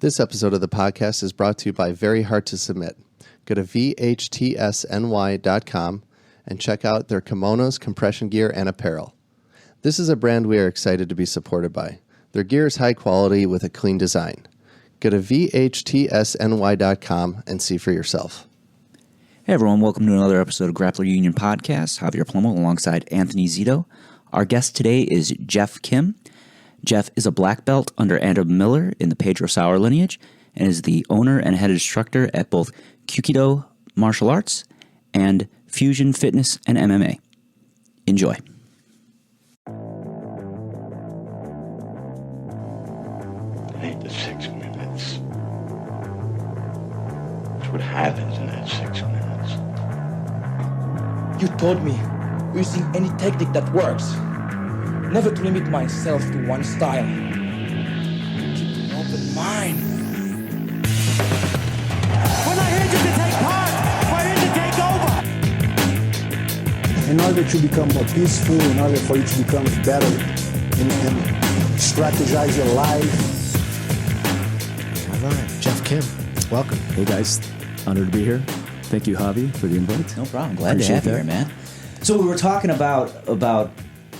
This episode of the podcast is brought to you by Very Hard to Submit. Go to vhtsny.com and check out their kimonos, compression gear, and apparel. This is a brand we are excited to be supported by. Their gear is high quality with a clean design. Go to vhtsny.com and see for yourself. Hey everyone, welcome to another episode of Grappler Union Podcast. Javier Plomo alongside Anthony Zito. Our guest today is Jeff Kim. Jeff is a black belt under Adam Miller in the Pedro Sauer lineage and is the owner and head instructor at both Kyuki-Do martial arts and Fusion Fitness and MMA. Enjoy. I need the 6 minutes. That's what happens in that 6 minutes. You told me, using any technique that works, never to limit myself to one style. Keep an open mind. We're not here to take part, we're here to take over. In order to become more peaceful, in order for you to become better and strategize your life. All right, Jeff Kim, welcome. Hey guys, honored to be here. Thank you, Javi, for the invite. No problem. Glad to have you here, man. So we were talking about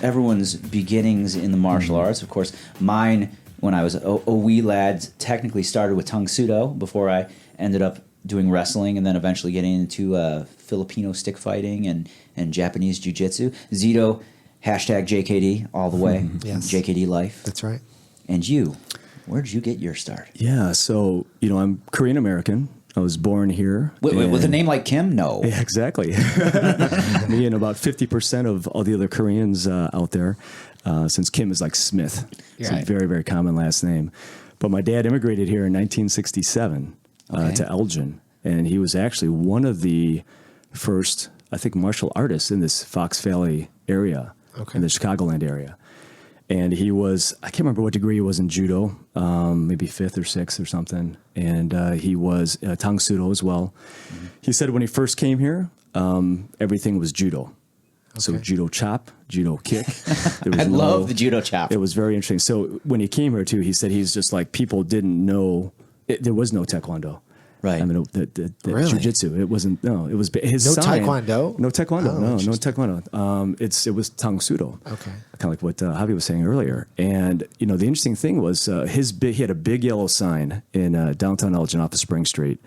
everyone's beginnings in the martial arts. Of course, mine, when I was a wee lad, technically started with Tang Sudo before I ended up doing wrestling and then eventually getting into Filipino stick fighting and Japanese jiu-jitsu. Zito, hashtag JKD all the way. Yes. JKD life. That's right. And you, where did you get your start? Yeah, so, I'm Korean-American. I was born here. With a name like Kim? No. Yeah, exactly. Me and about 50% of all the other Koreans out there, since Kim is like Smith. It's a very, very common last name. But my dad immigrated here in 1967 to Elgin, and he was actually one of the first, I think, martial artists in this Fox Valley area, in the Chicagoland area. And he was, I can't remember what degree he was in judo, maybe 5th or 6th or something. And he was Tang Sudo as well. Mm-hmm. He said when he first came here, everything was judo. Okay. So judo chop, judo kick. I love the judo chop. It was very interesting. So when he came here too, he said he's just like, people didn't know, there was no taekwondo. Right. I mean, the Really? jiu-jitsu, it wasn't, no, it was his No sign. taekwondo? No taekwondo, Oh, no taekwondo. It was Tang Sudo. Okay. Kind of like what Javi was saying earlier. And, the interesting thing was he had a big yellow sign in downtown Elgin off of Spring Street,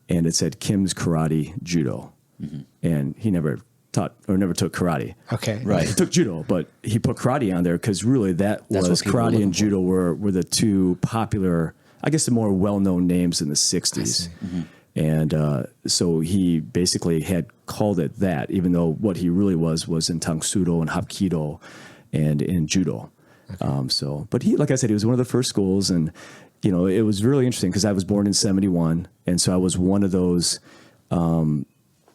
and it said Kim's Karate Judo. Mm-hmm. And he never took karate. Okay. Right. He took judo, but he put karate on there because really that's was karate and judo were the two popular, I guess, the more well-known names in the 60s. Mm-hmm. And so he basically had called it that, even though what he really was in Tang Sudo and Hapkido and in judo. Okay. But he, like I said, he was one of the first schools. And, it was really interesting because I was born in 71. And so I was one of those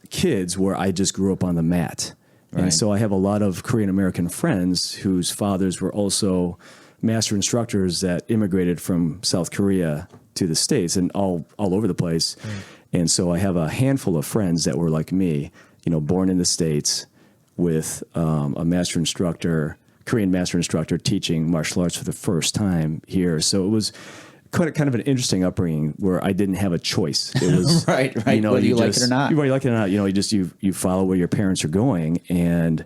kids where I just grew up on the mat. Right. And so I have a lot of Korean-American friends whose fathers were also master instructors that immigrated from South Korea to the States and all over the place. Right. And so I have a handful of friends that were like me, born in the States with a master instructor, Korean master instructor teaching martial arts for the first time here. So it was kind of an interesting upbringing where I didn't have a choice. It was right. Whether you like it or not. Whether you like it or not, you follow where your parents are going and,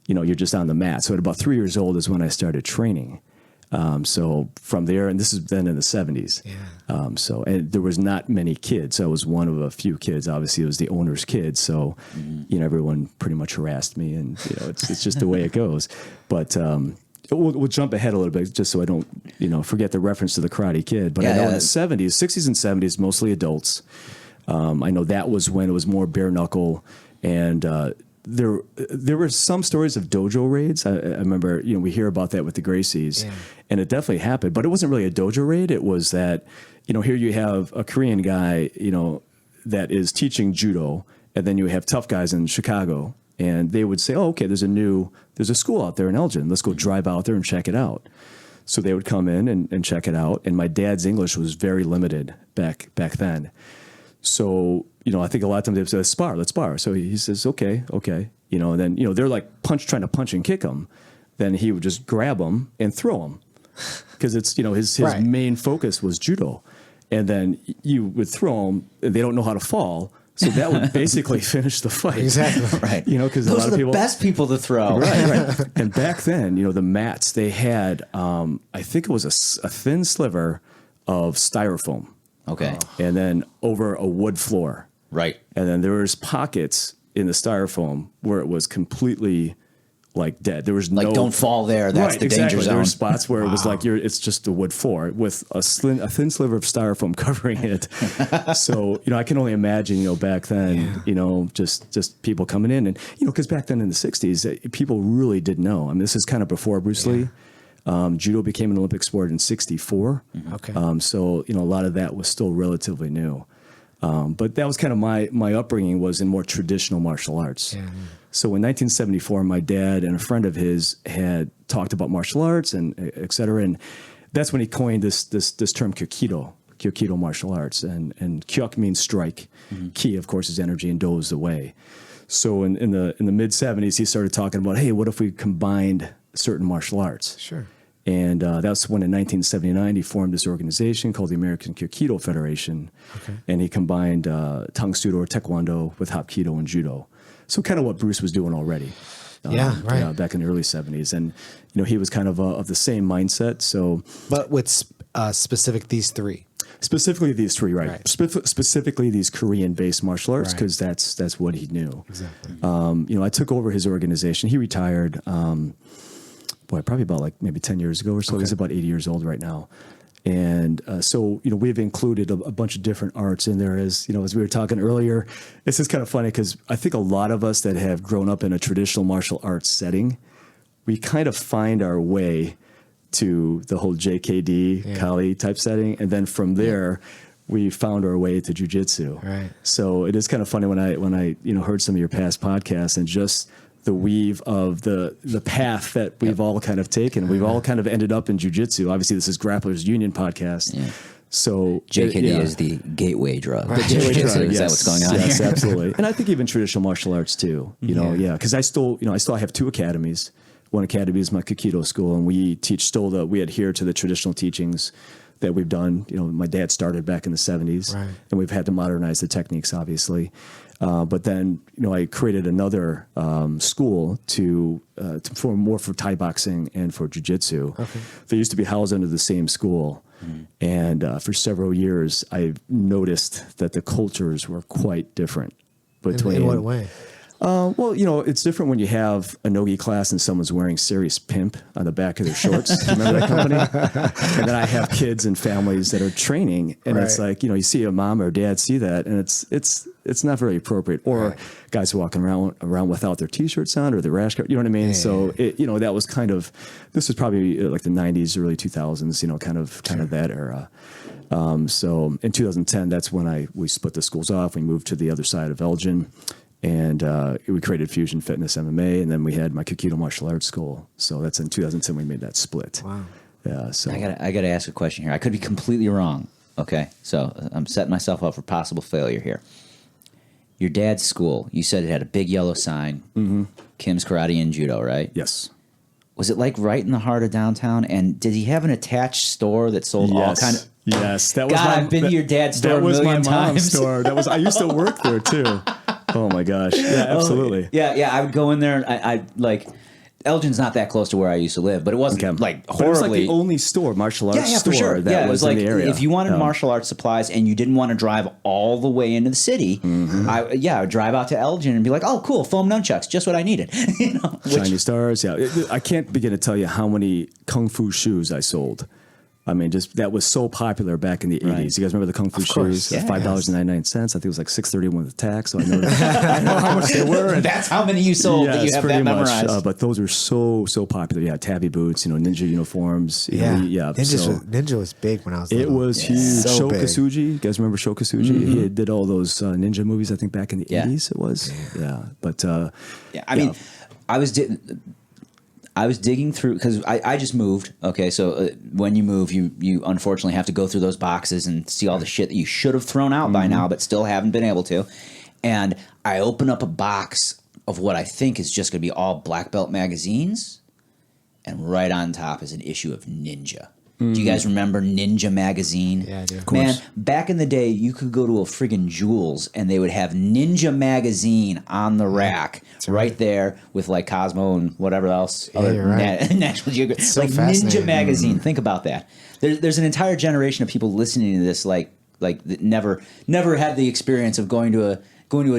you're just on the mat. So at about 3 years old is when I started training. So from there, and this is then in the 70s. Yeah. And there was not many kids. I was one of a few kids. Obviously, it was the owner's kid. So, everyone pretty much harassed me, and it's just the way it goes. But we'll jump ahead a little bit just so I don't forget the reference to the Karate Kid. But I know in the 70s, 60s, and 70s, mostly adults. I know that was when it was more bare knuckle and. There were some stories of dojo raids. I remember, we hear about that with the Gracies, and it definitely happened. But it wasn't really a dojo raid. It was that, here you have a Korean guy, that is teaching judo, and then you have tough guys in Chicago, and they would say, "Oh, okay, there's a school out there in Elgin. Let's go drive out there and check it out." So they would come in and check it out. And my dad's English was very limited back then. So, I think a lot of times they say, let's spar. So he says, okay. And then, they're like trying to punch and kick him. Then he would just grab him and throw him. Because it's, his main focus was judo. and then you would throw them, and they don't know how to fall. So that would basically finish the fight. Exactly. Right. Because a those lot are of the people, best people to throw. Right. And back then, the mats, they had, I think it was a thin sliver of styrofoam. Okay. And then over a wood floor. Right. And then there was pockets in the styrofoam where it was completely like dead. There was no, don't fall there. That's the danger zone. There were spots where it was like it's just a wood floor with a thin sliver of styrofoam covering it. So I can only imagine back then just people coming in and because back then in the 60s people really didn't know. I mean, this is kind of before Bruce Lee. Judo became an Olympic sport in '64. Okay. So a lot of that was still relatively new. But that was kind of my upbringing was in more traditional martial arts. Yeah. So in 1974, my dad and a friend of his had talked about martial arts and et cetera. And that's when he coined this term Kyuki-Do martial arts. And Kyuk means strike. Ki, of course, is energy, and Do is the way. So in the mid 70s, he started talking about, hey, what if we combined certain martial arts? Sure. And that's when in 1979 he formed this organization called the American Kyuki-Do Federation. Okay. And he combined Tang-Soo-Do or Taekwondo with Hapkido and Judo. So kind of what Bruce was doing already. Back in the early 70s. And, he was kind of the same mindset. So, But with specific these three. Specifically these three, right? Right. Specifically these Korean-based martial arts, Right. because that's what he knew. Exactly. I took over his organization. He retired, probably about maybe 10 years ago or so. Okay. He's about 80 years old right now. And so, we've included a bunch of different arts in there as we were talking earlier. It's just kind of funny because I think a lot of us that have grown up in a traditional martial arts setting, we kind of find our way to the whole JKD, Kali type setting. And then from there, we found our way to jiu-jitsu. Right. So it is kind of funny when I heard some of your past podcasts and just the weave of the path that we've all kind of taken. We've all kind of ended up in jiu-jitsu. Obviously, this is Grappler's Union podcast. Yeah. So JKD is the gateway drug. Right. Jiu-jitsu, Right, is that what's going on yes, here? absolutely. And I think even traditional martial arts too. Because I still have two academies. One academy is my Kyuki-Do school, and we adhere to the traditional teachings that we've done. My dad started back in the 70s, Right. and we've had to modernize the techniques, obviously. But then, I created another school for Thai boxing and for jiu-jitsu. Okay. They used to be housed under the same school. And for several years, I've noticed that the cultures were quite different. In what way? It's different when you have a no-gi class and someone's wearing Serious Pimp on the back of their shorts. Remember that company? And then I have kids and families that are training, and it's Right. like, you see a mom or dad see that, and it's not very appropriate. Or guys walking around without their T-shirts on or their rash guard. You know what I mean? Yeah. So that was this was probably like the 90s, early 2000s. Kind of that era. So in 2010, that's when we split the schools off. We moved to the other side of Elgin. And we created Fusion Fitness MMA, and then we had my Kyuki-Do martial arts school. So that's in 2010 we made that split. Wow. Yeah. So I gotta ask a question here. I could be completely wrong. Okay, so I'm setting myself up for possible failure here. Your dad's school, you said it had a big yellow sign, Kim's Karate and Judo, right? yes. Was it like right in the heart of downtown? And did he have an attached store that sold all kind of? Yes, that was. God, I've been to your dad's store That was a million my mom's times. store. I used to work there too. Oh my gosh! Yeah, absolutely. Yeah. I would go in there, and I like. Elgin's not that close to where I used to live, but it wasn't like But it was like the only martial arts for store sure. that it was in like the area. if you wanted martial arts supplies and you didn't want to drive all the way into the city, I would drive out to Elgin and be like, "Oh, cool, foam nunchucks, just what I needed." Shiny stars. Yeah, I can't begin to tell you how many kung fu shoes I sold. I mean, that was so popular back in the 80s. You guys remember the Kung Fu shoes? Yes. $5.99. I think it was like $6.31 with tax. So I know how much they were. That's how many you sold that you have that memorized. But those are so popular. Yeah, tabby boots, ninja uniforms. Ninja was big when I was It little. was huge. So big. Shokasuji. You guys remember Shokasuji? He did all those ninja movies, I think, back in the 80s it was. Yeah. But I mean, I was digging through because I just moved. Okay, so when you move, you unfortunately have to go through those boxes and see all the shit that you should have thrown out by now, but still haven't been able to. And I open up a box of what I think is just going to be all black belt magazines, and right on top is an issue of Ninja. Do you guys remember Ninja Magazine? Yeah, I do. Of Man, back in the day, you could go to a friggin' Jewel's and they would have Ninja Magazine on the rack right there with like Cosmo and whatever else. Yeah, you're right. National Geographic. So like fascinating. Ninja Magazine. Think about that. There's an entire generation of people listening to this that never had the experience of going to a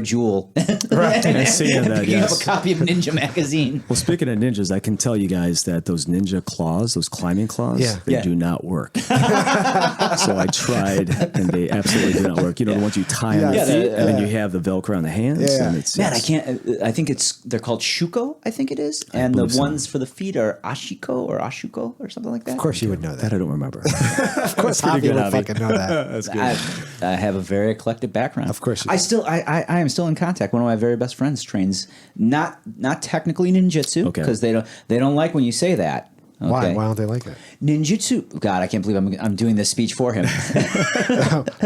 Jewel And seeing that, picking up yes. a copy of Ninja Magazine. Well, speaking of ninjas, I can tell you guys that those ninja claws, those climbing claws, they do not work. So I tried, and they absolutely do not work. You know, the ones you tie on the feet, and then you have the Velcro on the hands. Yeah. And it's, Man, I can't. I think they're called Shuko. I think it is, and the believe so. ones for the feet are Ashiko or Ashuko or something like that. Of course you would know That that. I don't remember. Of course Javi good, would Javi. fucking know that. That's good. I have a very eclectic background. Of course you I do. still I am still in contact. One of my very best friends trains not technically ninjutsu Okay. because they don't like when you say that. Okay. Why? Why don't they like it? Ninjutsu. God, I can't believe I'm doing this speech for him.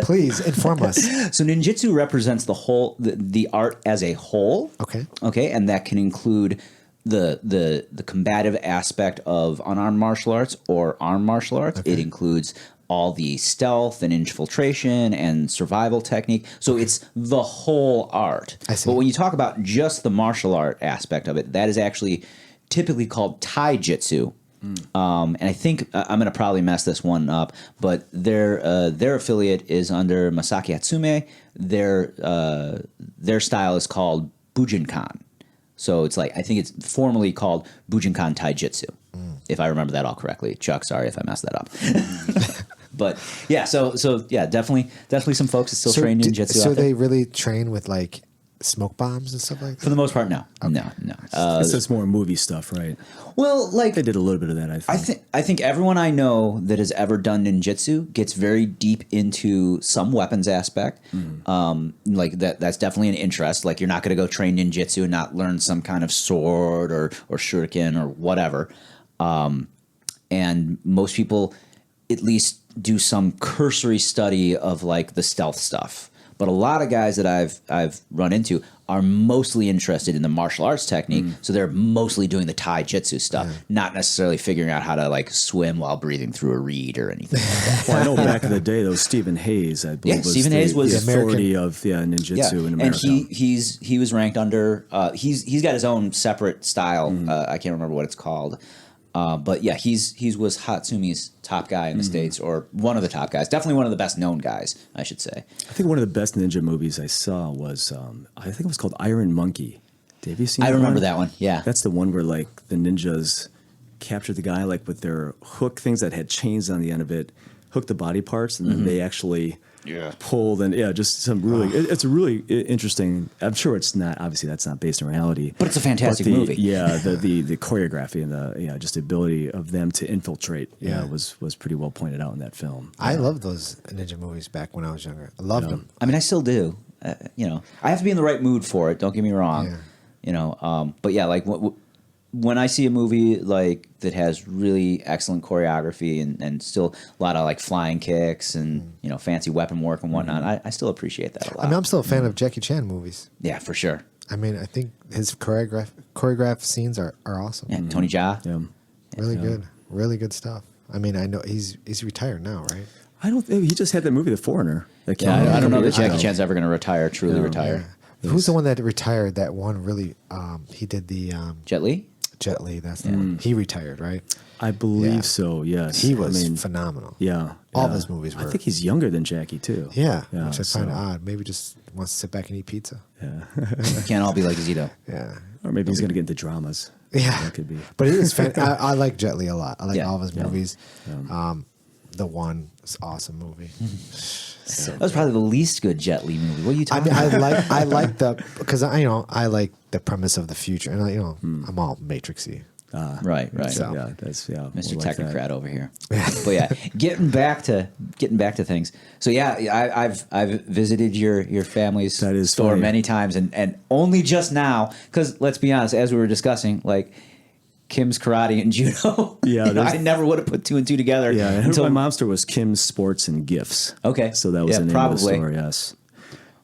Please inform us. So ninjutsu represents the art as a whole. Okay. Okay, and that can include the combative aspect of unarmed martial arts or armed martial arts. It includes all the stealth and infiltration and survival technique. So it's the whole art. I see. But when you talk about just the martial art aspect of it, that is actually typically called taijutsu. And I think I'm going to probably mess this one up, but their affiliate is under Masaki Hatsume. Their style is called Bujinkan. So it's like, I think it's formally called Bujinkan Taijutsu, if I remember that all correctly. Chuck, sorry if I messed that up. But yeah, so yeah, definitely some folks that still train ninjutsu So out there. they really train with like smoke bombs and stuff like that? For the most part, no. No. This is more movie stuff, right? Well, like They did a little bit of that, I think. I think everyone I know that has ever done ninjutsu gets very deep into some weapons aspect. Like that's definitely an interest. Like you're not going to go train ninjutsu and not learn some kind of sword or shuriken or whatever. And most people at least do some cursory study of like the stealth stuff. But a lot of guys that I've run into are mostly interested in the martial arts technique, so they're mostly doing the taijutsu stuff, not necessarily figuring out how to like swim while breathing through a reed or anything like that. Well, I know back in the day, though, Stephen Hayes, I believe, was Stephen Hayes was the authority American- of ninjutsu in and America. he was ranked under. He's got his own separate style. I can't remember what it's called. But yeah, he was Hatsumi's top guy in the States, or one of the top guys. Definitely one of the best known guys, I should say. I think one of the best ninja movies I saw was, I think it was called Iron Monkey. Have you seen that remember one? that one, yeah. That's the one where like the ninjas captured the guy like with their hook things that had chains on the end of it, hooked the body parts, and then they actually pulled and just some really. It's a really interesting. I'm sure it's not. Obviously, that's not based in reality, But it's a fantastic the, movie. Yeah, the choreography and the just the ability of them to infiltrate. Was pretty well pointed out in that film. I loved those ninja movies back when I was younger. I loved them. I mean, I still do. I have to be in the right mood for it. Don't get me wrong. But yeah, like when I see a movie like that has really excellent choreography and still a lot of like flying kicks and fancy weapon work and whatnot, I still appreciate that a lot. I mean, I'm still a fan of Jackie Chan movies. Yeah, for sure. I mean, I think his choreographed scenes are awesome. Yeah, Tony Jaa. Yeah. Really good stuff. I mean, I know he's retired now, right? I don't. He just had that movie, The Foreigner. That came Yeah, out I don't know that years ago. Jackie Chan's ever going to truly retire. Who's the one that retired? That one really. He did the Jet Li? Jet Li. That's the one. He retired, right? I believe Yeah. so. Yes, He was phenomenal. Yeah, All of yeah. his movies were. I think he's younger than Jackie too. Yeah, Yeah, which I find so- odd. Maybe just wants to sit back and eat pizza. Can't all be like Zito. Yeah. Or maybe he's going to get into dramas. Yeah, That could be. But he was I like Jet Li a lot. I like Yeah. all of his movies. The One is an awesome movie. That was probably the least good Jet Li movie. What are you I talking mean, about? I like the because I like the premise of the future, and I'm all Matrixy. Right. So- Yeah, that's Mr. we'll like that. Technocrat over here. But yeah, getting back to things. So yeah, I've visited your family's That is store funny. many times, and only just now, because let's be honest, as we were discussing, like Kim's karate and judo. Yeah, I never would have put two and two together. Yeah, until my mom's store was Kim's Sports and Gifts. Okay. So that was Yeah, the name probably. of the store, yes.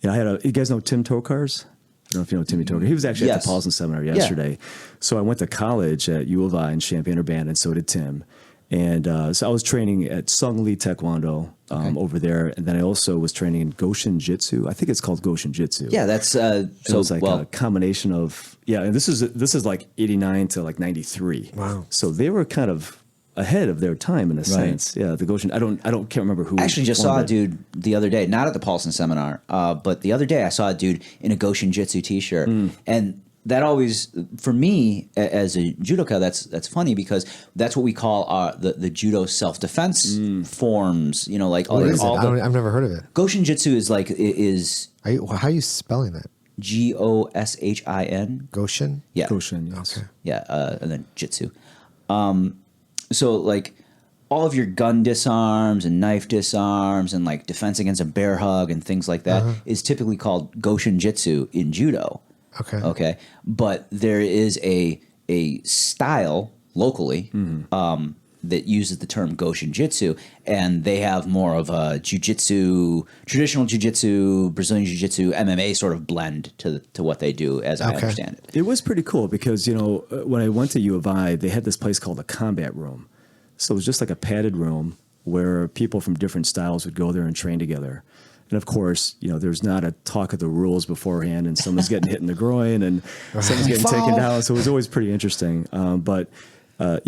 Yeah, I had you guys know Tim Tokars? I don't know if you know Timmy Tokars. He was actually at Yes. the Paulson seminar yesterday. So I went to college at U of I in Champaign-Urbana, and so did Tim. And so I was training at Sung Lee Taekwondo over there, and then I also was training in Goshin Jitsu. I think it's called Goshin Jitsu. Yeah, that's so It was like a combination of and this is like 89 to like 93. Wow. So they were kind of ahead of their time in a sense. Yeah, the Goshin. Can't remember who. I actually just saw formed a it. dude the other day, not at the Paulson seminar, but the other day I saw a dude in a Goshin Jitsu t-shirt, and that always, for me as a judoka, that's funny because that's what we call the judo self-defense forms. You know, like What is it? all I've never heard of it. Goshin Jitsu is like How are you spelling that? Goshin. Goshin? Yeah, Goshin. Yes. Okay. yeah, and then Jitsu. So like all of your gun disarms and knife disarms and like defense against a bear hug and things like that is typically called Goshin Jitsu in judo. Okay. Okay. But there is a style locally that uses the term Goshin Jitsu, and they have more of a traditional jiu-jitsu, Brazilian jiu-jitsu, MMA sort of blend to what they do, as I understand it. It was pretty cool because, when I went to U of I, they had this place called the combat room. So it was just like a padded room where people from different styles would go there and train together. And of course, there's not a talk of the rules beforehand, and someone's getting hit in the groin and someone's getting taken down. So it was always pretty interesting. So I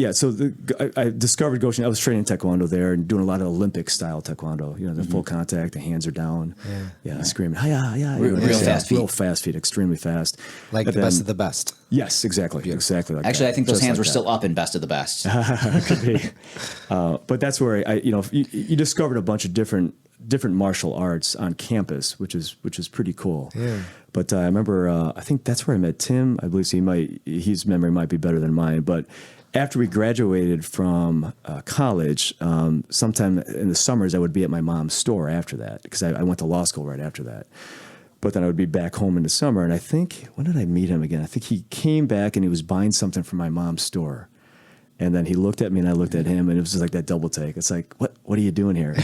discovered Goshin. I was training Taekwondo there and doing a lot of Olympic style Taekwondo. The full contact, the hands are down. Yeah, screaming, hi-ya. Real fast feet. Real fast feet, extremely fast. Like the best of the best. Yes, exactly. Exactly. Like Actually, that. I think those Just hands like were that. still up in Best of the Best. Could be. But that's where you discovered a bunch of different martial arts on campus, which is pretty cool. Yeah. But I remember, I think that's where I met Tim. I believe his memory might be better than mine. But after we graduated from college, sometime in the summers, I would be at my mom's store after that because I went to law school right after that. But then I would be back home in the summer. And I think, when did I meet him again? I think he came back and he was buying something from my mom's store. And then he looked at me and I looked at him, and it was just like that double take. It's like, what are you doing here?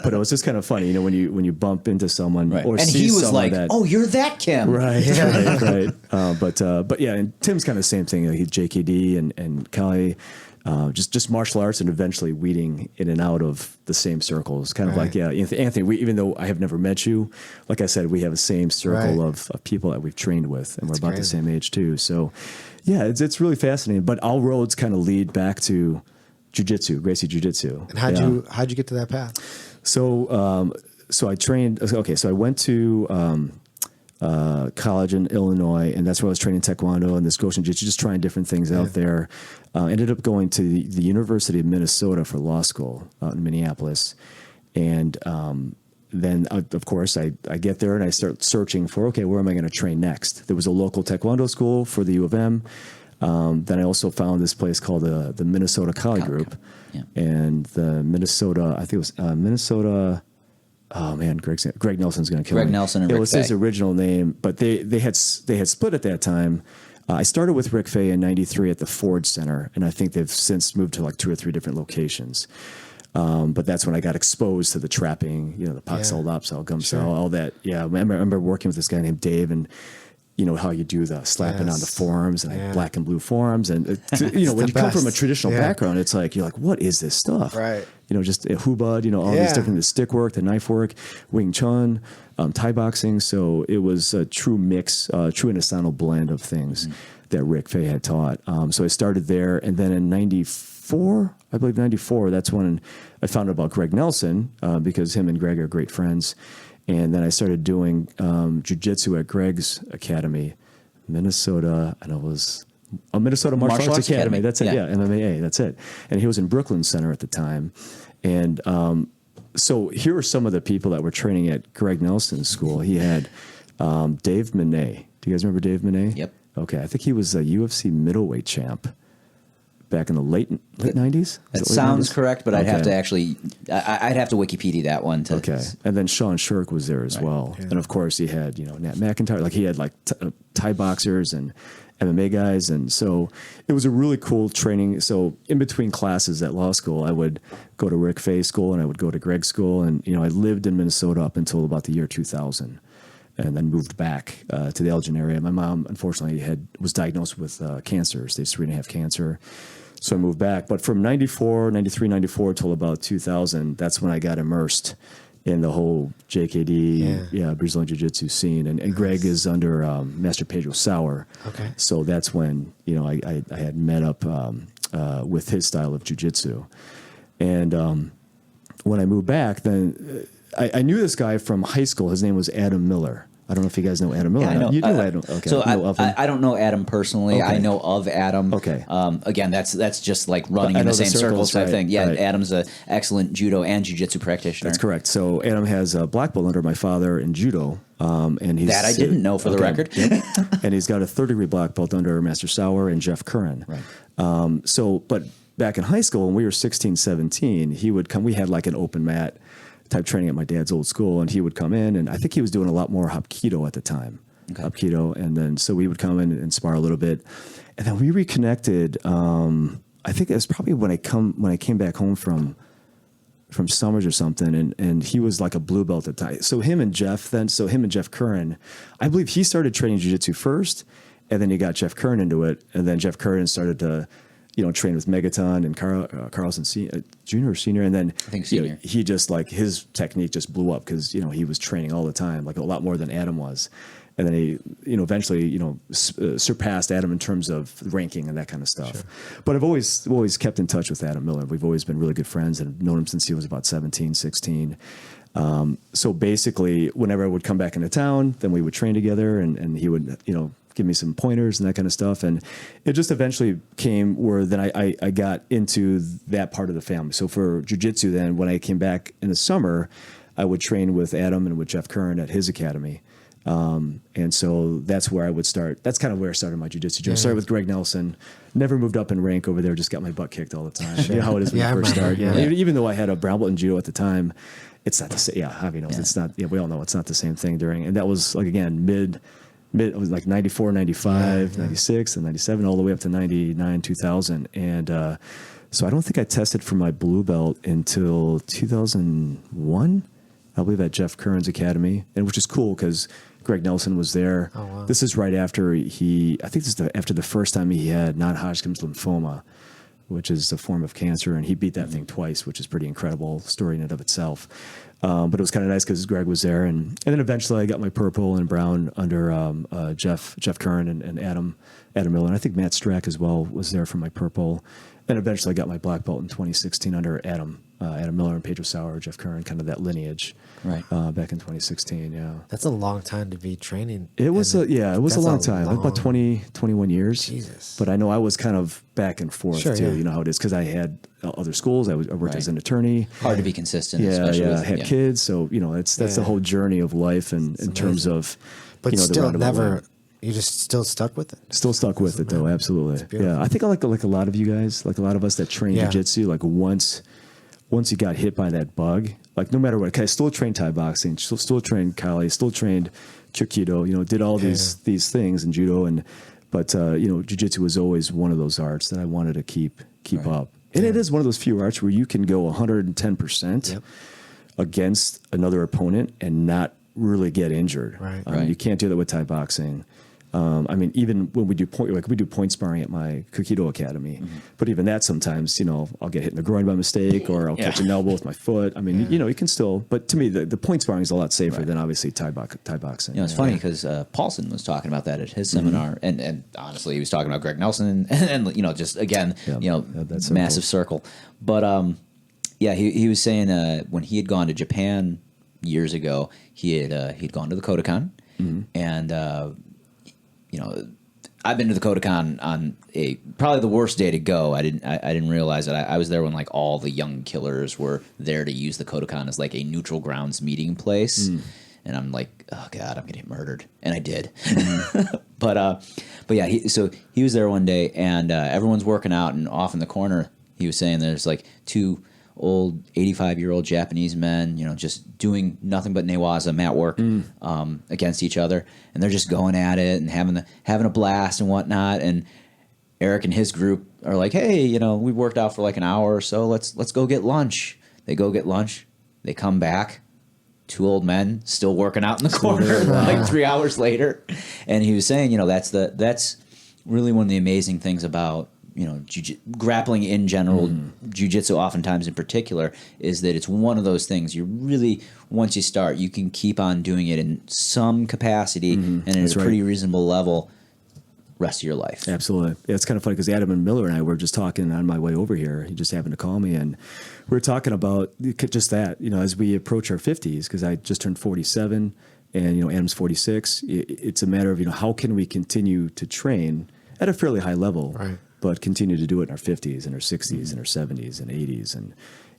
But it was just kind of funny, when you bump into someone or and see he was someone like, that, "Oh, you're that Kim." right. But yeah, and Tim's kind of the same thing. Like JKD and Kali, just martial arts, and eventually weeding in and out of the same circles. Kind of like, Anthony. Even though I have never met you, like I said, we have the same circle of people that we've trained with, and we're about the same age too. So. Yeah, it's really fascinating, but all roads kind of lead back to jiu-jitsu, Gracie Jiu-Jitsu. And how'd you get to that path? So I trained. Okay, so I went to college in Illinois, and that's where I was training Taekwondo and this Goshin Jiu-Jitsu, just trying different things out there. Ended up going to the University of Minnesota for law school out in Minneapolis, and then, of course, I get there and I start searching for, where am I going to train next? There was a local Taekwondo school for the U of M. Then I also found this place called the Minnesota Kali Group. Yeah. And the Minnesota, I think it was Minnesota, oh man, Greg Nelson's going to kill me. Greg Nelson and It Rick was Fay. his original name, but they had split at that time. I started with Rick Fay in 93 at the Ford Center, and I think they've since moved to like 2 or 3 different locations. But that's when I got exposed to the trapping, the pak sol, lap sol, gum sol, all that. Yeah, I remember working with this guy named Dave, and how you do the slapping on the forearms and like black and blue forearms, and when you come from a traditional background, it's like you're like, what is this stuff? Right. Just hubud, all these different, the stick work, the knife work, Wing Chun, Thai boxing. So it was a true mix, true Inasano blend of things that Rick Fay had taught. So I started there, and then in 94, that's when I found out about Greg Nelson, because him and Greg are great friends. And then I started doing jiu-jitsu at Greg's Academy, Minnesota, and it was a Minnesota Martial Arts Academy. That's it, MMA, that's it. And he was in Brooklyn Center at the time. And so here are some of the people that were training at Greg Nelson's school. He had Dave Manet. Do you guys remember Dave Manet? Yep. Okay, I think he was a UFC middleweight champ back in the late 90s. That sounds correct, but I'd have to actually, I'd have to Wikipedia that one. Okay, and then Sean Shirk was there as well, and of course he had Nat McIntyre. Like he had like Thai boxers and MMA guys, and so it was a really cool training. So in between classes at law school, I would go to Rick Fay's school and I would go to Greg's school, and I lived in Minnesota up until about the year 2000. and then moved back to the Elgin area. My mom, unfortunately, was diagnosed with cancer, stage 3.5 cancer. So I moved back. But from 93, 94 till about 2000, that's when I got immersed in the whole JKD, Brazilian Jiu-Jitsu scene. And Greg is under Master Pedro Sauer. Okay. So that's when, I had met up with his style of Jiu-Jitsu. And when I moved back, then I knew this guy from high school. His name was Adam Miller. I don't know if you guys know Adam Miller. Yeah, I know. You know Adam. Okay. So know of him? I don't know Adam personally. Okay. I know of Adam. Okay. Again, that's just like running I in know the the same circles type right, thing. Yeah, right. Adam's an excellent judo and jiu-jitsu practitioner. That's correct. So Adam has a black belt under my father in judo. And he's That I didn't know, for the record. And he's got a third-degree black belt under Master Sauer and Jeff Curran. Right. But back in high school, when we were 16, 17, he would come. We had like an open mat type training at my dad's old school, and he would come in, and I think he was doing a lot more Hapkido at the time. Okay. Hapkido, and then so we would come in and spar a little bit, and then we reconnected. I think it was probably when I came back home from Summers or something, and he was like a blue belt at the time. So him and Jeff Curran, I believe he started training jiu-jitsu first, and then he got Jeff Curran into it, and then Jeff Curran started to train with Megaton and Carlson Junior or Senior, and then I think Senior. He just like his technique just blew up because he was training all the time, like a lot more than Adam was, and then he eventually surpassed Adam in terms of ranking and that kind of stuff. Sure. But I've always kept in touch with Adam Miller. We've always been really good friends and known him since he was about 17, 16. So basically, whenever I would come back into town, then we would train together, and he would give me some pointers and that kind of stuff. And it just eventually came where then I got into that part of the family. So for jiu-jitsu then, when I came back in the summer, I would train with Adam and with Jeff Curran at his academy. And so that's where I would start. That's kind of where I started my jiu-jitsu. I started with Greg Nelson, never moved up in rank over there, just got my butt kicked all the time. You know how it is when you first start. Yeah. Even though I had a brown belt in judo at the time, it's not the same. It's not, we all know it's not the same thing and that was like, again, it was like 94, 95, 96, and 97, all the way up to 99, 2000. And so I don't think I tested for my blue belt until 2001, I believe, at Jeff Curran's academy, and which is cool because Greg Nelson was there. Oh, wow. This is right after after the first time he had non-Hodgkin's lymphoma, which is a form of cancer, and he beat that thing twice, which is pretty incredible story in and of itself. But it was kind of nice because Greg was there, and then eventually I got my purple and brown under Jeff Curran and Adam Miller, and I think Matt Strack as well was there for my purple, and eventually I got my black belt in 2016 under Adam Miller and Pedro Sauer, Jeff Curran, kind of that lineage, right? Back in 2016, yeah. That's a long time to be training. It was a long time, about 21 years. Jesus. But I know I was kind of back and forth too. Yeah. You know how it is because I had other schools. I worked as an attorney. Hard to be consistent. Yeah, especially I had kids, so that's the whole journey of life, and in terms of, but still the roundabout never. line. You just still stuck with it. Still stuck with it though, absolutely. Yeah, I think I like a lot of you guys, like a lot of us that train jiu-jitsu. Like once you got hit by that bug, like no matter what, I still trained Thai boxing, still trained Kali, still trained Kyuki-Do. Did all these things in judo, but jiu-jitsu was always one of those arts that I wanted to keep up. And it is one of those few arts where you can go 110% against another opponent and not really get injured. Right. You can't do that with Thai boxing. Even when we do point sparring at my Kyuki-Do academy, but even that sometimes, I'll get hit in the groin by mistake, or I'll catch an elbow with my foot. You can still, but to me, the point sparring is a lot safer than obviously Thai boxing. It's funny because Paulson was talking about that at his seminar, and honestly, he was talking about Greg Nelson, and just again, that's massive circle. But he was saying when he had gone to Japan years ago, he'd gone to the Kodokan, and I've been to the Kodokan on probably the worst day to go. I didn't realize that I was there when like all the young killers were there to use the Kodokan as like a neutral grounds meeting place, and I'm like, oh god, I'm gonna get murdered, and I did. But he was there one day, and everyone's working out, and off in the corner, he was saying there's like two old 85-year-old Japanese men, just doing nothing but newaza mat work against each other, and they're just going at it and having a blast and whatnot. And Eric and his group are like, hey, we worked out for like an hour or so. Let's go get lunch. They go get lunch. They come back. two old men still working out in the corner like 3 hours later. And he was saying, you know, that's really one of the amazing things about, you know, grappling in general, jiu-jitsu oftentimes in particular, is that it's one of those things you really, once you start, you can keep on doing it in some capacity and at a pretty reasonable level rest of your life. Absolutely. Yeah, it's kind of funny because Adam and Miller and I were just talking on my way over here. He just happened to call me, and we were talking about just that, you know, as we approach our 50s, because I just turned 47 and, you know, Adam's 46. It's a matter of, you know, how can we continue to train at a fairly high level, but continue to do it in our 50s and our 60s and our 70s and 80s. And,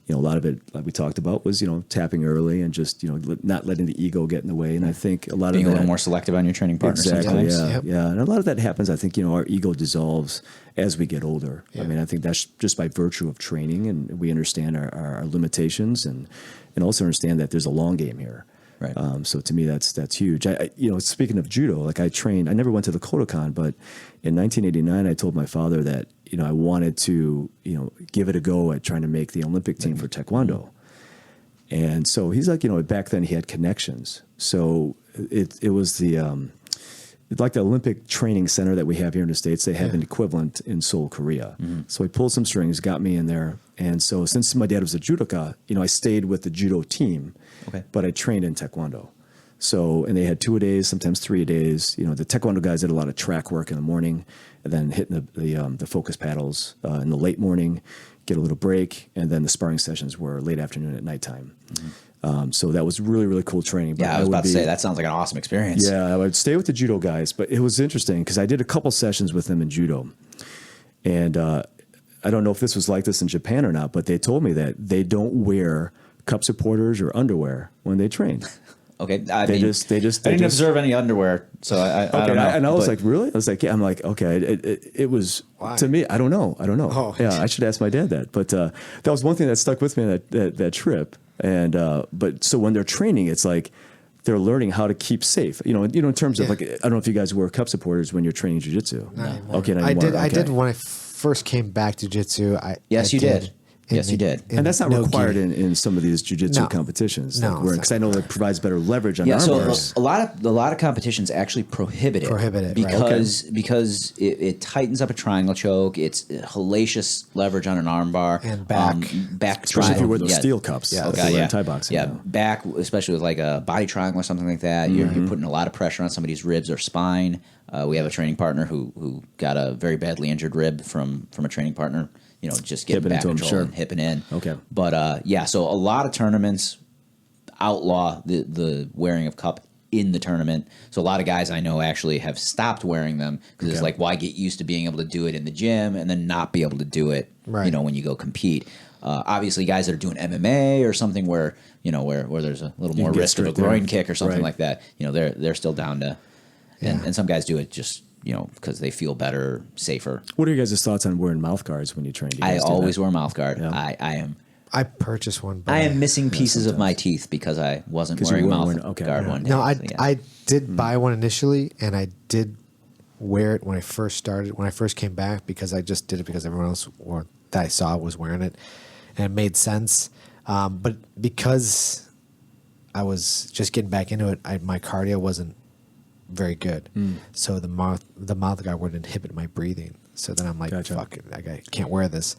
you know, a lot of it, like we talked about, was, you know, tapping early and just, you know, not letting the ego get in the way. And I think a lot being of that, a little more selective on your training partners. Exactly. Sometimes. Yeah. And a lot of that happens. I think, you know, our ego dissolves as we get older. I mean, I think that's just by virtue of training, and we understand our limitations and also understand that there's a long game here. Right. So to me, that's huge. I, you know, speaking of judo, like I never went to the Kodokan, but in 1989, I told my father that, you know, I wanted to, you know, give it a go at trying to make the Olympic team for Taekwondo. And so he's like, you know, back then he had connections. So it was like the Olympic training center that we have here in the States. They have an equivalent in Seoul, Korea. So he pulled some strings, got me in there. And so since my dad was a judoka, you know, I stayed with the judo team, but I trained in Taekwondo. So, and they had 2-a-days, sometimes 3-a-days. You know, the Taekwondo guys did a lot of track work in the morning, and then hitting the focus paddles in the late morning, get a little break, and then the sparring sessions were late afternoon at nighttime. So that was really, really cool training. But Yeah, I was about to say, that sounds like an awesome experience. Yeah, I would stay with the judo guys, but it was interesting because I did a couple sessions with them in judo. And I don't know if this was like this in Japan or not, but they told me that they don't wear cup supporters or underwear when they train. Okay, I didn't observe any underwear, so I don't know. And I was like, really? I was like, yeah. I'm like, okay. It was to me. I don't know. Oh. Yeah, I should ask my dad that. But that was one thing that stuck with me on that trip. And but so when they're training, it's like they're learning how to keep safe. You know, in terms of like, I don't know if you guys wear cup supporters when you're training jiu-jitsu. No. Okay, not anymore. I did when I first came back to jiu-jitsu. Yes, you did. Yes, you did. And that's not required in some of these jiu-jitsu competitions. No, because I know that provides better leverage on Yeah, arm so bars. a lot of competitions actually prohibit it because it tightens up a triangle choke. It's hellacious leverage on an arm bar and back, especially if you wear those steel cups. Yeah, in Thai boxing. Yeah, back, especially with like a body triangle or something like that. You're putting a lot of pressure on somebody's ribs or spine. We have a training partner who got a very badly injured rib from a training partner. You know, just getting back control and hipping in. Okay. But so a lot of tournaments outlaw the wearing of cup in the tournament. So a lot of guys I know actually have stopped wearing them because it's like, why get used to being able to do it in the gym and then not be able to do it, you know, when you go compete. Obviously, guys that are doing MMA or something where, you know, where there's a little more risk of a groin kick or something like that, you know, they're still down to, and some guys do it just, you know, because they feel better, safer. What are your guys' thoughts on wearing mouth guards when you train? I always wear a mouth guard. Yeah. I purchased one. I am missing pieces of my teeth because I wasn't wearing a mouth guard one day. No, I did buy one initially, and I did wear it when I first started. When I first came back, because I just did it because everyone else that I saw was wearing it, and it made sense. But because I was just getting back into it, my cardio wasn't very good. So the mouth guard would inhibit my breathing. So then I'm like, fuck it, I can't wear this.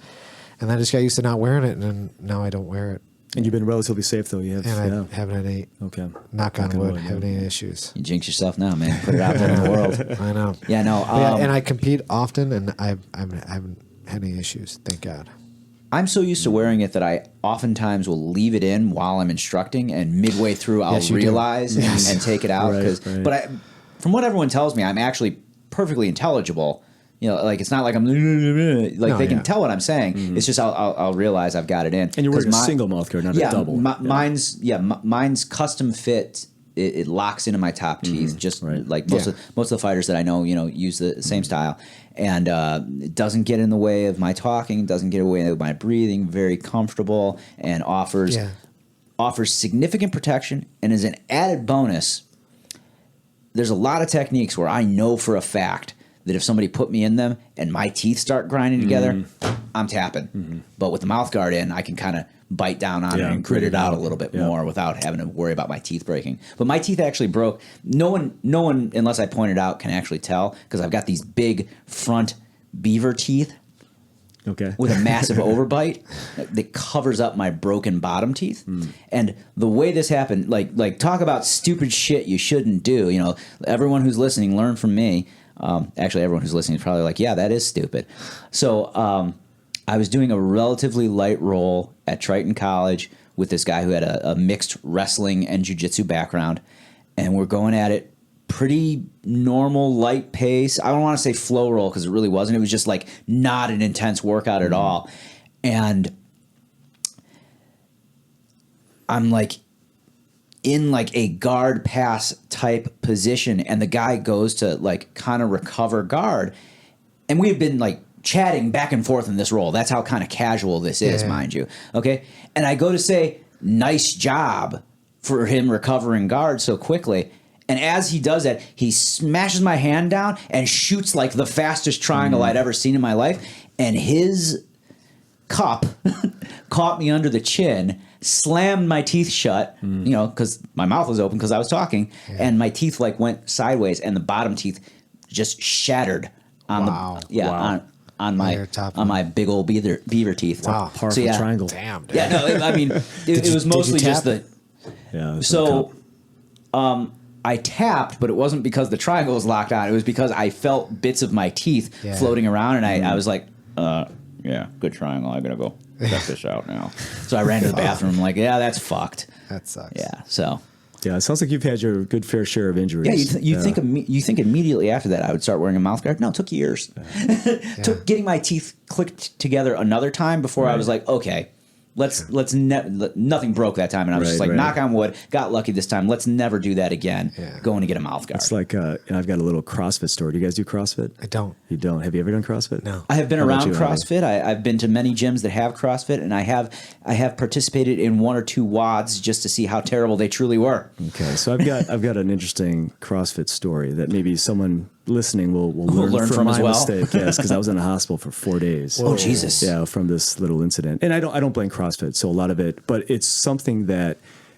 And I just got used to not wearing it, and then now I don't wear it. And you've been relatively safe though. You have, and I haven't had any. Okay. Knock on wood. Haven't any issues. You jinx yourself now, man. Put it out there in the world. I know. Yeah, no. And I compete often, and I haven't had any issues. Thank God. I'm so used to wearing it that I oftentimes will leave it in while I'm instructing, and midway through I'll realize and take it out. But from what everyone tells me, I'm actually perfectly intelligible. You know, like it's not like I'm like they can tell what I'm saying. It's just I'll realize I've got it in. And you're wearing a single mouth guard, not a double. Mine's custom fit. It locks into my top teeth, just like most of the fighters that I know, you know, use the same style, and it doesn't get in the way of my talking, doesn't get in the way of my breathing. Very comfortable and offers significant protection. And as an added bonus, there's a lot of techniques where I know for a fact that if somebody put me in them and my teeth start grinding together, I'm tapping. But with the mouth guard in, I can kind of bite down on it Yeah, and grit it out a little bit yeah. more without having to worry about my teeth breaking. But my teeth actually broke. No one, unless I point it out, can actually tell because I've got these big front beaver teeth Okay. with a massive overbite that covers up my broken bottom teeth. And the way this happened, like talk about stupid shit you shouldn't do. You know, everyone who's listening, learn from me. Actually, everyone who's listening is probably like, yeah, that is stupid. So I was doing a relatively light roll at Triton College with this guy who had a mixed wrestling and jiu-jitsu background, and we're going at it pretty normal, light pace. I don't want to say flow roll because it really wasn't. It was just like not an intense workout at all. And I'm like in like a guard pass type position, and the guy goes to like kind of recover guard. And we had been like chatting back and forth in this roll. That's how kind of casual this is, mind you. Okay. And I go to say, nice job for him recovering guard so quickly. And as he does that, he smashes my hand down and shoots like the fastest triangle I'd ever seen in my life. And his cup caught me under the chin, slammed my teeth shut, you know, because my mouth was open because I was talking, and my teeth like went sideways, and the bottom teeth just shattered on on my big old beaver teeth. Wow. Powerful triangle. Damn, dude. Yeah, no, I mean, it was mostly just the. Yeah. So, I tapped, but it wasn't because the triangle was locked on. It was because I felt bits of my teeth floating around, and I was like, yeah, good triangle. I'm gonna go check this out now. So I ran to the bathroom. I'm like, yeah, that's fucked. That sucks. Yeah. So. Yeah, it sounds like you've had your good fair share of injuries. Yeah, you think immediately after that I would start wearing a mouth guard? No, it took years. Took getting my teeth clicked together another time before I was like, okay, nothing broke that time, and I was just like, knock on wood, got lucky this time. Let's never do that again. Going to get a mouth guard. It's like I've got a little CrossFit story. Do you guys do CrossFit? I don't. You don't? Have you ever done CrossFit? No. I have been How about around you, Harvey? CrossFit. I've been to many gyms that have CrossFit, and I have participated in one or two WODs just to see how terrible they truly were. Okay, so I've got an interesting CrossFit story that maybe someone listening will learn from as my well. mistake. Yes, because I was in the hospital for 4 days. Oh, Jesus. Yeah, from this little incident, and I don't blame CrossFit. So a lot of it, but it's something that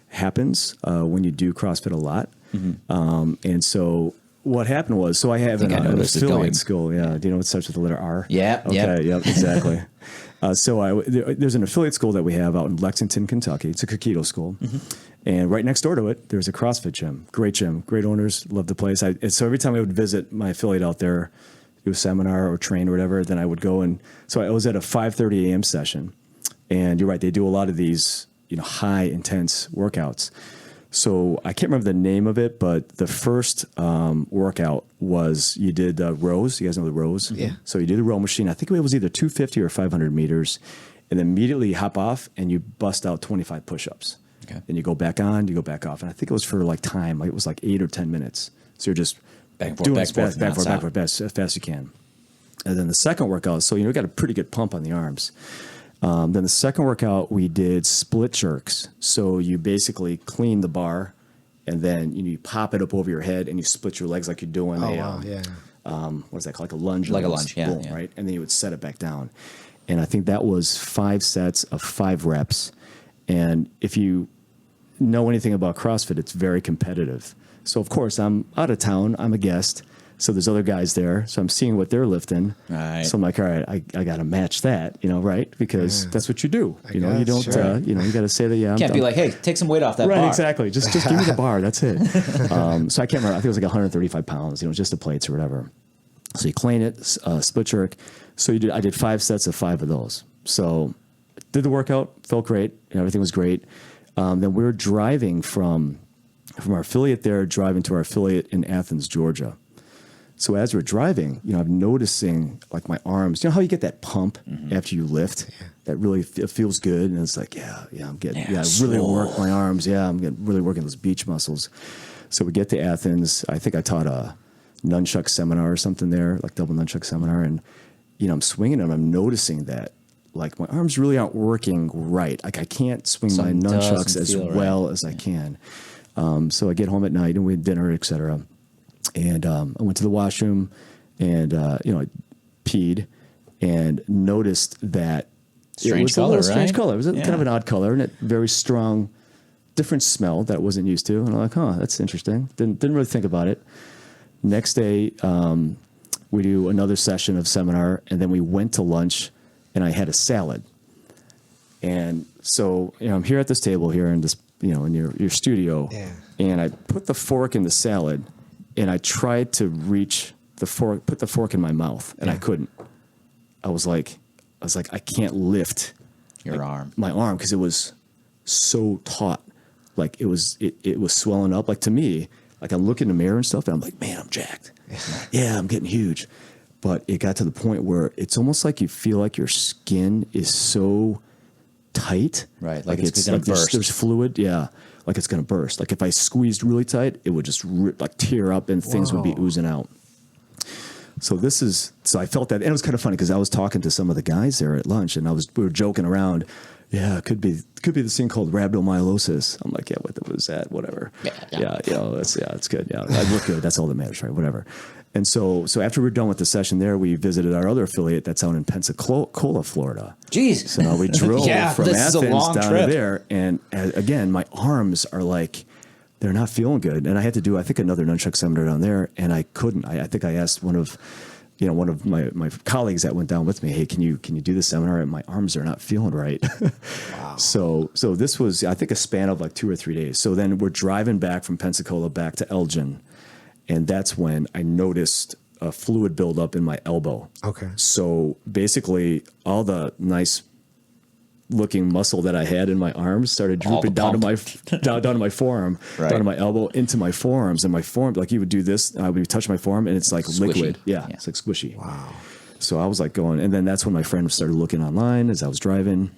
happens when you do CrossFit a lot. And so what happened was, so I have an affiliate school. Yeah, do you know what starts with the letter R? Yeah. Okay. Yep. Exactly. There's an affiliate school that we have out in Lexington, Kentucky. It's a Kyuki-Do school. And right next door to it, there's a CrossFit gym. Great owners, love the place. So every time I would visit my affiliate out there, do a seminar or train or whatever, then I would go. And so I was at a 5:30 a.m. session. And you're right, they do a lot of these, high intense workouts. So I can't remember the name of it, but the first workout was you did rows. You guys know the rows? Yeah. So you do the row machine. I think it was either 250 or 500 meters. And then immediately you hop off and you bust out 25 push-ups. Okay. And you go back on, you go back off. And I think it was for like time. It was like 8 or 10 minutes. So you're just Back and forth, doing back and forth, as fast as you can. And then the second workout, so you got a pretty good pump on the arms. Then the second workout, we did split jerks. So you basically clean the bar, and then you pop it up over your head, and you split your legs like you're doing what's that called? Like a lunge. Like a lunge, yeah, boom, yeah. Right? And then you would set it back down. And I think that was 5 sets of 5 reps. And if you know anything about CrossFit, it's very competitive. So, of course, I'm out of town. I'm a guest. So there's other guys there. So I'm seeing what they're lifting. Right. So I'm like, all right, I got to match that, right? Because that's what you do. You don't, you got to say that, yeah. Can't be like, hey, take some weight off that bar. Right, exactly. Just give me the bar. That's it. So I can't remember. I think it was like 135 pounds, just the plates or whatever. So you clean it, split jerk. So I did 5 sets of 5 of those. So did the workout, felt great. Everything was great. Then we were driving from our affiliate there, driving to our affiliate in Athens, Georgia. So as we're driving, I'm noticing like my arms. You know how you get that pump after you lift? Yeah. That really feels good, and it's like, I'm getting, I really work my arms. Yeah, I'm really working those beach muscles. So we get to Athens. I think I taught a nunchuck seminar or something there, like double nunchuck seminar, and I'm swinging and I'm noticing that like my arms really aren't working right. Like I can't swing my nunchucks as well as I can. So I get home at night and we had dinner, etc. And I went to the washroom and, I peed and noticed that Strange a color, little strange right? color. It was Yeah. kind of an odd color and a very strong, different smell that I wasn't used to. And I'm like, that's interesting. Didn't really think about it. Next day, we do another session of seminar, and then we went to lunch, and I had a salad. And so, I'm here at this table here in this, in your studio, and I put the fork in the salad, and I tried to reach the fork, put the fork in my mouth, and I couldn't. I was like, I can't lift Your arm. my arm because it was so taut. Like it was swelling up. Like to me, like I'm looking in the mirror and stuff, and I'm like, man, I'm jacked. Yeah, I'm getting huge. But it got to the point where it's almost like you feel like your skin is so tight. Right, like it's gonna there's- burst. There's fluid, yeah, like it's gonna burst. Like if I squeezed really tight, it would just tear up and things would be oozing out. So I felt that, and it was kind of funny because I was talking to some of the guys there at lunch, and we were joking around. Yeah, it could be this thing called rhabdomyolysis. I'm like, yeah, what was that? Whatever. It's good. Yeah, I look good. That's all that matters, right? Whatever. And so after we're done with the session there, we visited our other affiliate that's out in Pensacola, Florida. Jeez. So we drove from this is a Athens long down trip. to there, and again, my arms are like, they're not feeling good. And I had to do, I think, another nunchuck seminar down there, and I couldn't. I think I asked one of my colleagues that went down with me, hey, can you do the seminar? And my arms are not feeling right. Wow. So this was, I think, a span of like 2 or 3 days. So then we're driving back from Pensacola back to Elgin, and that's when I noticed a fluid buildup in my elbow. Okay. So basically, all the nice looking muscle that I had in my arms started drooping down to my down to my forearm, Right. down to my elbow, into my forearms, and my forearm, like you would do this, I would touch my forearm, and it's like Squishy. liquid. Yeah, Yeah. it's like squishy. Wow. So I was like going, and then that's when my friend started looking online as I was driving,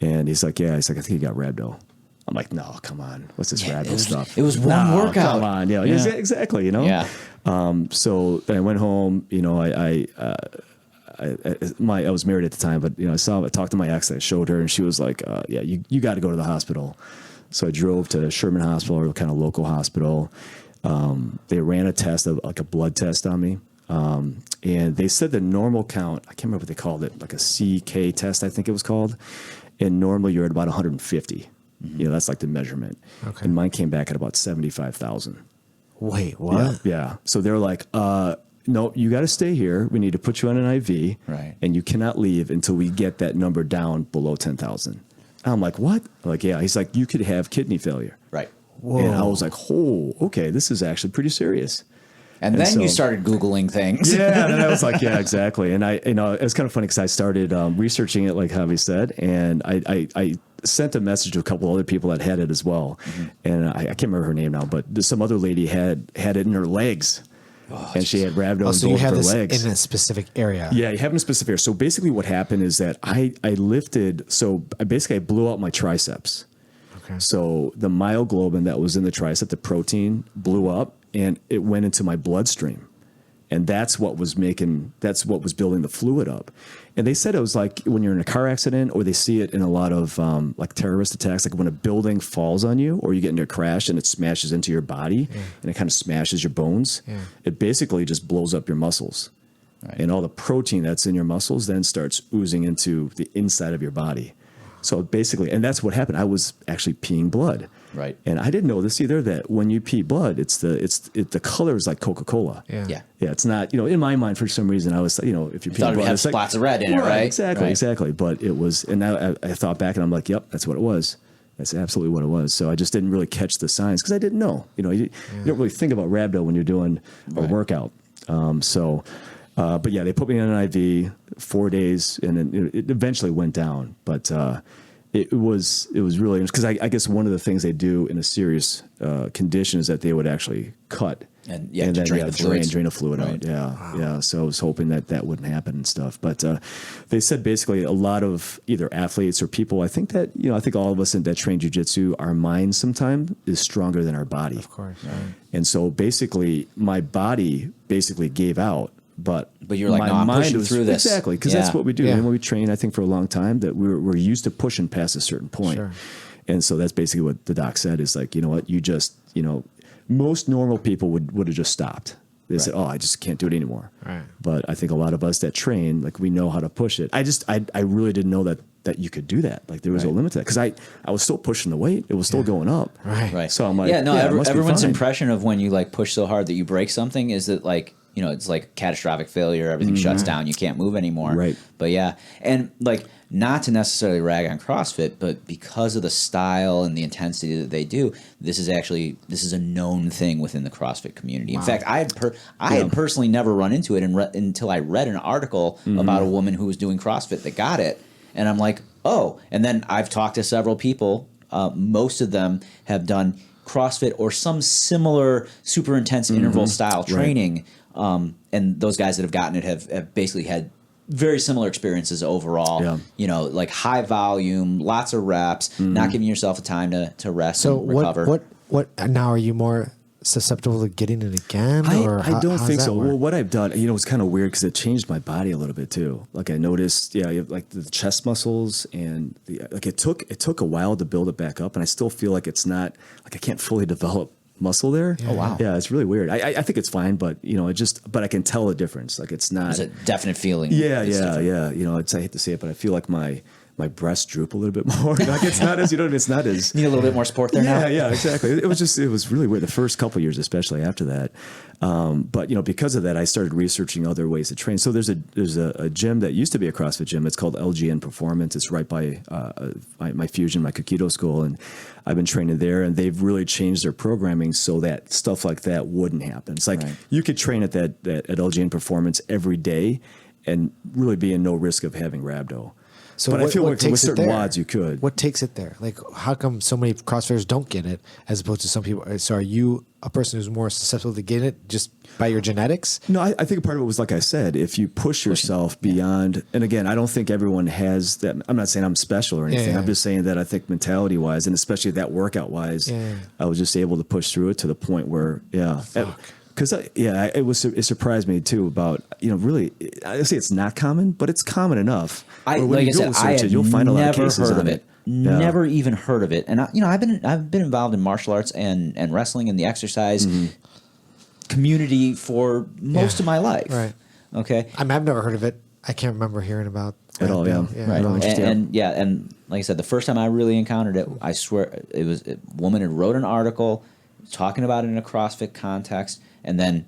and he's like, I think he got rhabdo. I'm like, no, come on, what's this rhabdo stuff? It was one workout. Come on, Yeah. exactly, Yeah. So then I went home, I was married at the time, but I talked to my ex, I showed her, and she was like, you got to go to the hospital. So I drove to Sherman Hospital, or kind of local hospital. They ran a test, like a blood test on me. And they said the normal count, I can't remember what they called it, like a CK test, I think it was called. And normally you're at about 150. That's like the measurement. Okay. And mine came back at about 75,000. Wait, what? Yeah. So they're like, no, you got to stay here. We need to put you on an IV. Right. And you cannot leave until we get that number down below 10,000. I'm like, what? I'm like, yeah. He's like, you could have kidney failure. Right. Whoa. And I was like, oh, okay, this is actually pretty serious. And then so- you started Googling things. Yeah, and I was like, yeah, exactly. And it was kind of funny because I started researching it, like Javi said, and I sent a message to a couple other people that had it as well. Mm-hmm. And I can't remember her name now, but some other lady had it in her legs. And she had rhabdo in So both you had her this legs. in a specific area. Yeah, you have in a specific area. So basically what happened is that I lifted, so I blew out my triceps. Okay. So the myoglobin that was in the tricep, the protein, blew up and it went into my bloodstream. And that's what was building the fluid up. And they said it was like when you're in a car accident, or they see it in a lot of like terrorist attacks, like when a building falls on you or you get into a crash and it smashes into your body and it kind of smashes your bones. Yeah. It basically just blows up your muscles. Right. And all the protein that's in your muscles then starts oozing into the inside of your body. So basically, and that's what happened. I was actually peeing blood. Right. And I didn't know this either, that when you pee blood, the color is like Coca-Cola. Yeah. Yeah, it's not, in my mind, for some reason, I was, if you're peeing blood, it had it's like, spots of red in it, right? Exactly. But it was, and now I thought back and I'm like, yep, that's what it was. That's absolutely what it was. So I just didn't really catch the signs because I didn't know. You don't really think about rhabdo when you're doing a workout. But yeah, they put me on an IV 4 days, and then it eventually went down. But it was really interesting because I guess one of the things they do in a serious condition is that they would actually cut and then drain the fluid out. Yeah. So I was hoping that wouldn't happen and stuff. But they said basically a lot of either athletes or people. I think all of us that train jiu-jitsu, our mind sometimes is stronger than our body. Of course. Right. And so basically, my body basically gave out. But you're like, my no, I'm mind pushing was, through this. Exactly, because that's what we do. Yeah. And when we train, I think for a long time, that we're used to pushing past a certain point. Sure. And so that's basically what the doc said is like, you know what, you just, most normal people would have just stopped. They said, oh, I just can't do it anymore. Right. But I think a lot of us that train, like we know how to push it. I really didn't know that that you could do that. Like there was no limit to that. Because I was still pushing the weight. It was still going up. Right. So I'm like, yeah, no, it must be everyone's fine. impression of when you like push so hard that you break something is that like, you know, it's like catastrophic failure. Everything shuts down. You can't move anymore. Right. But yeah. And like, not to necessarily rag on CrossFit, but because of the style and the intensity that they do, this is a known thing within the CrossFit community. In fact, I had personally never run into it until I read an article about a woman who was doing CrossFit that got it. And I'm like, oh. And then I've talked to several people. Most of them have done CrossFit or some similar super intense interval style training. And those guys that have gotten it have basically had very similar experiences overall. Yeah. You know, like high volume, lots of reps, not giving yourself a time to rest and recover. What now, are you more susceptible to getting it again? I don't think so. Work? Well, what I've done, it's kind of weird because it changed my body a little bit too. Like I noticed, you have like the chest muscles and it took a while to build it back up, and I still feel like it's not like I can't fully develop muscle there. Oh wow. Yeah, it's really weird. I think it's fine, but but I can tell the difference. Like it's not. There's a definite feeling. Yeah. I hate to say it, but I feel like my breasts droop a little bit more. Like it's not as it's not as Need a little bit more sport there now. Yeah, exactly. It was really weird the first couple of years, especially after that. But because of that, I started researching other ways to train. So there's a gym that used to be a CrossFit gym. It's called LGN Performance. It's right by my Fusion, my Kyuki-Do school, and I've been training there. And they've really changed their programming so that stuff like that wouldn't happen. It's like you could train at at LGN Performance every day and really be in no risk of having rhabdo. So but I feel like with certain there? WODs you could. What takes it there? Like, how come so many CrossFitters don't get it as opposed to some people? So are you a person who's more susceptible to getting it just by your genetics? No, I think part of it was, like I said, if you push yourself beyond, and again, I don't think everyone has that. I'm not saying I'm special or anything. I'm just saying that I think mentality wise, and especially that workout wise, I was just able to push through it to the point where, because it surprised me too about really. I say it's not common, but it's common enough. Like I said, you'll find a lot of cases heard of on it. Never even heard of it. And I've been involved in martial arts and wrestling and the exercise community for most of my life. Right. Okay. I've never heard of it. I can't remember hearing about at all. Yeah. Right. No, and like I said, the first time I really encountered it, I swear it was a woman who wrote an article talking about it in a CrossFit context, and then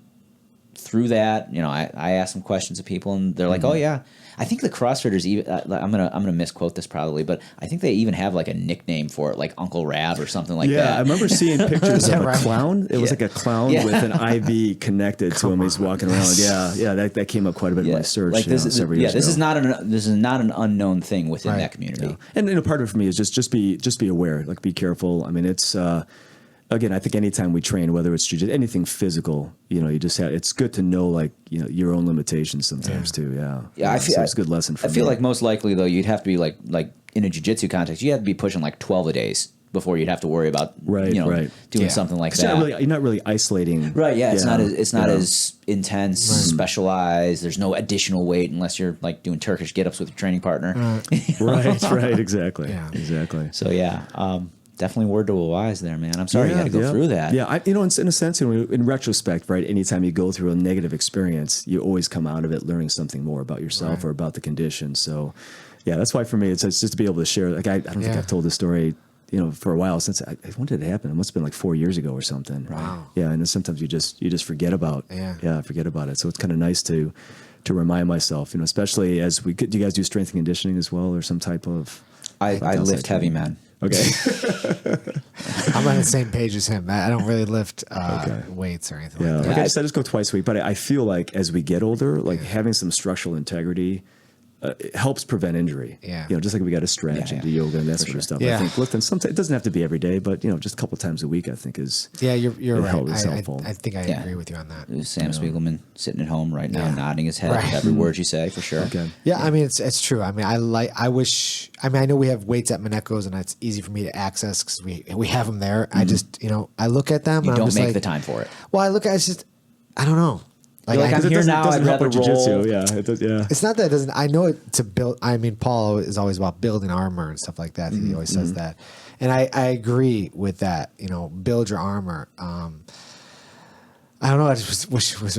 through that, I asked some questions of people, and they're like, "Oh yeah." I think the CrossFitters even I'm gonna misquote this probably, but I think they even have like a nickname for it, like Uncle Rab or something like that. Yeah, I remember seeing pictures of a clown. It was like a clown with an IV connected to him. He's walking around. Yeah, that came up quite a bit in my search. Like this several years ago. This is not an unknown thing within that community. Yeah. And part of it for me is just be aware, like be careful. I mean, it's. Again, I think anytime we train, whether it's jiu-jitsu, anything physical, you just have. It's good to know, like your own limitations sometimes too. Yeah. I feel so it's a good lesson for me. I feel like most likely though, you'd have to be like in a jiu-jitsu context, you have to be pushing like 12 a days before you'd have to worry about doing something like that. You're not really isolating. Right. Yeah. It's not as intense, specialized. There's no additional weight unless you're like doing Turkish get-ups with your training partner. Right. Exactly. Yeah. Exactly. So definitely word to a wise there, man. I'm sorry you had to go through that. Yeah, in a sense, in retrospect, right, anytime you go through a negative experience, you always come out of it learning something more about yourself or about the condition. So, that's why for me, it's just to be able to share. Like, I don't think I've told this story, for a while since. When did it happen? It must have been like 4 years ago or something. Wow. Yeah, and then sometimes you just forget about. Forget about it. So it's kind of nice to remind myself, especially as do you guys do strength and conditioning as well, or some type of? I lift heavy, man. Okay. I'm on the same page as him. I don't really lift weights or anything like that. I just go twice a week, but I feel like as we get older, like having some structural integrity it helps prevent injury. Yeah. Just like we got to stretch and do yoga and that sort of stuff. Yeah. I think lifting sometimes it doesn't have to be every day, but just a couple of times a week I think is you're right. Is helpful. I think I agree with you on that. Sam Spiegelman sitting at home right now, nodding his head with every word you say for sure. Okay. Yeah, I mean it's true. I mean I know we have weights at Mineco's and it's easy for me to access because we have them there. I just I look at them. You and don't I'm just make like, the time for it. Well, I look at it, I don't know. Like I'm here now, I'd rather roll. Yeah, it does. Yeah, it's not that it doesn't. I know it to build. I mean, Paul is always about building armor and stuff like that. He always says that, and I agree with that. Build your armor. I don't know. I just wish it was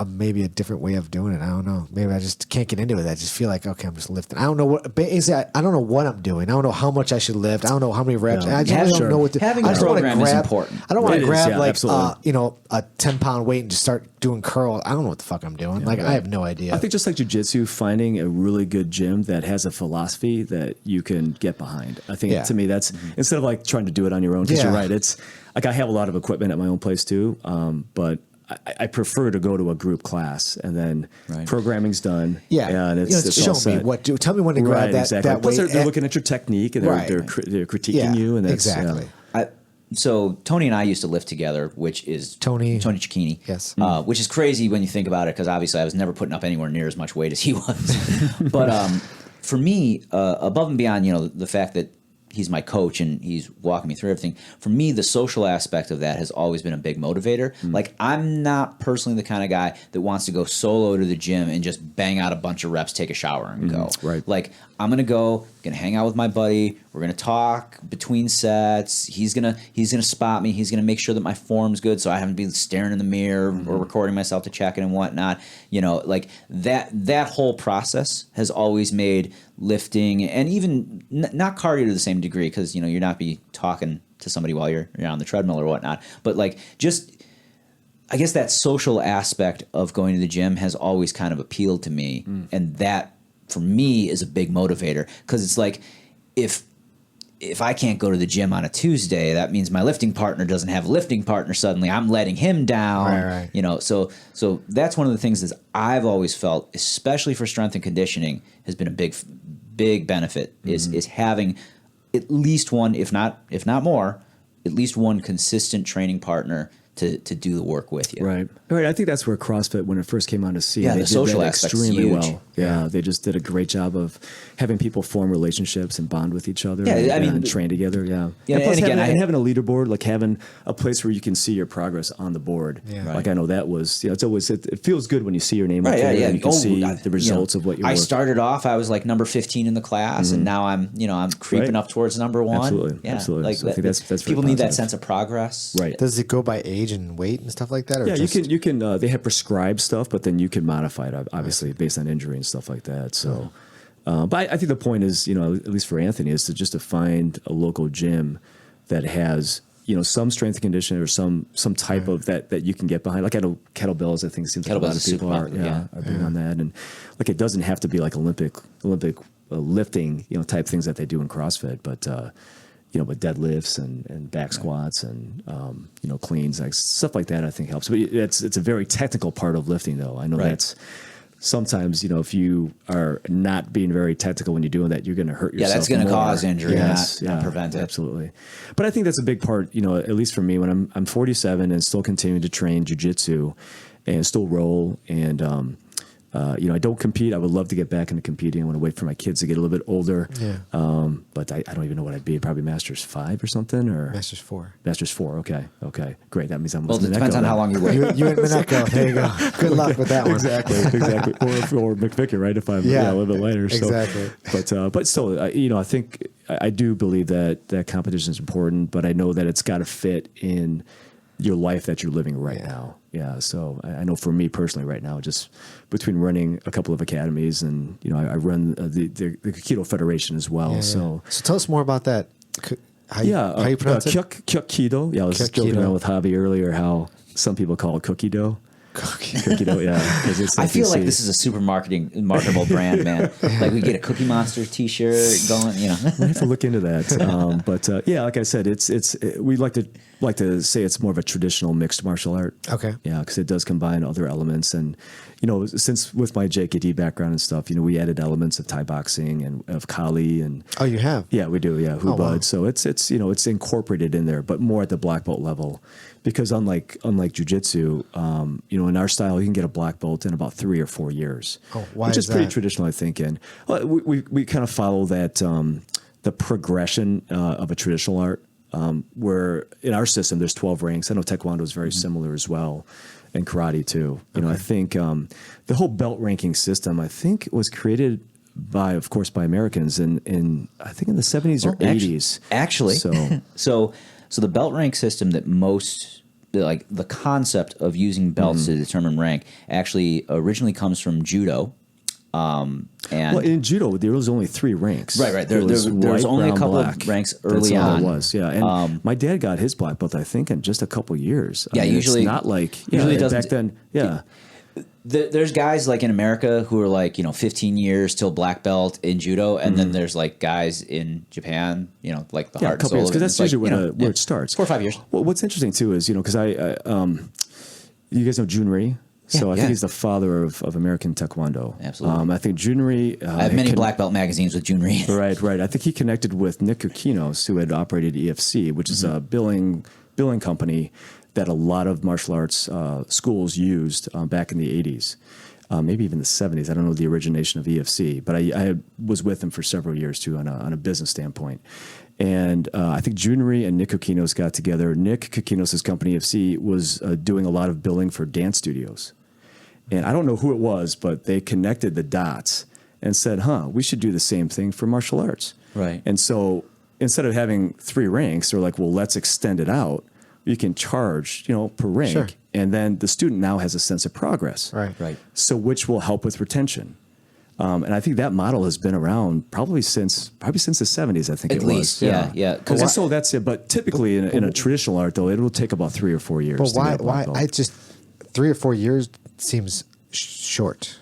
maybe a different way of doing it. I don't know. Maybe I just can't get into it. I just feel like, okay, I'm just lifting. I don't know what. Basically, I don't know what I'm doing. I don't know how much I should lift. I don't know how many reps. I just really don't know what to. Having I a just wanna program is grab, important. I don't want It to is, grab yeah, like absolutely. a 10-pound weight and just start doing curl. I don't know what the fuck I'm doing. I have no idea. I think just like jiu-jitsu, finding a really good gym that has a philosophy that you can get behind. I think to me that's instead of like trying to do it on your own. Because you're right, it's like I have a lot of equipment at my own place too, but I prefer to go to a group class and then programming's done. Yeah, and it's all show me set. what do. Tell me when to grab that. Exactly. That Plus, weight. they're looking at your technique and they're critiquing you. And that's, exactly. So Tony and I used to lift together, which is Tony Cicchini. Yes. Which is crazy when you think about it, because obviously I was never putting up anywhere near as much weight as he was. But for me, above and beyond, the fact that he's my coach and he's walking me through everything. For me, the social aspect of that has always been a big motivator. Like, I'm not personally the kind of guy that wants to go solo to the gym and just bang out a bunch of reps, take a shower, and go. Right. Like, I'm gonna hang out with my buddy. We're gonna talk between sets. He's gonna spot me. He's gonna make sure that my form's good, so I haven't been staring in the mirror or recording myself to check it and whatnot. Like that whole process has always made lifting, and even not cardio to the same degree, because you're not be talking to somebody while you're on the treadmill or whatnot. But like, just I guess that social aspect of going to the gym has always kind of appealed to me, and that for me is a big motivator, because it's like if I can't go to the gym on a Tuesday, that means my lifting partner doesn't have a lifting partner. Suddenly I'm letting him down. Right. So that's one of the things that I've always felt, especially for strength and conditioning, has been a big benefit is having at least one, if not more, at least one consistent training partner to do the work with you. Right. I think that's where CrossFit, when it first came on to see, Yeah, they the did social that aspect's extremely huge. well. Yeah, they just did a great job of having people form relationships and bond with each other. Yeah, and train together. Yeah. Yeah, And plus, and again, having a leaderboard, like having a place where you can see your progress on the board. Yeah. Like I know that was, it's always it feels good when you see your name up there and you can see the results of what you're. I started off, I was like number 15 in the class, and now I'm creeping up towards number 1. Absolutely, Yeah. absolutely. Like So I think that's very people need that positive. sense of progress. Right. Does it go by age and weight and stuff like that? Or Yeah, just, you can. They have prescribed stuff, but then you can modify it, obviously, based on injury and stuff like that. So, but I think the point is, at least for Anthony, is to find a local gym that has some strength and conditioning or some type of that you can get behind. Like I know kettlebells, I think seems like a lot Kettlebells of is people super are popular, are big on that, and like it doesn't have to be like Olympic lifting type things that they do in CrossFit, but. But deadlifts and back squats and cleans, like stuff like that, I think helps. But it's a very technical part of lifting, though. I know that's sometimes if you are not being very technical when you're doing that, you're going to hurt yourself. Yeah, that's going to more. cause injury, not prevent it. Absolutely. But I think that's a big part. At least for me, when I'm 47 and still continuing to train jiu-jitsu and still roll and. I don't compete. I would love to get back into competing. I want to wait for my kids to get a little bit older. Yeah. But I don't even know what I'd be. Probably Masters 5 or something, or Masters 4. Masters 4. Okay, great. That means I'm. Well, it depends on how long you wait. You and Mineko. There you go. Good luck with that one. Exactly. Or McVicker, right? If I'm a little bit later. So. Exactly. But still, I think I do believe that competition is important, but I know that it's got to fit in your life that you're living right now. Yeah. So I know for me personally right now, just between running a couple of academies and, I run the Kyuki-Do Federation as well. Yeah. So tell us more about that. How you pronounce it? Kyuki-Do. Yeah. I was joking around with Javi earlier how some people call it Cookie-Do. Cookie-Do, yeah. I feel like this is a super marketable brand, man. Like we get a Cookie Monster T-shirt going, We have to look into that. But like I said, we like to say it's more of a traditional mixed martial art. Okay. Yeah, because it does combine other elements, and since with my JKD background and stuff, we added elements of Thai boxing and of Kali and. Oh, you have? Yeah, we do. Yeah, Hubud. Wow. So it's incorporated in there, but more at the black belt level, because unlike jujitsu, in our style, you can get a black belt in about 3 or 4 years. Oh, why which is is pretty that? traditional, I think. And we kind of follow that the progression of a traditional art. Where in our system there's 12 ranks. I know Taekwondo is very similar as well, and karate too. I think the whole belt ranking system was created by Americans in I think in the 70s or 80s. Actually, So so the belt rank system that most like the concept of using belts to determine rank actually originally comes from judo. And well, in judo, there was only 3 ranks. Right. There was only a couple of ranks early That's all on. it was, yeah. And my dad got his black belt, I think, in just a couple years. Yeah, usually it's not like usually doesn't back then. Yeah, there's guys like in America who are like 15 years till black belt in judo, and then there's like guys in Japan, like the a heart and couple soul years, of it. because that's It's usually like, where it starts. 4 or 5 years. Well, what's interesting too is because you guys know Junri. So I think he's the father of American Taekwondo. Absolutely. I think Junri. I have many black belt magazines with Junri. Right. I think he connected with Nick Kukinos, who had operated EFC, which is a billing company that a lot of martial arts schools used back in the 80s, maybe even the 70s. I don't know the origination of EFC, but I was with him for several years too on a business standpoint. And I think Junri and Nick Kukinos got together. Nick Kukinos' company EFC was doing a lot of billing for dance studios. And I don't know who it was, but they connected the dots and said, we should do the same thing for martial arts. Right. And so instead of having 3 ranks, they're like, well, let's extend it out. You can charge, per rank. Sure. And then the student now has a sense of progress. Right. So which will help with retention. And I think that model has been around probably since the 70s, I think At least, yeah. And so that's it. But typically in a traditional art, though, it will take about 3 or 4 years. But to get a black belt. I just 3 or 4 years seems short.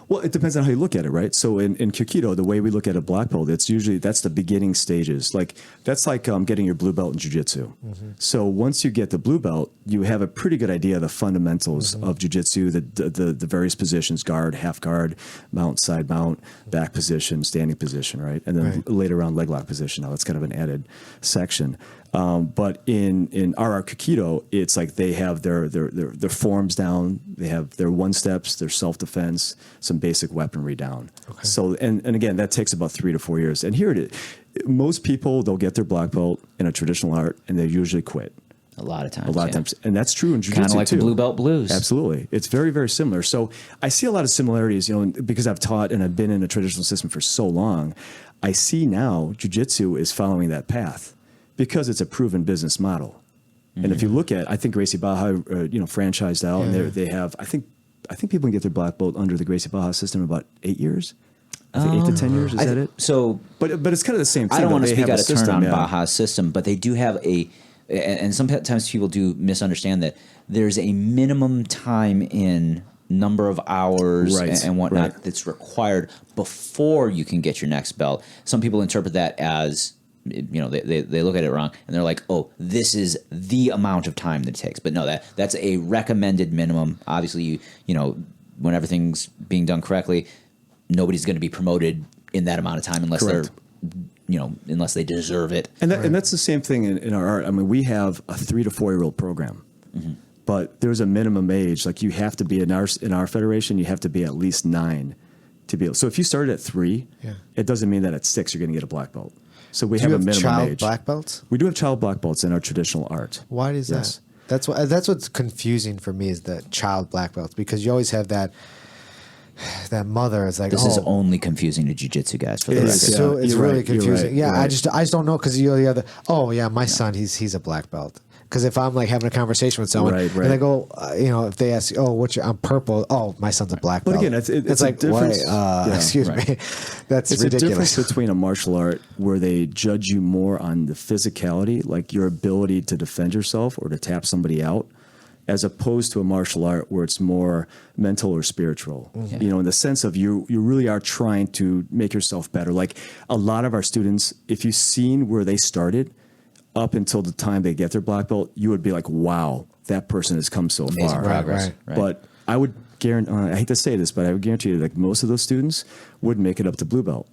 Well, it depends on how you look at it, right? So in Kyuki-Do, the way we look at a black belt, that's the beginning stages. That's like getting your blue belt in jiu-jitsu. So once you get the blue belt, you have a pretty good idea of the fundamentals of jiu-jitsu, the various positions: guard, half guard, mount, side mount, back position, standing position, right? And then later on, leg lock position. Now that's kind of an added section. But in our Kyuki-Do, it's like they have their forms down, they have their 1-steps, their self-defense, some basic weaponry down. Okay. So and again, that takes about 3 to 4 years. And here it is. Most people, they'll get their black belt in a traditional art and they usually quit. A lot of times. And that's true in jiu-jitsu kind of like too. the blue belt blues. Absolutely. It's very, very similar. So I see a lot of similarities, because I've taught and I've been in a traditional system for so long. I see now jiu-jitsu is following that path, because it's a proven business model. And if you look at, I think Gracie Baja, franchised out, and they have, I think people can get their black belt under the Gracie Baja system in about 8 years. I think 8 to 10 years. Is that it? So, but it's kind of the same thing. I don't want to speak out of turn on yeah. Baja's system, but they do have and sometimes people do misunderstand that there's a minimum time in number of hours and whatnot that's required before you can get your next belt. Some people interpret that as, they look at it wrong and they're like, oh, this is the amount of time that it takes. But no, that's a recommended minimum. Obviously, when everything's being done correctly, nobody's going to be promoted in that amount of time unless Correct. they're, unless they deserve it. And that's the same thing in our art. I mean, we have a 3 to 4 year old program, but there's a minimum age. Like you have to be in our federation, you have to be at least 9 to be able. So if you started at 3, it doesn't mean that at 6 you're going to get a black belt. So we have a minimum child age. Black belts? We do have child black belts in our traditional art. Why is that? That's what's confusing for me is the child black belts, because you always have that mother is like, this is only confusing to jiu-jitsu guys for the record. So it's really confusing. You're right. I just don't know, because you're the other. My son, he's a black belt. Because if I'm like having a conversation with someone and they go, if they ask, I'm purple. Oh, my son's a black belt. But again, it's like, why? Excuse me, that's it's ridiculous. a difference between a martial art where they judge you more on the physicality, like your ability to defend yourself or to tap somebody out, as opposed to a martial art where it's more mental or spiritual. In the sense of you really are trying to make yourself better. Like a lot of our students, if you've seen where they started up until the time they get their black belt, you would be like, wow, that person has come so far. Progress. Right. But I would guarantee, I hate to say this, but I would guarantee you, like most of those students would make it up to blue belt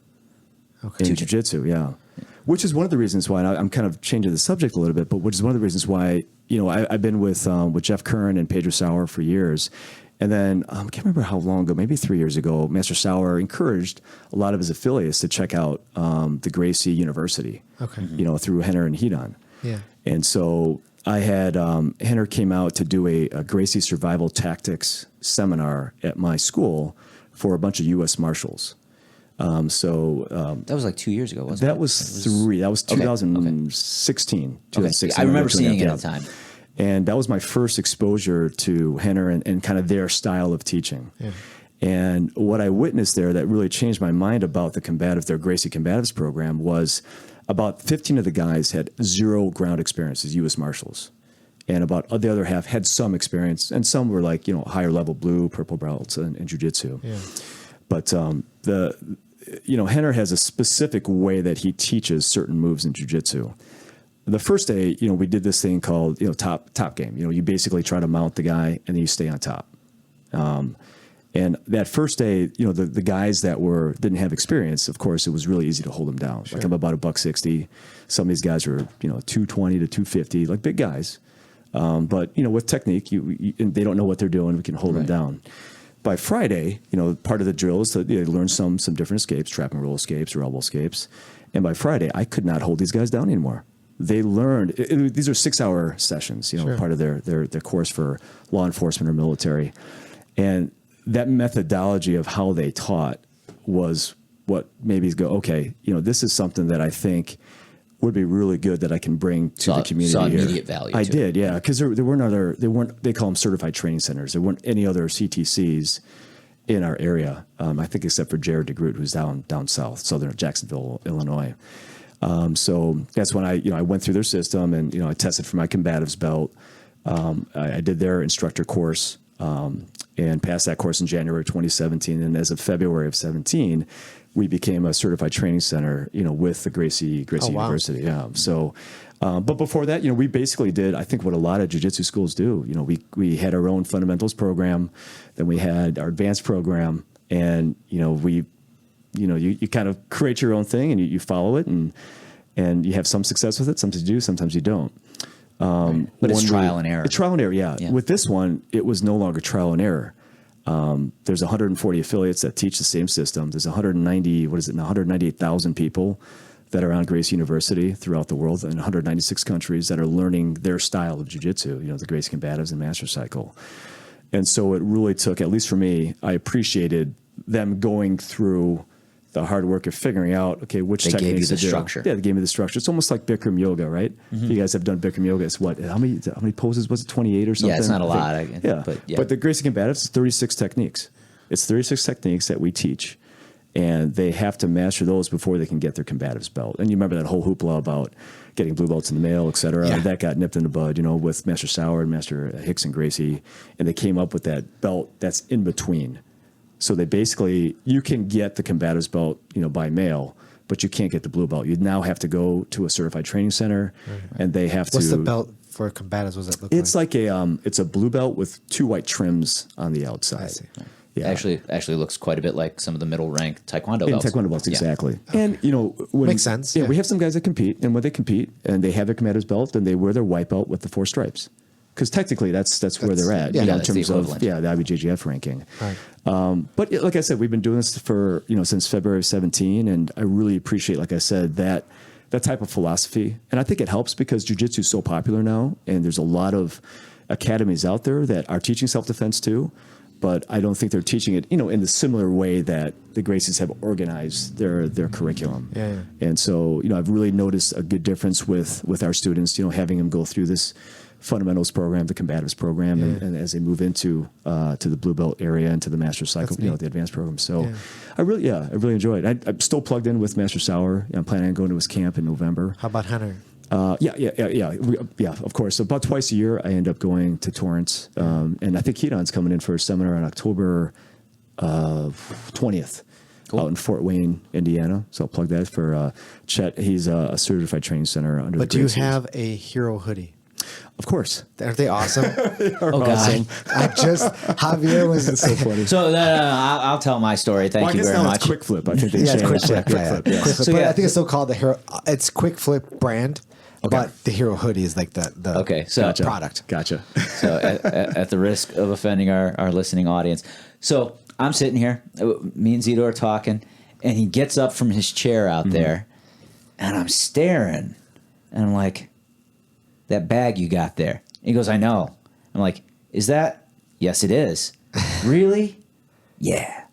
in jiu-jitsu, which is one of the reasons why, and I'm kind of changing the subject a little bit, but which is one of the reasons why, I've been with Jeff Curran and Pedro Sauer for years. And then I can't remember how long ago, maybe 3 years ago, Master Sauer encouraged a lot of his affiliates to check out the Gracie University, through Henner and Hedon. Yeah. And so I had Henner came out to do a Gracie survival tactics seminar at my school for a bunch of U.S. Marshals. That was like 2 years ago, wasn't it? That was 2016. I remember seeing it at the time. And that was my first exposure to Henner and kind of their style of teaching. Yeah. And what I witnessed there that really changed my mind about their Gracie Combatives program was about 15 of the guys had zero ground experience as U.S. Marshals. And about the other half had some experience, and some were like, higher level blue, purple belts in jiu-jitsu. Yeah. But Henner has a specific way that he teaches certain moves in jiu-jitsu. The first day, we did this thing called, top game. You basically try to mount the guy and then you stay on top. And that first day, the guys that didn't have experience, of course, it was really easy to hold them down. Sure. Like I'm about $160. Some of these guys are, 220 to 250, like big guys. But with technique, and they don't know what they're doing. We can hold them down. By Friday, part of the drill is that they learn some different escapes, trap and roll escapes or elbow escapes. And by Friday, I could not hold these guys down anymore. They learned these are 6-hour sessions, part of their course for law enforcement or military, and that methodology of how they taught was what made me go, okay, this is something that I think would be really good that I can bring to the community. Saw here. Immediate value. I did, yeah, because there weren't they call them certified training centers. There weren't any other CTCs in our area, I think, except for Jared DeGroot, who's down south, southern Jacksonville, Illinois. So that's when I went through their system and, I tested for my combatives belt. I did their instructor course, and passed that course in January 2017. And as of February of 17, we became a certified training center, with the Gracie University. Yeah. So, but before that, we basically did, I think, what a lot of jiu-jitsu schools do. We had our own fundamentals program, then we had our advanced program, and, you kind of create your own thing and you follow it and you have some success with it. Sometimes you do, sometimes you don't. But it's trial and error. It's trial and error, yeah. With this one, it was no longer trial and error. There's 140 affiliates that teach the same system. There's 198,000 people that are on Gracie University throughout the world in 196 countries that are learning their style of jiu-jitsu, the Gracie Combatives and Master Cycle. And so it really took, at least for me, I appreciated them going through the hard work of figuring out, okay, which techniques gave you the to do. structure. Yeah, they gave me the structure. It's almost like Bikram yoga, right? Mm-hmm. You guys have done Bikram yoga. It's what? How many poses was it? 28 or something? Yeah, it's not a lot. But the Gracie Combatives is 36 techniques. It's 36 techniques that we teach, and they have to master those before they can get their combatives belt. And you remember that whole hoopla about getting blue belts in the mail, et cetera. Yeah. That got nipped in the bud, with Master Sauer and Master Hicks and Gracie, and they came up with that belt that's in between. So they basically, you can get the combatives belt, by mail, but you can't get the blue belt. You now have to go to a certified training center, and they have to. What's the belt for combatives? What does that look it's like? It's like it's a blue belt with 2 white trims on the outside. I see. Yeah. Actually looks quite a bit like some of the middle rank Taekwondo belts. Taekwondo belts, exactly. Yeah. And makes sense. Yeah, we have some guys that compete, and when they compete and they have their combatives belt, then they wear their white belt with the 4 stripes. Because technically, that's where they're at, in terms of the IBJJF ranking. Right. But like I said, we've been doing this for since February of 17, and I really appreciate, like I said, that type of philosophy. And I think it helps because jiu-jitsu is so popular now, and there's a lot of academies out there that are teaching self-defense too. But I don't think they're teaching it, in the similar way that the Gracies have organized their curriculum. Yeah. And so, I've really noticed a good difference with our students, having them go through this fundamentals program, the combatives program, and as they move into to the blue belt area and to the Master Cycle, the advanced program. So I really enjoyed it. I'm still plugged in with Master Sauer. I'm planning on going to his camp in November. How about Hunter? Yeah, of course. So about twice a year, I end up going to Torrance. And I think Keaton's coming in for a seminar on October 20th. Cool. Out in Fort Wayne, Indiana. So I'll plug that for Chet. He's a certified training center under But the do you have a hero hoodie? Of course. Aren't they awesome? Awesome. Javier was so funny. So I'll tell my story. Thank you very much. It's Quick Flip. I think they changed Quick Flip. Quick Flip. So but I think it's still called the Hero. It's Quick Flip brand, but the Hero hoodie is like the product. Gotcha. So at the risk of offending our listening audience, so I'm sitting here, me and Zito are talking, and he gets up from his chair out there, and I'm staring, and I'm like, that bag you got there. He goes, I know. I'm like, is that? Yes, it is. Really? Yeah.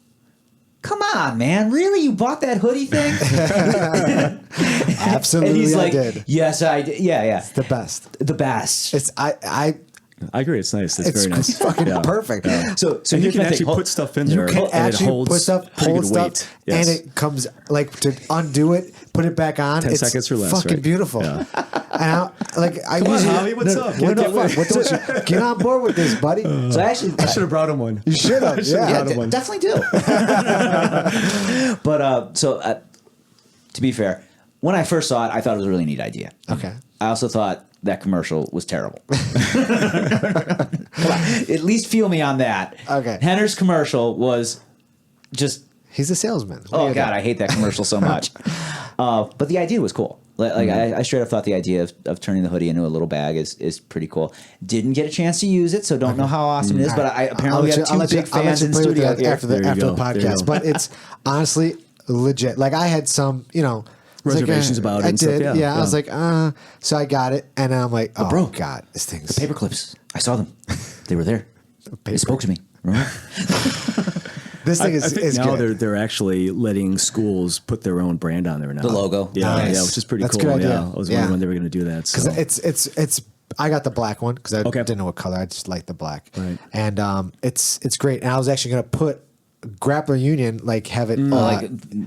Come on, man. Really? You bought that hoodie thing? Absolutely, and he's I like, did. yes, I did. Yeah. It's the best. The best. It's I agree. It's nice. It's it's very nice. fucking Yeah. perfect. So And you here's can my thing. actually Hold- put stuff in there. You can and actually it holds put stuff, pretty hold good stuff, weight. Yes. and it comes like to undo it, put it back on. 10 it's seconds or less, fucking right? beautiful. Yeah. And I Come on, usually, Howie, what's up? What the Get fuck? What don't you get on board with this, buddy? So actually, I should have brought him one. You should have. Yeah. yeah, definitely do. But to be fair, when I first saw it, I thought it was a really neat idea. Okay. I also thought that commercial was terrible. Come on, at least feel me on that. Okay. Henner's commercial was just. He's a salesman. Oh God, I hate that commercial so much. But the idea was cool. Like I straight up thought the idea of turning the hoodie into a little bag is pretty cool. Didn't get a chance to use it, so don't know how awesome it is. But I apparently we have two big fans in studio here. after the There you go. podcast. But it's honestly legit. Like I had some, Reservations about it I and did. stuff, yeah. I was like, so I got it, and I'm like, oh bro, God, this thing's Paper clips. I saw them. They were there. They spoke to me. Remember? This thing I is think now good. they're actually letting schools put their own brand on there now. The logo. Yeah, Nice. yeah, which is pretty That's a cool. good idea. Yeah, I was Yeah. wondering when they were going to do that. So. Because it's I got the black one because I Okay. didn't know what color. I just liked the black. Right. And it's great. And I was actually gonna put Grappler Union have it.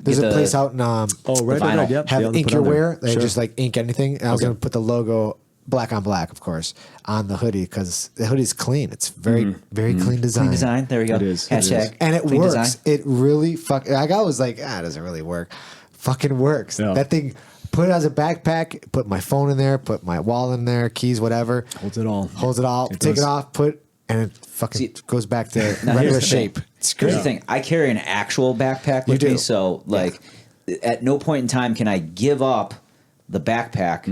There's get a place the- out in right, vinyl. yep. have yeah, they'll ink put your on there. wear. They Sure. just ink anything. And I was Okay. gonna put the logo black on black, of course, on the hoodie because the hoodie's clean. It's very clean design. Clean design. There we go. It is. It Hashtag. is. And it clean works. design. It really Like I was like, it doesn't really work. Fucking works. Yeah. That thing. Put it as a backpack. Put my phone in there. Put my wallet in there. Keys, whatever. Holds it all. Holds it all. It Take does. it off. And it fucking See, goes back to Now, regular here's the shape. thing. It's Here's great. the thing. I carry an actual backpack You with me, do. so at no point in time can I give up the backpack.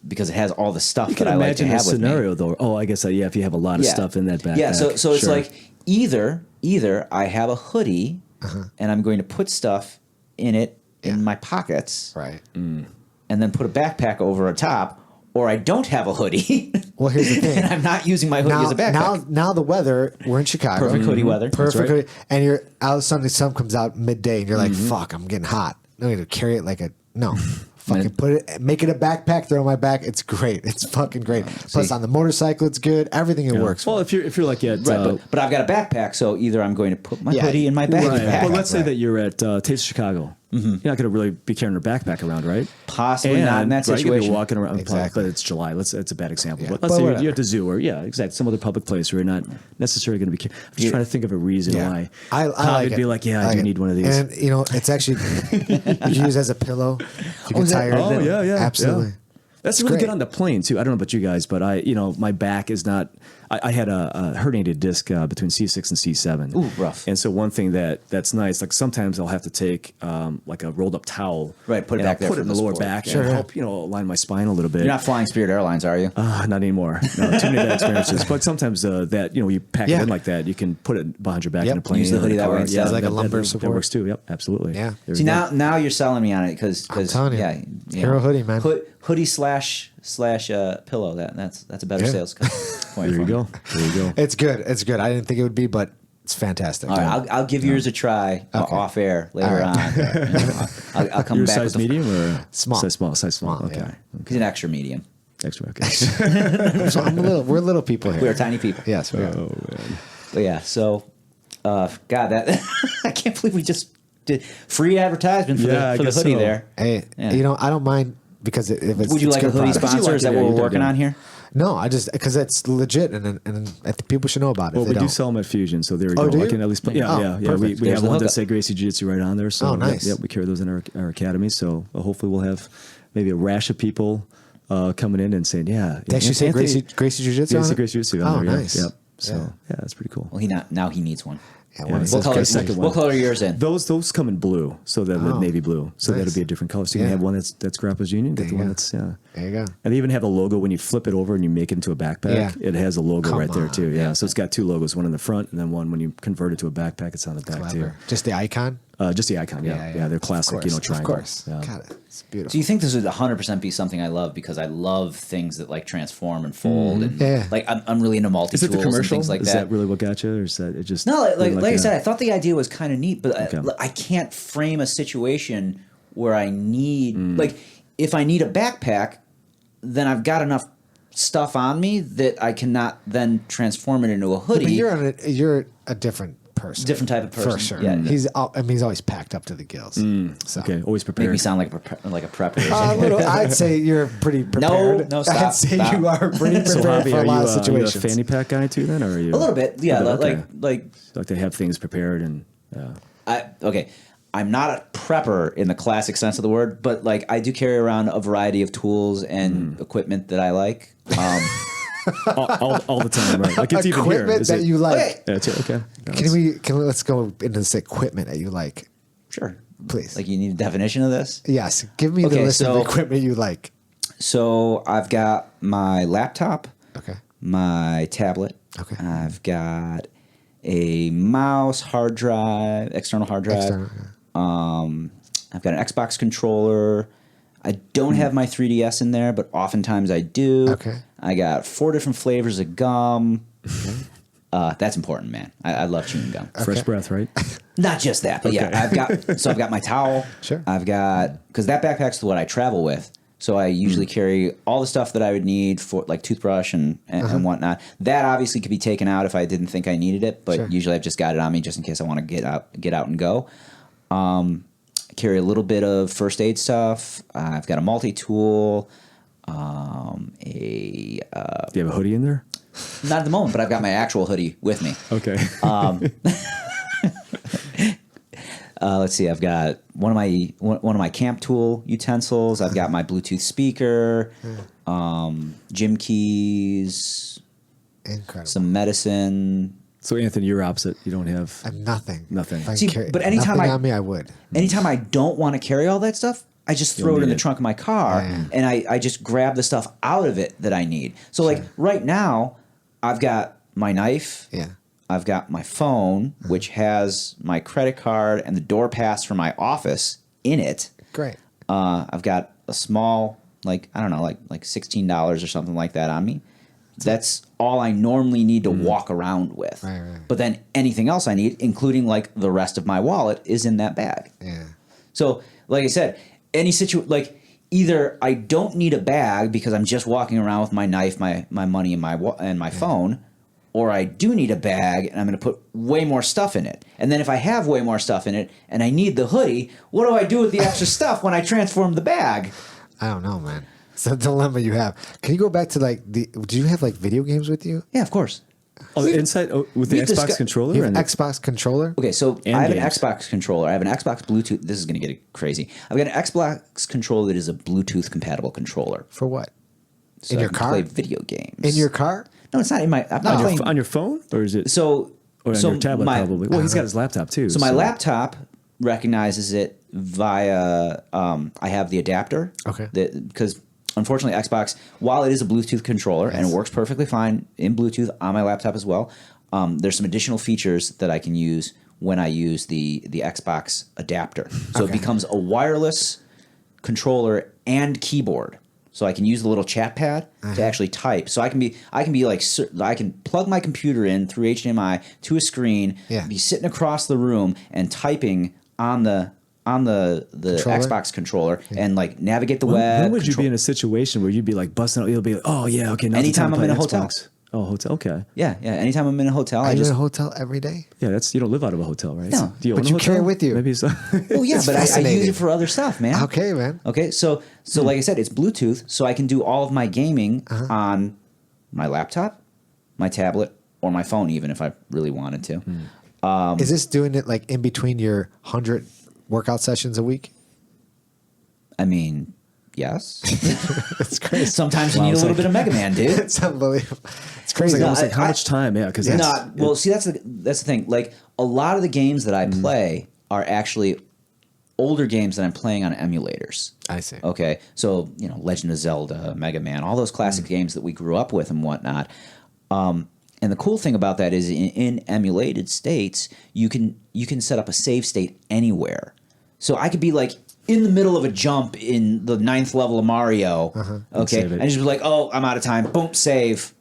Because it has all the stuff You can that I like to imagine a have with me. scenario though. Oh, I guess if you have a lot of stuff in that backpack. Yeah, so it's Sure. like either I have a hoodie and I'm going to put stuff in it in my pockets, Right. and then put a backpack over a top, or I don't have a hoodie. Well, here's the thing. and I'm not using my hoodie as a backpack. Now the weather. We're in Chicago. Perfect hoodie weather. Perfect right. hoodie. And you're out of the sun. The sun comes out midday, and you're like, "Fuck, I'm getting hot." No, you have to carry it like a no. Fucking put it, make it a backpack, throw it on my back. It's great. It's fucking great. Plus on the motorcycle, it's good. Everything it works. Well, if you're like at Right, but I've got a backpack, so either I'm going to put my hoodie in my backpack. Right. Well, let's say Right. that you're at Taste of Chicago. You're not going to really be carrying a backpack around, right? Possibly not in that Right, you're gonna be situation. walking around, Exactly. but it's July. It's a bad example. Yeah. But let's But say whatever. you're at the zoo or exactly some other public place where you're not necessarily going to be. I'm just trying to think of a reason why. I Tom like would it. be like, I like do it. need one of these. And it's actually you can use as a pillow. You can is that- tie your Oh yeah, absolutely. yeah. That's It's really great. good on the plane too. I don't know about you guys, but my back is not. I had a herniated disc between C6 and C7. Ooh, rough. And so one thing that's nice, like sometimes I'll have to take like a rolled up towel, Right, put it and back I'll there put it for in the the lower support. back, Sure, and yeah. help align my spine a little bit. You're not flying Spirit Airlines, are you? Not anymore. No, too many bad experiences. But sometimes that you pack Yeah. it in like that, you can put it behind your back Yep. in a plane. Use the or in hoodie a that way car. instead. It's like a lumbar that support. works too. Yep, absolutely. Yeah. There See we go. now you're selling me on it because I'm telling you. yeah, Hero hoodie, man. hoodie slash pillow. That's a better Yeah. sales point. There for you me. go. There you go. It's good. It's good. I didn't think it would be, but it's fantastic. All right, I'll give yours a try off air later on. I'll come Your back size with medium or Small. Size small. Small, Okay. yeah. He's an extra medium. Extra. Okay. So we're little people here. We are tiny people. Yes, we are. Oh man. But yeah, so God, that I can't believe we just did free advertisement for Yeah, I the guess hoodie so. there. Hey, Yeah. I don't mind because if it's Would you it's like a good hoodie product. sponsor? Is that what Yeah, we're you working did. on here? No, I just because it's legit and I think people should know about it. Well, if we they do don't. sell them at Fusion, so there we Oh, go. do I you? can at least put, yeah. Oh, We perfect. have There's one the that hookup. say Gracie Jiu-Jitsu right on there. So Oh, nice. Yep, we carry those in our academy. So hopefully we'll have maybe a rash of people coming in and saying, yeah. They actually say Anthony- Gracie Jiu-Jitsu Yeah, on they say it? Gracie Jiu-Jitsu on Oh, there. nice. Yeah. Yep. So Yeah. yeah, that's pretty cool. Well, now he needs one. Yeah, Yeah, when it it says says What color? Gracie second one. What color are yours in? Those come in blue, so that the Oh, navy blue, so nice. that'll be a different color. So you Yeah. can have one that's Grappler's Union, get There the you one go. that's There you go. And they even have a logo when you flip it over and you make it into a backpack. Yeah. It has a logo Come right there on. too. Yeah, so it's got two logos, one in the front and then one when you convert it to a backpack, it's on the back Clever. Just the icon. too. Just the icon. Yeah, they're classic. Of course, Triangle. Of course. Yeah. God, it's beautiful. Do you think this would 100% be something I love because I love things that like transform and fold and Yeah. like I'm really into multi Is it tools the and commercial? things like is that. that really what got you, or is that it just No, like like I said, I thought the idea was kind of neat, but Okay. I can't frame a situation where I need like if I need a backpack, then I've got enough stuff on me that I cannot then transform it into a hoodie. But you're a different person. Different type of person. For sure. Yeah. He's always packed up to the gills. So. Okay, always prepared. Make me sound like a prepper. Or A something. little, I'd say you're pretty prepared. No, stop, I'd say stop. you are pretty So, prepared Javi, for a lot of are you situations. a fanny pack guy too then, or are you A little bit, yeah. Okay. Like like to have things prepared and okay. I'm not a prepper in the classic sense of the word, but like I do carry around a variety of tools and equipment that I like. all the time, right? Like it's even here. Equipment Is that it- you like. Okay. Yeah, it's okay. No, Can we let's go into this equipment that you like, Sure. please? Like you need a definition of this? Yes, give me the Okay, list so- of equipment you like. So I've got my laptop, Okay. my tablet. Okay. I've got a mouse, hard drive, external hard drive. External, I've got an Xbox controller. I don't have my 3DS in there, but oftentimes I do. Okay. I got 4 different flavors of gum. That's important, man. I love chewing gum. fresh Okay. breath, right? Not just that, but yeah, I've got my towel. Sure. I've got because that backpack's what I travel with. So I usually carry all the stuff that I would need for like toothbrush and whatnot. That obviously could be taken out if I didn't think I needed it, but Sure. usually I've just got it on me just in case I want to get out and go. I carry a little bit of first aid stuff. I've got a multi-tool. Do you have a hoodie in there? Not at the moment, but I've got my actual hoodie with me. Okay. Let's see. I've got one of my camp tool utensils. I've got my Bluetooth speaker, gym keys, Incredible. some medicine. So Anthony, you're opposite. You don't have. And nothing. Nothing. If I See, carry but anytime nothing I- on me, I would. Anytime I don't want to carry all that stuff, I just throw it in the need it. trunk of my car and I just grab the stuff out of it that I need. So like right now, I've got my knife. Yeah. I've got my phone, which has my credit card and the door pass for my office in it. Great. I've got a small, like I don't know, like $16 or something like that on me. That's all I normally need to walk around with. Right, right. But then anything else I need, including like the rest of my wallet, is in that bag. Yeah. So, like I said, like either I don't need a bag because I'm just walking around with my knife, my money, and my phone, or I do need a bag and I'm going to put way more stuff in it. And then if I have way more stuff in it and I need the hoodie, what do I do with the extra stuff when I transform the bag? I don't know, man. It's a dilemma you have. Can you go back to like do you have like video games with you? Yeah, of course. Oh, inside with the we've Xbox discuss- controller. You have and an Xbox controller? Okay, so And I have games. an Xbox controller. I have an Xbox Bluetooth. This is going to get crazy. I've got an Xbox controller that is a Bluetooth compatible controller. For what? So In I your can car? play video games. In your car? No, it's not in my. I'm not on, playing. on your phone, or is it? So or on so your tablet, my, probably. Well, he's got his laptop too. So my laptop recognizes it via. I have the adapter. Okay. Because unfortunately, Xbox, while it is a Bluetooth controller and it works perfectly fine in Bluetooth on my laptop as well, there's some additional features that I can use when I use the Xbox adapter. So it becomes a wireless controller and keyboard. So I can use the little chat pad to actually type. So I can be like I can plug my computer in through HDMI to a screen, Yeah. be sitting across the room and typing on the Controller? Xbox controller and like navigate the web. When would you control- be in a situation where you'd be like busting out? You'll be like, oh yeah, okay. Now Anytime I'm in a hotel. Oh, hotel. Okay. Yeah. Anytime I'm in a hotel, Are I you just in a hotel every day? Yeah, that's you don't live out of a hotel, right? No. Do you But own a you carry hotel? it with you. Maybe it's. well, yeah, It's but I use fascinating. it for other stuff, man. Okay, man. Okay, so like I said, it's Bluetooth, so I can do all of my gaming on my laptop, my tablet, or my phone, even if I really wanted to. Is this doing it like in between your 100 workout sessions a week? I mean, yes. It's crazy. Sometimes you need a little bit of Mega Man, dude. It's unbelievable. It's It's crazy. like, No, almost like how I- much time? Yeah, because Well, see, that's the thing. Like a lot of the games that I play are actually older games that I'm playing on emulators. I see. Okay, so Legend of Zelda, Mega Man, all those classic games that we grew up with and whatnot. And the cool thing about that is, in emulated states, you can set up a save state anywhere. So I could be like in the middle of a jump in the 9th level of Mario, okay, save it. and just be like, oh, I'm out of time. Boom, save.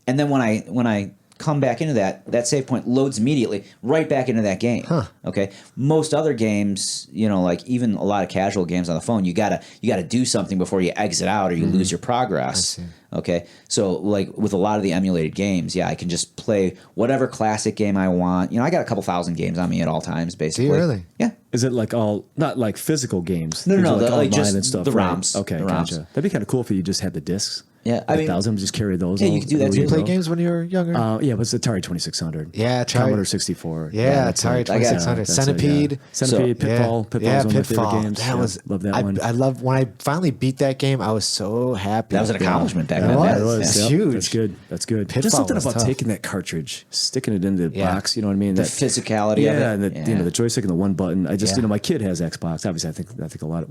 And then when I come back into that save point loads immediately right back into that game. Okay. Most other games, like even a lot of casual games on the phone, you gotta do something before you exit out or you lose your progress. Okay. So like with a lot of the emulated games, I can just play whatever classic game I want. I got a couple thousand games on me at all times, basically. Do you really? Yeah. Is it like not like physical games? No, These are like online just and stuff, the right? ROMs. Okay, The gotcha. ROMs. That'd be kind of cool if you just had the discs. Yeah, I mean, 1,000, just carry those. Yeah, you could do that too. Did you play go. games when you were younger? Yeah, it was Atari 2600. Yeah, Atari. Commodore 64. Yeah, that's Atari it. 2600. That's it, Centipede. yeah. Centipede, Pitfall. Pitfall's one of my Pitfall. favorite games. That Yeah, was love that one. I love when I finally beat that game. I was so happy. That was an accomplishment back It then. was. It was. It's Yep. huge. That's good. That's good. Pitfall Just something was about tough. taking that cartridge, sticking it into the Yeah. box. You know what I mean? The That physicality of it. Yeah, and the joystick and the one button. I just Yeah. my kid has Xbox. Obviously, I think a lot of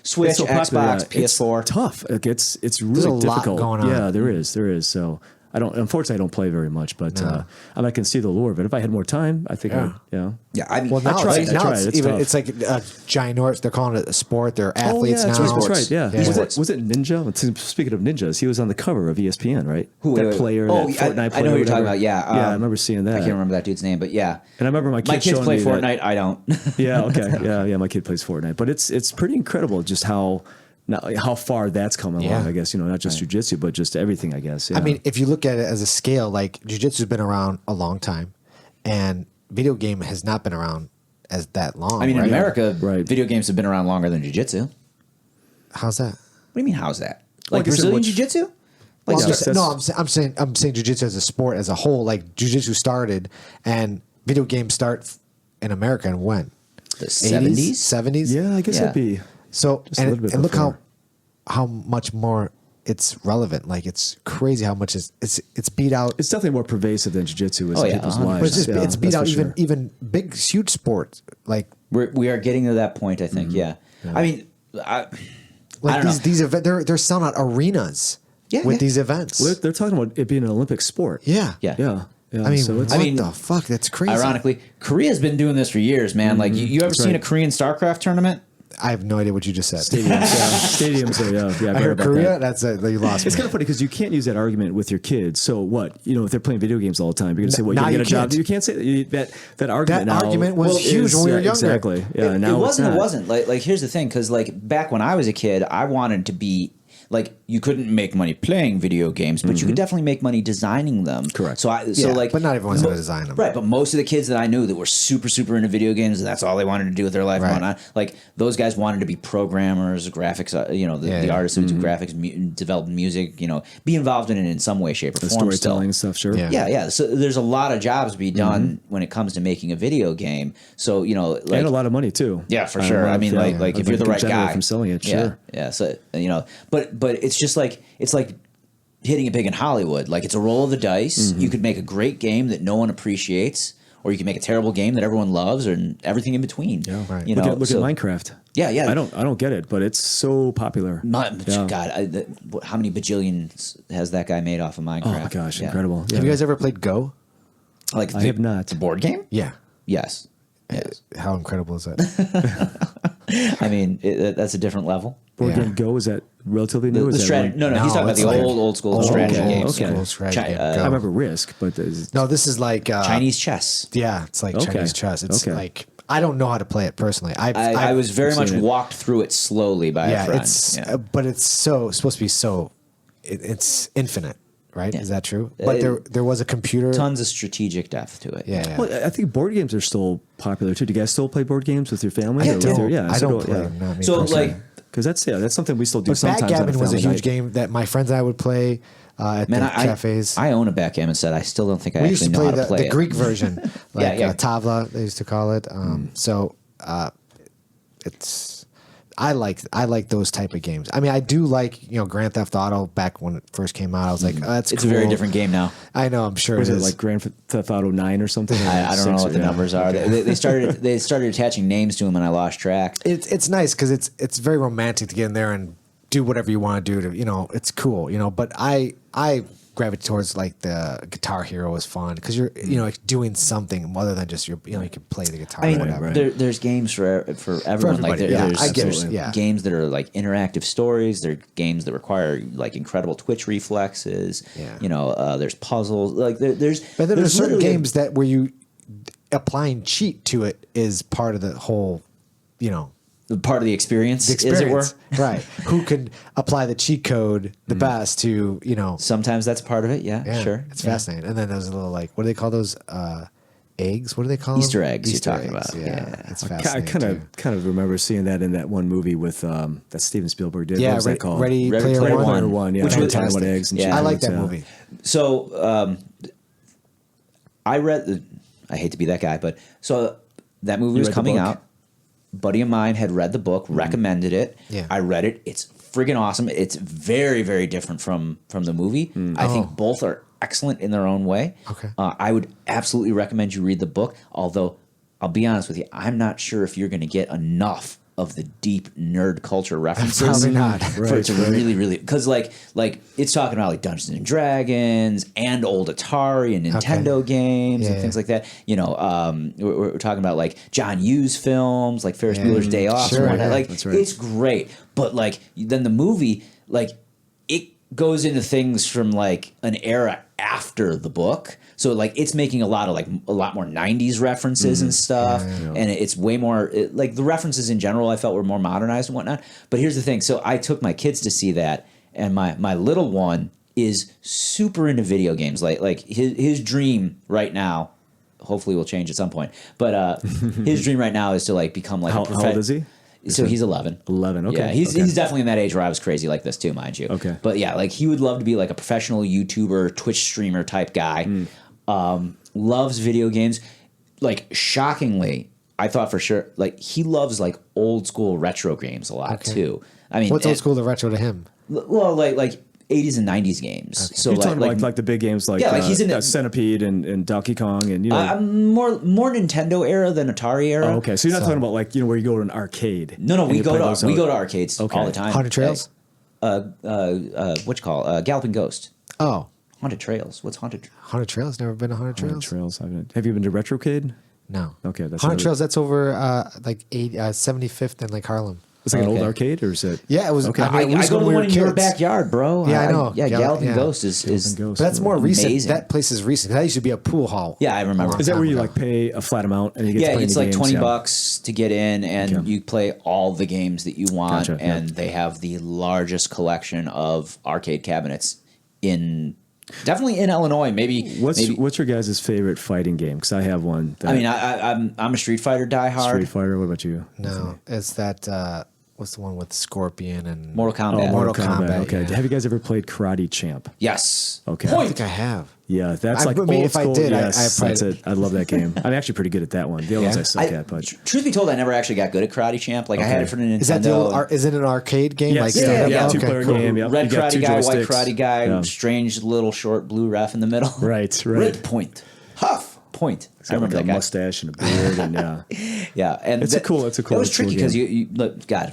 Switch, it's so popular, Xbox, yeah. PS4. It's tough. Like it's really There's a lot difficult. going on. Yeah, there is. So unfortunately I don't play very much, but I can see the lure. But if I had more time, I think Yeah, I mean, Well, now, I tried. it's even tough. it's like ginormous. They're calling it a sport. They're Oh, athletes yeah, now. that's right. Yeah. Yeah. Was it Ninja? Speaking of ninjas, he was on the cover of ESPN, right? Who, that wait, player, oh, that Fortnite player. I know what you're talking whatever. about. Yeah, Yeah, I remember seeing that. I can't remember that dude's name, but yeah. And I remember my kids showing play me Fortnite. that- I don't. Yeah, okay. Yeah, my kid plays Fortnite. But it's pretty incredible just how far that's come along, Yeah. I guess. Not just jiu-jitsu, but just everything, I guess. Yeah. I mean, if you look at it as a scale, like jiu-jitsu's been around a long time, and video game has not been around as that long. I mean, in right? America, Right. video games have been around longer than jiu-jitsu. What How's that? do you mean, how's that? Well, Like I guess Brazilian what- jiu-jitsu? Well, Like, Yeah, I'm just- I'm saying jiu-jitsu as a sport as a whole. Like jiu-jitsu started, and video games start in America and when the 70s? 70s. yeah, I guess Yeah. that'd be. So Just a little bit and look before. how much more it's relevant. Like it's crazy how much it's beat out. It's definitely more pervasive than jiu-jitsu is Oh, in yeah, people's 100%. lives. But it's just Yeah, it's beat that's out for even sure. big huge sports like We are getting to that point, I think. Yeah. I mean, I don't know. these events. They're selling out arenas Yeah, with yeah. these events. Well, they're talking about it being an Olympic sport. Yeah, Yeah. Yeah. Yeah. I mean, so it's, what I mean, the fuck? That's crazy. Ironically, Korea's been doing this for years, man. Like, you ever That's seen a right. Korean StarCraft tournament? I have no idea what you just said. stadiums. Yeah. I've I heard heard about Korea. that. That's you lost It's me. kind of funny because you can't use that argument with your kids. So what? If they're playing video games all the time, you're going to say, "Well, Now you're going to get a you job." can't. You can't say that argument. That now argument was is- huge when we were yeah, younger. Exactly. Yeah. It now wasn't. it's It not. wasn't. Like, here's the thing, because like back when I was a kid, I wanted to be like, you couldn't make money playing video games, but you could definitely make money designing them. Correct. So Yeah, but not everyone's gonna design them. Right, but most of the kids that I knew that were super, super into video games, and that's all they wanted to do with their life. Right. And whatnot, like those guys wanted to be programmers, graphics, the artists who do graphics, develop music, be involved in it in some way, shape, or The form. storytelling Still. stuff. Sure. Yeah. Yeah. So there's a lot of jobs to be done when it comes to making a video game. So like, and a lot of money too. yeah, for sure. I mean, like if you're the right guy from selling it, yeah, sure. yeah. So but it's just like it's like hitting it big in Hollywood. Like it's a roll of the dice. You could make a great game that no one appreciates, or you can make a terrible game that everyone loves, and everything in between. Yeah. Right. You Look know, at so- Minecraft. Yeah, yeah. I don't get it, but it's so popular. Yeah. God, how many bajillions has that guy made off of Minecraft? Oh my gosh, Yeah. incredible. Have you guys ever played Go? Like I have not. the board game. Yeah. Yes. Yes. How incredible is that? I mean, that's a different level. Board Yeah. game Go, is that relatively new? The Is that strategy. right? No, he's talking about it's the like old school strategy okay, games. okay. you know. Old strategy game. I Go. remember Risk, but No, this is like Chinese chess. Yeah, it's like Okay. Chinese chess. It's Okay. like I don't know how to play it personally. I was very much seen it. walked through it slowly by a yeah, friend. it's Yeah. but it's supposed to be it's infinite, right? Yeah. Is that true? But there was a computer. Tons of strategic depth to it. Yeah, yeah. Well, I think board games are still popular too. Do you guys still play board games with your family? I or with don't. your- yeah, I so don't play. yeah. them, not me So personally. like, Because that's something we still do But sometimes. on backgammon was a family huge night. game that my friends and I would play at man, the I cafes. I own a backgammon set. I still don't think I we used actually to know play how to play the it. Greek version, like yeah. tavla they used to call it. So it's I like those type of games. I mean, I do like Grand Theft Auto. Back when it first came out, I was like, oh, that's It's cool. a very different game now. I know, I'm sure Was it it is. like Grand Theft Auto 9 or something? I don't know 6 what the yeah. numbers are. Okay. They started attaching names to them, and I lost track. It's nice because it's very romantic to get in there and do whatever you want to do. It's cool, But I gravitate towards like the Guitar Hero is fun because you're like doing something other than just you can play the guitar. I mean, or whatever. there's games for everyone. Like everybody, yeah, there's I get it, yeah. games that are like interactive stories. There are games that require like incredible twitch reflexes. Yeah. There's puzzles. Like there's But then there's certain literally- games that where you applying cheat to it is part of the whole, part of the experience, the experience. as it were. Right. Who can apply the cheat code the best to, Sometimes that's part of it. Yeah, sure. It's fascinating. And then there's a little like, what do they call those eggs? What do they call Easter them? eggs you're talking about. Yeah. It's I fascinating. kind of remember seeing that in that one movie with that Steven Spielberg did. Yeah, what was that called? Ready Player Player One. One. Player One, yeah. Which was fantastic. Eggs and Yeah. shit. I like that Yeah. movie. So I read. I hate to be that guy, but so that movie was read the coming book? out. Buddy of mine had read the book, recommended it. Yeah. I read it. It's friggin' awesome. It's very, very different from the movie. I think both are excellent in their own way. Okay. I would absolutely recommend you read the book. Although I'll be honest with you, I'm not sure if you're going to get enough of the deep nerd culture references. Probably not. For it to really, really, because like it's talking about like Dungeons and Dragons and old Atari and Nintendo games and things like that. We're talking about like John Hughes films, like Ferris Bueller's Day Off. Sure, and whatnot. yeah. Like That's right. it's great, but like then the movie, like it goes into things from like an era after the book. So like it's making a lot more 90s references and stuff. And it's way more like the references in general I felt were more modernized and whatnot. But here's the thing. So I took my kids to see that, and my little one is super into video games. Like his dream right now, hopefully will change at some point. But his dream right now is to like become like How old is he? So he's 11. 11, okay. Yeah, he's okay. definitely in that age where I was crazy like this too, mind you. Okay. But yeah, like he would love to be like a professional YouTuber, Twitch streamer type guy. Loves video games. Like shockingly, I thought for sure like he loves like old school retro games a lot too. I mean, What's old school to retro to him? Well, like 80s and 90s games. Okay. So You're talking like the big games like, Yeah, like he's in Centipede and Donkey Kong and more Nintendo era than Atari era. Oh, okay, so you're not talking about like where you go to an arcade. No, and we you go play to those arcades Okay. all the time. Haunted Trails? What you call Galloping Ghost. Oh. Haunted Trails. What's Haunted? Haunted Trails? Never been to Haunted Trails? Trails. Have you been to Retrocade? No. Okay, that's Haunted another- Trails, that's over like 75th and like Harlem. It's like an old Okay. arcade, or is it? Yeah, it was. Okay. I mean, we I used go to the when we one were in your kids. backyard, bro. Yeah, I know. Yeah, Galloping yeah. Ghost is Ghost. But that's more recent. amazing. That place is recent. That used to be a pool hall. Yeah, I remember. Is that where you ago. like pay a flat amount and you get to Yeah, play it's any like games? $20 to get in, and Okay. you play all the games that you want. Gotcha, yeah. And they have the largest collection of arcade cabinets definitely in Illinois. Maybe What's your guys' favorite fighting game? Because I have one. I mean, I'm a Street Fighter diehard. Street Fighter. What about you? No, it's that. What's the one with Scorpion and Mortal Kombat. Oh, Mortal Kombat, Okay. yeah. Have you guys ever played Karate Champ? Yes. Okay. I think I have. Yeah, that's I like mean, old if I school. did, I yes, played that's it. it. I love that game. I'm actually pretty good at that one. The other ones I suck I- at, but Truth be told, I never actually got good at Karate Champ. Like I had Okay. it for the Nintendo. Is that the old? Is it an arcade game? Yes, Like yeah, stand-up? yeah, Okay, two-player cool. game. Yep. Red You got karate two guy, white joysticks. karate guy, Yeah. strange little short blue ref in the middle. Right. Red point. Huff point. I Got like remember a that guy. mustache and a beard, and yeah. Yeah, and It's a cool It was old tricky school because game. you look, God,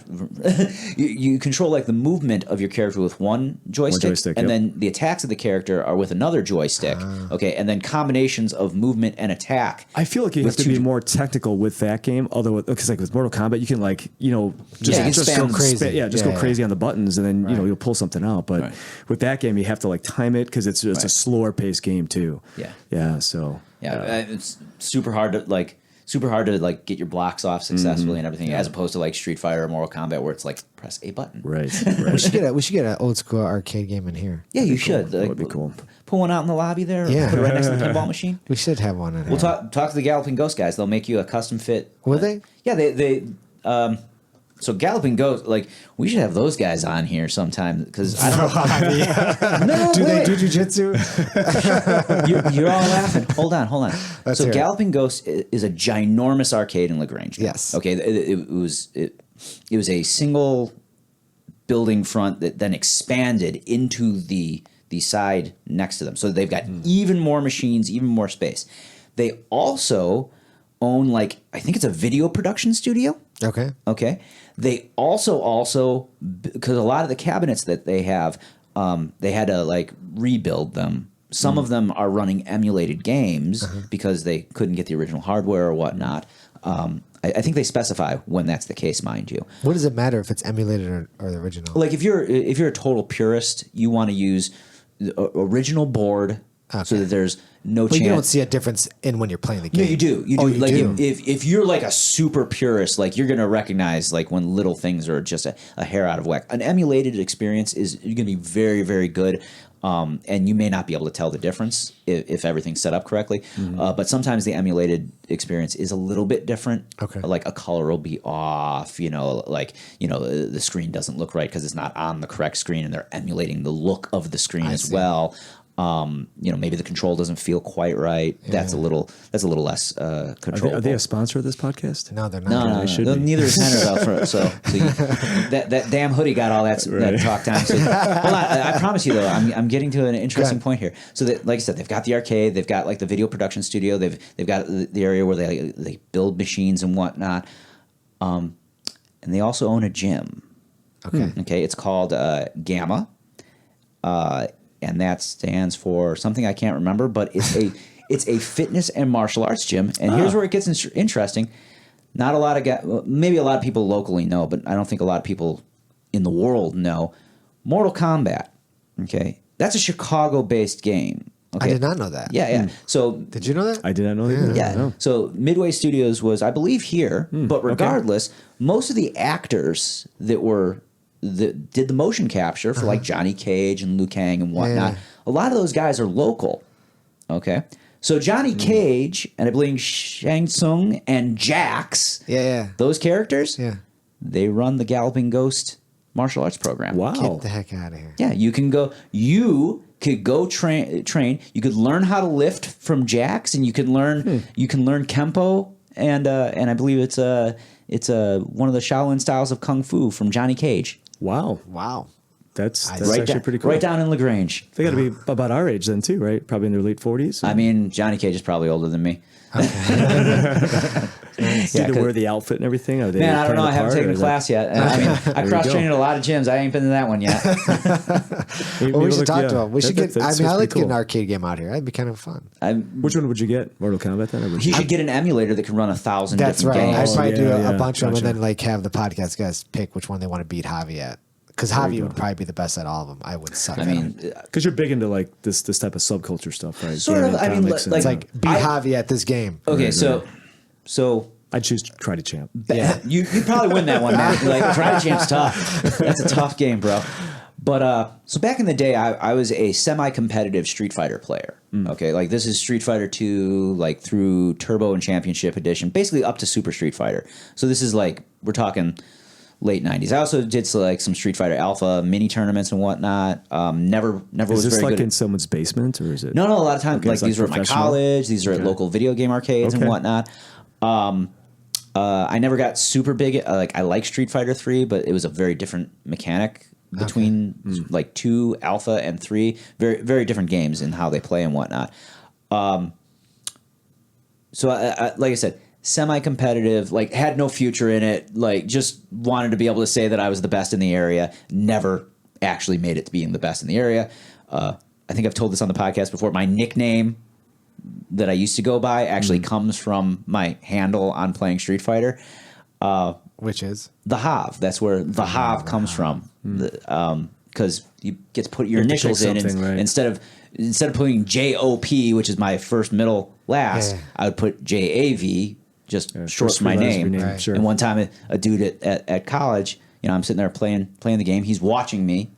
you control like the movement of your character with one joystick, joystick, and yep. then the attacks of the character are with another joystick. Okay, and then combinations of movement and attack. I feel like you have With to be two- more technical with that game. Although, because like with Mortal Kombat, you can like Yeah, you can just spam go crazy. just Yeah, go yeah. crazy on the buttons, and then you'll pull something out. But Right. with that game, you have to like time it because it's a Right. slower paced game too. Yeah. Yeah. So It's super hard to get your blocks off successfully and everything, as opposed to like Street Fighter or Mortal Kombat, where it's like press a button. right. We should get an old school arcade game in here. Yeah, you should. That would be cool. Pull one out in the lobby there. Yeah. Put it right next to the pinball machine. We should have one in here. We'll talk to the Galloping Ghost guys. They'll make you a custom fit. Will they? Yeah, they. So Galloping Ghost, like we should have those guys on here sometime because I don't know. No, Do they wait. do jujitsu? You're all laughing. Hold on. Let's So hear it. Galloping Ghost is a ginormous arcade in LaGrange. now. Yes. Okay. It was a single building front that then expanded into the side next to them. So they've got even more machines, even more space. They also own I think it's a video production studio. Okay. Okay. They also because a lot of the cabinets that they have they had to like rebuild them. Some of them are running emulated games because they couldn't get the original hardware or whatnot. I think they specify when that's the case, mind you. What does it matter if it's emulated or the original? Like if you're a total purist, you want to use the original board so that there's no But chance. you don't see a difference in when you're playing the game. No, you do. You do. Oh, you like do? If you're like a super purist, like you're gonna recognize like when little things are just a hair out of whack. An emulated experience is gonna be very, very good. And you may not be able to tell the difference if everything's set up correctly. But sometimes the emulated experience is a little bit different. Okay. Like a color will be off, the screen doesn't look right because it's not on the correct screen and they're emulating the look of the screen as well. Maybe the control doesn't feel quite right. Yeah. That's a little less controllable. Are they a sponsor of this podcast? No, they're not. No, They should be. neither is Henry though. That damn hoodie got all that talk time. So, hold on, I promise you though, I'm getting to an interesting point here. So that, like I said, they've got the arcade, they've got like the video production studio, they've got the area where they build machines and whatnot, and they also own a gym. Okay, it's called Gamma. And that stands for something I can't remember, but it's a fitness and martial arts gym. And here's where it gets interesting. Not a lot of maybe a lot of people locally know, but I don't think a lot of people in the world know. Mortal Kombat. Okay, that's a Chicago-based game. Okay? I did not know that. Yeah. So did you know that? I did not know that. yeah. No. So Midway Studios was, I believe, here. But regardless, most of the actors that did the motion capture for like Johnny Cage and Liu Kang and whatnot. Yeah. A lot of those guys are local. Okay. So Johnny Cage and I believe Shang Tsung and Jax. Yeah. Those characters. Yeah. They run the Galloping Ghost martial arts program. Wow. Get the heck out of here. Yeah. You could go train. You could learn how to lift from Jax, and you can learn Kempo, and I believe it's one of the Shaolin styles of Kung Fu from Johnny Cage. Wow. That's Right actually pretty cool. Right down in LaGrange. They got to be about our age then too, right? Probably in their late 40s. I mean, Johnny Cage is probably older than me. Did they wear the outfit and everything? Are they Man, I don't know. I haven't taken a the class yet. I mean, I cross-trained at a lot of gyms. I ain't been to that one yet. Well, we should talk to them. We should get. I'd like to get an arcade game out here. That'd be kind of fun. Which one would you get? Mortal Kombat then? Or would You should get an emulator that can run 1,000 That's different right. games. I'd probably do yeah, a bunch of them, gotcha. and then like have the podcast guys pick which one they want to beat Javi at. Because Javi would probably be the best at all of them. I would suck. I at mean, them. Because you're big into like this type of subculture stuff, right? Sort of, Gaming, I mean, comics, and- like- it's like beat Javi at this game. okay, Right, so I'd choose Karate Champ. yeah, you'd probably win that one, man. Like Karate Champ's tough. That's a tough game, bro. But so back in the day, I was a semi-competitive Street Fighter player. Okay, like this is Street Fighter 2, like through Turbo and Championship Edition, basically up to Super Street Fighter. So this is like we're talking late 90s. I also did like some Street Fighter Alpha mini tournaments and whatnot. Never Is was this very like good. in someo's basement or is it? No, a lot of times Okay, like it's these were at my professional? college. These are at local video game arcades and Okay. whatnot. I never got super big. Like I like Street Fighter 3, but it was a very different mechanic between like 2, Alpha, and 3. Very very different games in how they play and whatnot. So I like I said, semi-competitive, like had no future in it. Like just wanted to be able to say that I was the best in the area. Never actually made it to being the best in the area. I think I've told this on the podcast before. My nickname that I used to go by actually comes from my handle on playing Street Fighter. Which is The Hav. That's where the Hav comes from. Because you get to put your You have to initials pick in something, right. instead of putting JOP, which is my first, middle, last. Yeah. I would put JAV, just short first for my three letters of name. your name, Right. sure. And one time, a dude at college, I'm sitting there playing the game. He's watching me.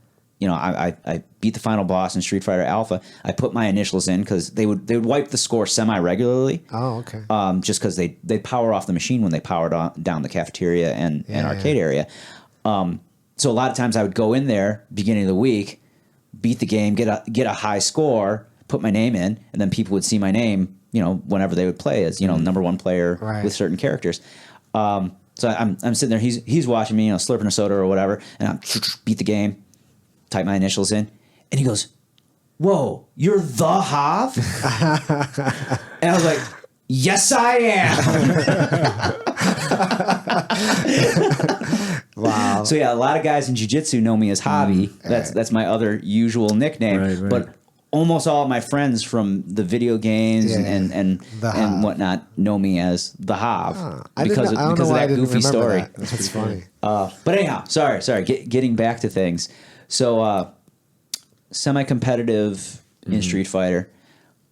I beat the final boss in Street Fighter Alpha. I put my initials in because they would wipe the score semi-regularly. oh okay. Just because they power off the machine when they powered down the cafeteria and arcade area. So a lot of times I would go in there beginning of the week, beat the game, get a high score, put my name in, and then people would see my name, whenever they would play as number one player Right. with certain characters. So I'm sitting there, he's watching me, slurping a soda or whatever, and I'm beat the game, type my initials in, and he goes, "Whoa, you're the Hav?" And I was like, "Yes, I am." Wow. So yeah, a lot of guys in jiu-jitsu know me as Hobby. That's my other usual nickname. Right. But almost all of my friends from the video games and whatnot know me as the Hob because of that goofy story. That's funny. But anyhow, sorry. Getting back to things. So semi-competitive in Street Fighter.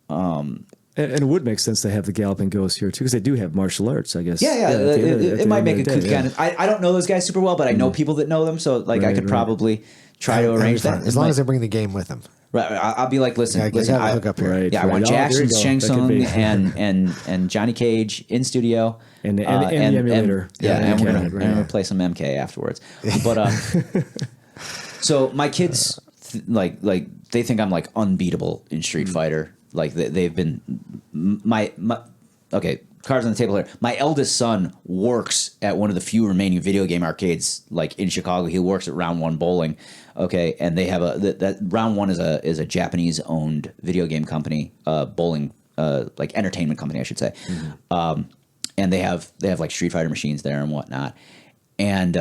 And it would make sense to have the Galloping Ghost here too, because they do have martial arts, I guess. Yeah. It might make a good kind of. I don't know those guys super well, but I know people that know them, so like I could probably try to arrange that. As long as they bring the game with them. Right, I'll be like, listen, I hook up here. Right, I want right. Jackson, There Shang you go. That could Tsung, be. and Johnny Cage in studio, And the emulator. and we're MK, gonna play some MK afterwards. But so my kids like they think I'm like unbeatable in Street Fighter. Like they've been my okay. Cards on the table here. My eldest son works at one of the few remaining video game arcades, like in Chicago. He works at Round One Bowling, okay, and they have that Round One is a Japanese owned video game company, bowling, like entertainment company, I should say, and they have like Street Fighter machines there and whatnot, and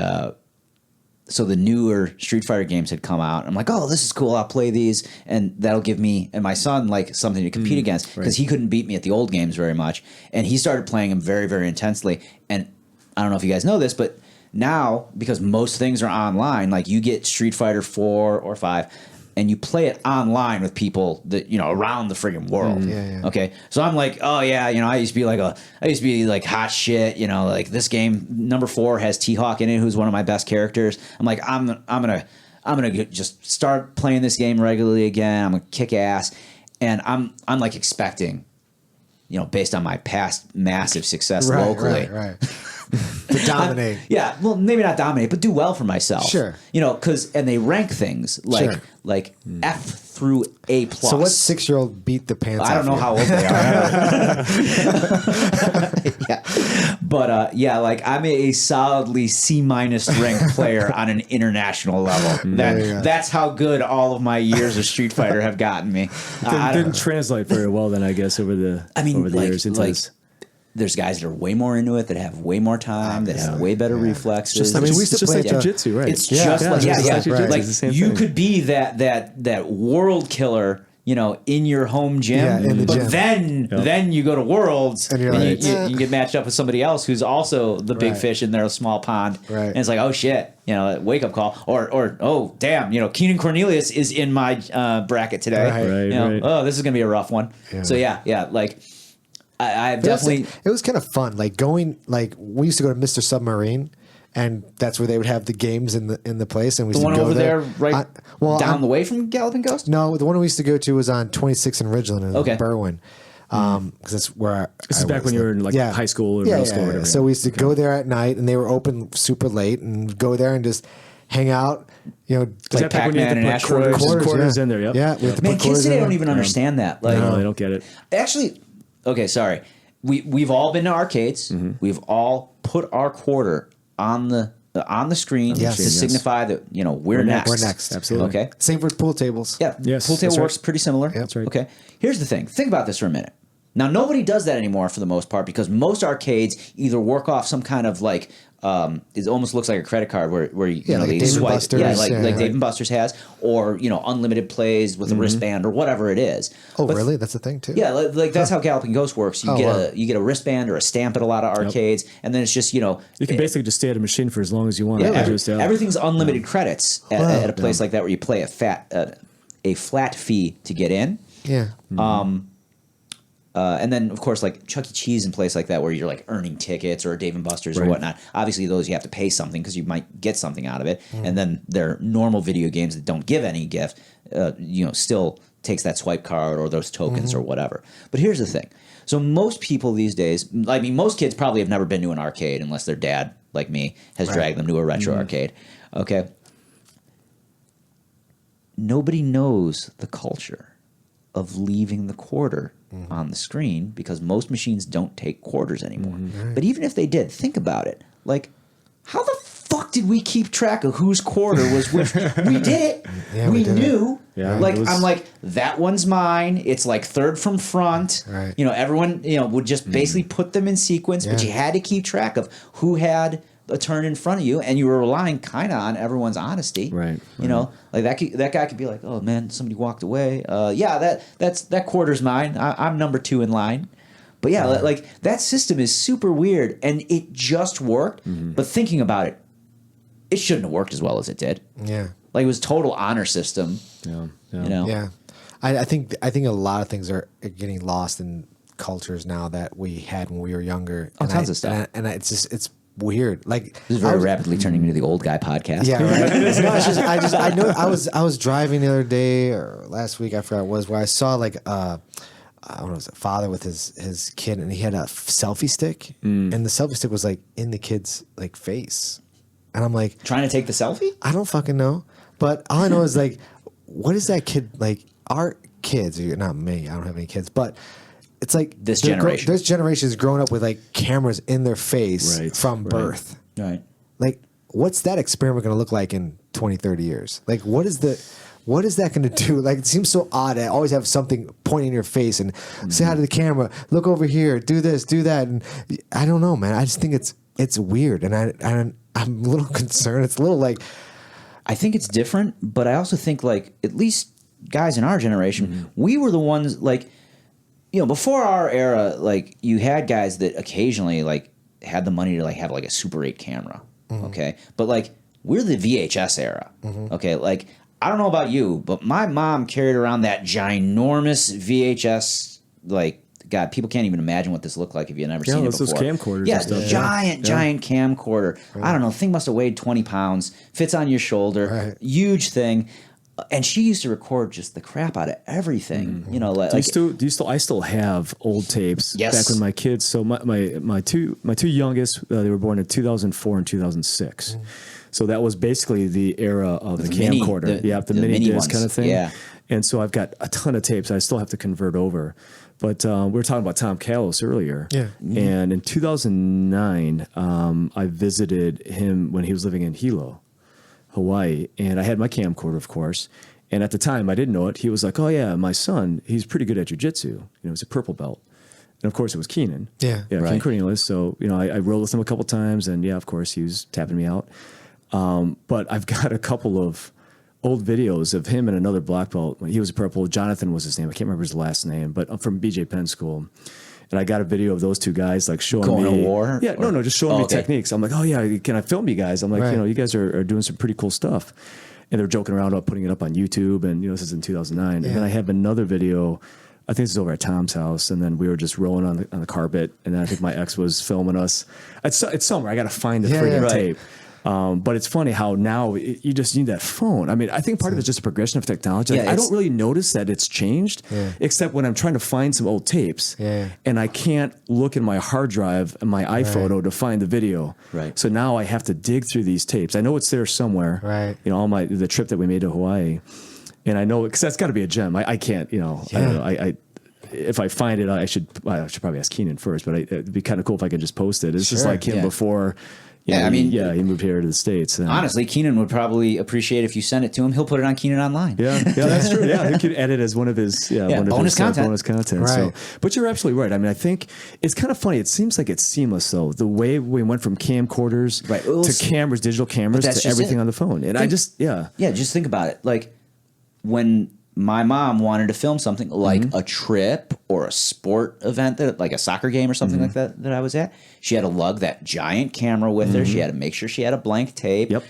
so the newer Street Fighter games had come out. I'm like, oh, this is cool. I'll play these, and that'll give me and my son like something to compete against because he couldn't beat me at the old games very much, and he started playing them very, very intensely. And I don't know if you guys know this, but now because most things are online, like you get Street Fighter 4 or 5. And you play it online with people that around the friggin' world. Okay, so I'm like, oh yeah, I used to be like hot shit. Like this game number 4 has T-Hawk in it, who's one of my best characters. I'm like, I'm gonna just start playing this game regularly again. I'm gonna kick ass, and I'm like expecting, based on my past massive success locally. Right. To dominate. Yeah, well, maybe not dominate, but do well for myself. Sure. And they rank things like F through A plus. So what 6-year-old beat the pants off I don't know you? how old they are. But like I'm a solidly C- ranked player on an international level. That's how good all of my years of Street Fighter have gotten me. Didn't translate very well then, I guess, over the years. There's guys that are way more into it, that have way more time, that have way better reflexes. We used to play play jiu-jitsu, right? It's just like jiu-jitsu. like It's the same you thing. could be that world killer, in your home gym. in the but gym. then you go to Worlds And you're and like, you get matched up with somebody else who's also the big Right. fish in their small pond. Right. And it's like, oh shit, wake up call, or oh damn, Keenan Cornelius is in my bracket today. Right. Oh, this is gonna be a rough one. Yeah. So yeah, like. I've definitely. It was kind of fun. Like we used to go to Mr. Submarine, and that's where they would have the games in the place. And we The used one to go over there, right down the the way from Galloping Ghost? No, the one we used to go to was on 26th and Ridgeland in Berwyn. Because that's where This is back when you were in high school or middle school or whatever. So we used to go there at night, and they were open super late, and go there and just hang out. Like Pac-Man and Asteroid. Quarters in there, yep. Yeah, we had to Man, put kids quarters today in don't there. even understand that. Like, No, they don't get it. actually, okay, sorry. We've all been to arcades. We've all put our quarter on the screen Yes. to Yes. signify that we're next. We're next. Absolutely. Okay. Same for pool tables. Yeah. Yes, Pool table that's right. works pretty similar. That's right. Okay. Here's the thing. Think about this for a minute. Now, nobody does that anymore for the most part because most arcades either work off some kind of like it almost looks like a credit card where you like they Dave & swipe, Buster's, like yeah. Dave & Buster's has, or unlimited plays with a wristband or whatever it is. Oh, But really? That's a thing too. yeah, like that's how Galloping Ghost works. You get a wristband or a stamp at a lot of arcades, and then it's just You can basically just stay at a machine for as long as you want. everything's unlimited credits at a place like that where you pay a flat fee to get in. Yeah. And then, of course, like Chuck E. Cheese and place like that where you're like earning tickets or Dave & Buster's or whatnot. Obviously, those you have to pay something because you might get something out of it. And then there are normal video games that don't give any gift, still takes that swipe card or those tokens or whatever. But here's the thing. So most people these days, I mean, most kids probably have never been to an arcade unless their dad, like me, has dragged them to a retro arcade. Okay. Nobody knows the culture of leaving the quarter on the screen because most machines don't take quarters anymore. But even if they did, think about it. Like, how the fuck did we keep track of whose quarter was which? We did it. Yeah, we we did knew. Yeah, like, it was- I'm like, that one's mine. It's like third from front. Right. Everyone, would just basically put them in sequence, but Yeah. you had to keep track of who had a turn in front of you, and you were relying kind of on everyone's honesty. Right. You know, like that guy could be like, "Oh man, somebody walked away. That quarter's mine. I'm number 2 in line." But yeah, like that system is super weird, and it just worked. But thinking about it, it shouldn't have worked as well as it did. Yeah. Like it was total honor system. Yeah. Yeah. You know. Yeah. I think a lot of things are getting lost in cultures now that we had when we were younger. Oh, tons of stuff. And it's weird. Like This is very rapidly turning into the old guy podcast. Yeah, right. No, it's just I know I was driving the other day or last week, I forgot what it was, where I saw like I don't know, it was a father with his kid, and he had a selfie stick, and the selfie stick was like in the kid's like face, and I'm like, Trying to take the selfie? I don't fucking know, but all I know is like, what is that kid like? Our kids, not me, I don't have any kids, but it's like This generation. This generation is growing up with like cameras in their face from birth. Right. Like, what's that experiment going to look like in 20, 30 years? Like, what is that going to do? Like, it seems so odd. I always have something pointing in your face and say hi to the camera, look over here, do this, do that. And I don't know, man. I just think it's weird. And I'm a little concerned. It's a little like, I think it's different, but I also think like at least guys in our generation, we were the ones like, you know, before our era, like you had guys that occasionally like had the money to like have like a Super 8 camera. Okay. But like we're the VHS era. Okay. Like I don't know about you, but my mom carried around that ginormous VHS, like, God, people can't even imagine what this looked like if you've never seen it before. Those camcorders. Yeah, and stuff. giant camcorder. I don't know. Thing must have weighed 20 pounds. Fits on your shoulder. Right. Huge thing. And she used to record just the crap out of everything. You know, like I still have old tapes Yes. back when my kids. So my two youngest, they were born in 2004 and 2006. So that was basically the era of the mini- camcorder. the mini mini disc ones. kind of thing. Yeah. And so I've got a ton of tapes I still have to convert over. But we were talking about Tom Callis earlier. Yeah. And in 2009, I visited him when he was living in Hilo, Hawaii, and I had my camcorder, of course. And at the time, I didn't know it. He was like, "Oh yeah, my son, he's pretty good at jujitsu. You know, he's a purple belt." And of course, it was Keenan. Yeah. Keenan Right. Cornelius. So I rolled with him a couple times, and yeah, of course, he was tapping me out. But I've got a couple of old videos of him and another black belt. He was a purple. Jonathan was his name. I can't remember his last name, but I'm from BJ Penn School. And I got a video of those two guys like showing Going me to war? Yeah, no, just showing me techniques. I'm like, "Oh yeah, can I film you guys?" I'm like, Right. you guys are doing some pretty cool stuff. And they're joking around about putting it up on YouTube. And this is in 2009. Yeah. And then I have another video. I think this is over at Tom's house, and then we were just rolling on the carpet. And then I think my ex was filming us. It's somewhere. I got to find the friggin' right. tape. But it's funny how now you just need that phone. I mean, I think part of it's just a progression of technology. Like, Yeah, I don't really notice that it's changed, except when I'm trying to find some old tapes, and I can't look in my hard drive and my iPhoto to find the video. Right. So now I have to dig through these tapes. I know it's there somewhere. Right. The trip that we made to Hawaii, and I know because that's got to be a gem. I can't. I don't know. If I find it, I should probably ask Keenan first. But it'd be kind of cool if I could just post it. It's just like him before. He moved here to the States. honestly, Keenan would probably appreciate if you send it to him. He'll put it on Keenan Online. Yeah, that's true. Yeah, he could edit as one of his bonus content. Bonus content. Right. So, but you're absolutely right. I mean, I think it's kind of funny. It seems like it's seamless though. The way we went from camcorders to cameras, digital cameras, that's to just everything it. on the phone, and Just think about it. Like when my mom wanted to film something like a trip or a sport event, like a soccer game or something like that I was at, she had to lug that giant camera with her. She had to make sure she had a blank tape. Yep.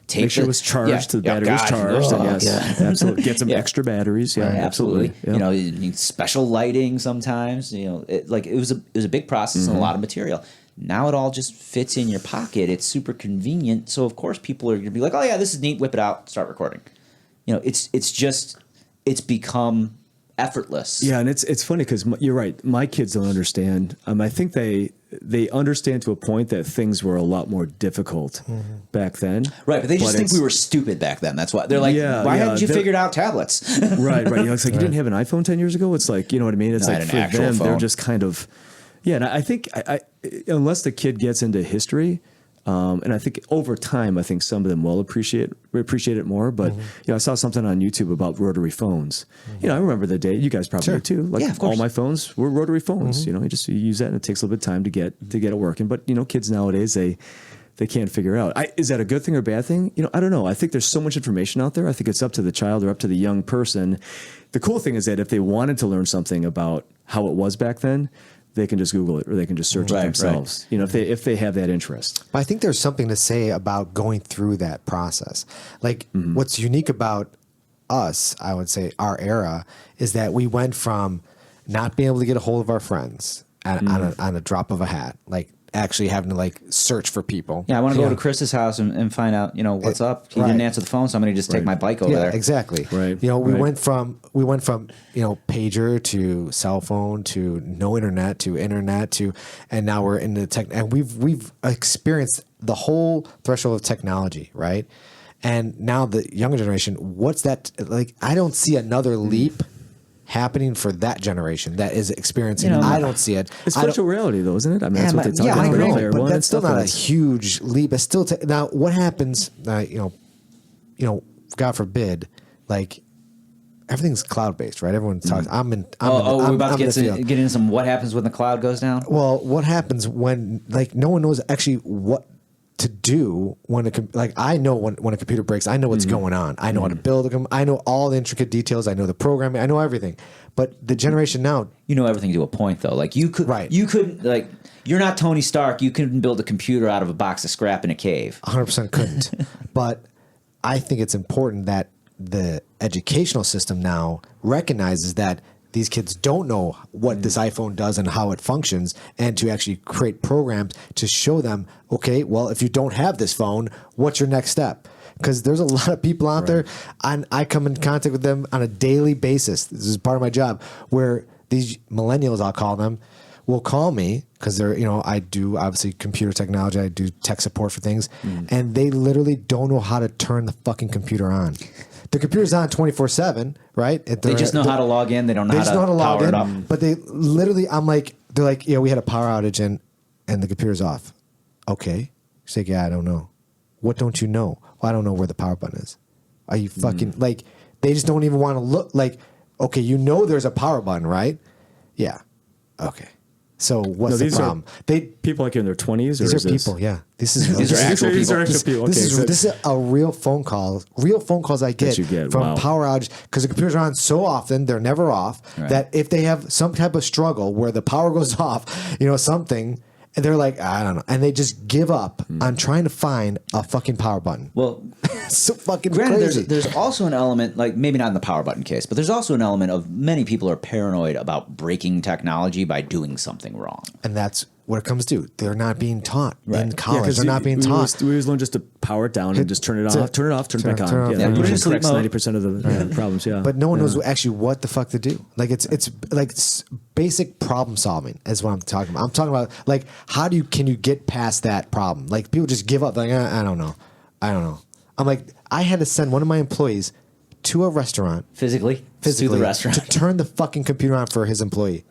Tape make sure it was charged. The battery was charged. Oh, and yes, absolutely. Get some extra batteries. Yeah, absolutely. Yeah. You need special lighting sometimes. It was a big process and a lot of material. Now it all just fits in your pocket. It's super convenient. So of course people are going to be like, "Oh yeah, this is neat. Whip it out. Start recording." It's become effortless. Yeah, and it's funny because you're right. My kids don't understand. I think they understand to a point that things were a lot more difficult back then. Right, but they just think we were stupid back then. That's why they're like, "Why hadn't you figured out tablets?" Right. It's like you didn't have an iPhone 10 years ago. It's like, you know what I mean? It's No, I like had for an actual them, they're phone. just kind of And I think unless the kid gets into history. And I think over time, I think some of them will appreciate it more. But I saw something on YouTube about rotary phones. I remember the day. You guys probably do too. Like of course. all my phones were rotary phones. You just use that, and it takes a little bit of time to get it working. But kids nowadays they can't figure out. Is that a good thing or a bad thing? I don't know. I think there's so much information out there. I think it's up to the child or up to the young person. The cool thing is that if they wanted to learn something about how it was back then, they can just Google it or they can just search it themselves. If they have that interest. But I think there's something to say about going through that process. Like what's unique about us, I would say our era, is that we went from not being able to get a hold of our friends on a drop of a hat, like actually having to like search for people. Yeah, I want to go to Chris's house and find out, what's up. He didn't answer the phone, so I'm going to just take my bike over there. Exactly. Right. We went from pager to cell phone to no internet to internet to, and now we're in the tech, and we've experienced the whole threshold of technology, right? And now the younger generation, what's that like? I don't see another leap happening for that generation that is experiencing. I don't see it. It's virtual reality, though, isn't it? I mean, that's what they talk about. I know, Player but One that's still and not a stuff. huge leap. It's still now. What happens? God forbid, like everything's cloud based, right? Everyone talks. We're about to get into some what happens when the cloud goes down. Well, what happens when like no one knows actually what to do when I know when a computer breaks, I know what's going on. I know how to build them. I know all the intricate details. I know the programming. I know everything. But the generation now, you know everything to a point, though. Like you couldn't like you're not Tony Stark. You couldn't build a computer out of a box of scrap in a cave. 100% couldn't. But I think it's important that the educational system now recognizes that these kids don't know what this iPhone does and how it functions, and to actually create programs to show them, okay, well, if you don't have this phone, what's your next step? Because there's a lot of people out there, and I come in contact with them on a daily basis. This is part of my job, where these millennials, I'll call them, will call me because they're, I do obviously computer technology, I do tech support for things, and they literally don't know how to turn the fucking computer on. The computer's on 24/7, right? They just know how to log in. They don't know how to log in. Up. But they literally, they're like, we had a power outage and the computer's off. Okay. She's like, yeah, I don't know. What don't you know? Well, I don't know where the power button is. Are you fucking like? They just don't even want to look. Like, okay, there's a power button, right? Yeah. Okay. So what's the problem? People like in their 20s? These are people, yeah. These are actual people. This is a real phone call. Real phone calls I get from power outage, because the computers are on so often, they're never off, that if they have some type of struggle where the power goes off, something, and they're like, I don't know. And they just give up on trying to find a fucking power button. Well, it's so fucking granted, crazy. There's also an element, like maybe not in the power button case, but there's also an element of many people are paranoid about breaking technology by doing something wrong. And that's what it comes to. They're not being taught in college. They're not being taught. We always learn just to power it down and just turn it off, turn it back on. Yeah, put it in sleep mode. 90% of the problems, yeah. But no one knows actually what the fuck to do. Like it's like basic problem solving is what I'm talking about. I'm talking about like can you get past that problem? Like people just give up. Like I don't know. I'm like, I had to send one of my employees to a restaurant physically to the restaurant to turn the fucking computer on for his employee.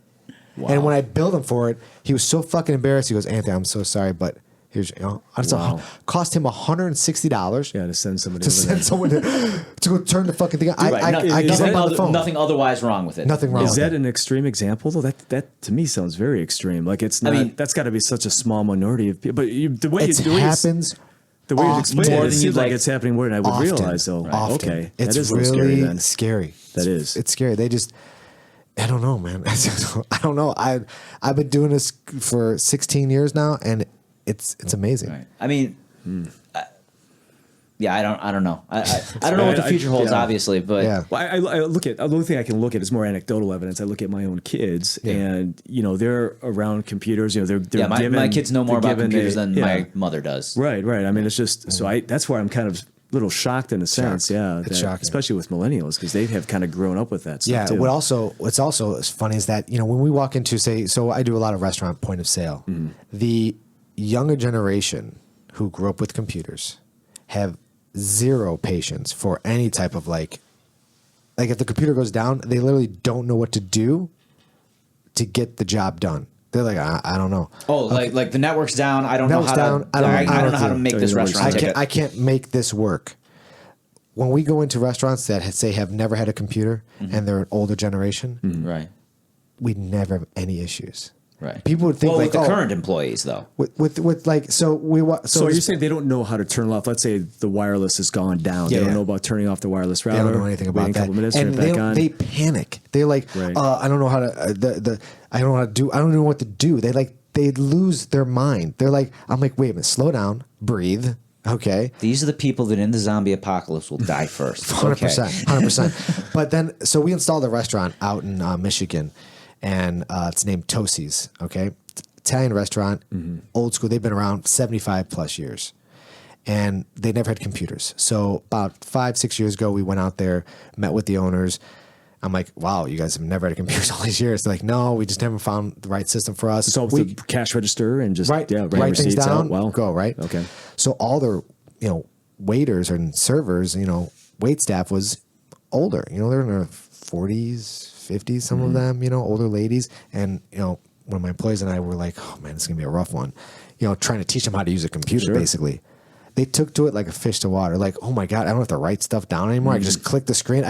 Wow. And when I billed him for it, he was so fucking embarrassed. He goes, Anthony, I'm so sorry, but here's cost him $160. Yeah, to send somebody to go turn the fucking thing on. I gave him on the phone. Nothing otherwise wrong with it. Nothing wrong. Is that an extreme example though? That to me sounds very extreme. Like it's not. I mean, that's got to be such a small minority of people. But the way it happens. The way you explain it seems like it's happening more than I would realize. Though, okay, it's that is really scary. That is. It's scary. They just. I don't know, man. I don't know. I've been doing this for 16 years now, and it's amazing. Right. I mean, I don't know. I don't know what the future holds, obviously, but Well, I look at the only thing I can look at is more anecdotal evidence. I look at my own kids, and they're around computers. They're given, my kids know more about computers than my mother does. Right. I mean, it's just so that's where I'm kind of little shocked in a sense, it's shocking, especially with millennials because they have kind of grown up with that stuff too. What's also funny is that when we walk into so I do a lot of restaurant point of sale. The younger generation who grew up with computers have zero patience for any type of like if the computer goes down, they literally don't know what to do to get the job done. They're like, I don't know. Oh, like the network's down. I don't know how to. I don't know how to make this restaurant. I can't make this work. When we go into restaurants that have never had a computer and they're an older generation, right? We never have any issues. Right. People would think well, like with the current employees though. With like so So you're saying they don't know how to turn it off? Let's say the wireless has gone down. Yeah, they don't yeah. know about turning off the wireless router. They don't know anything about waiting that. A couple minutes, and turn it back on. they panic. They're like, Right. I don't know how to I don't know how to do. I don't know what to do. They lose their mind. They're like, I'm like, wait a minute, slow down, breathe. Okay. These are the people that in the zombie apocalypse will die first. 100%. 100%. But then, so we installed a restaurant out in Michigan, and it's named Tosi's. Okay. Italian restaurant, old school. They've been around 75 plus years. And they never had computers. So about 5-6 years ago, we went out there, met with the owners. I'm like, wow, you guys have never had a computer all these years. They're like, no, we just haven't found the right system for us. So with the cash register and just write things receipts down, out. Wow. go, right? Okay. So all their, waiters and servers, wait staff was older. They're in their 40s, 50s, some of them, older ladies. And, one of my employees and I were like, oh man, it's going to be a rough one. Trying to teach them how to use a computer, basically. They took to it like a fish to water. Like, oh my God, I don't have to write stuff down anymore. I can just click the screen.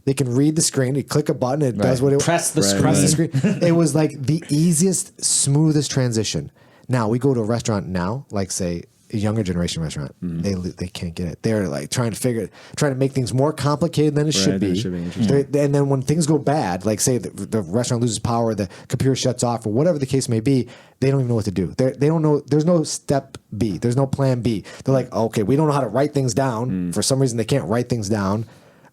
They can read the screen. You click a button, it does what it Press the screen. Press the screen. It was like the easiest, smoothest transition. Now we go to a restaurant now, like say a younger generation restaurant. They can't get it. They're like trying to make things more complicated than it should be. And then when things go bad, like say the restaurant loses power, the computer shuts off, or whatever the case may be, they don't even know what to do. They don't know. There's no step B. There's no plan B. They're like, okay, we don't know how to write things down. For some reason, they can't write things down.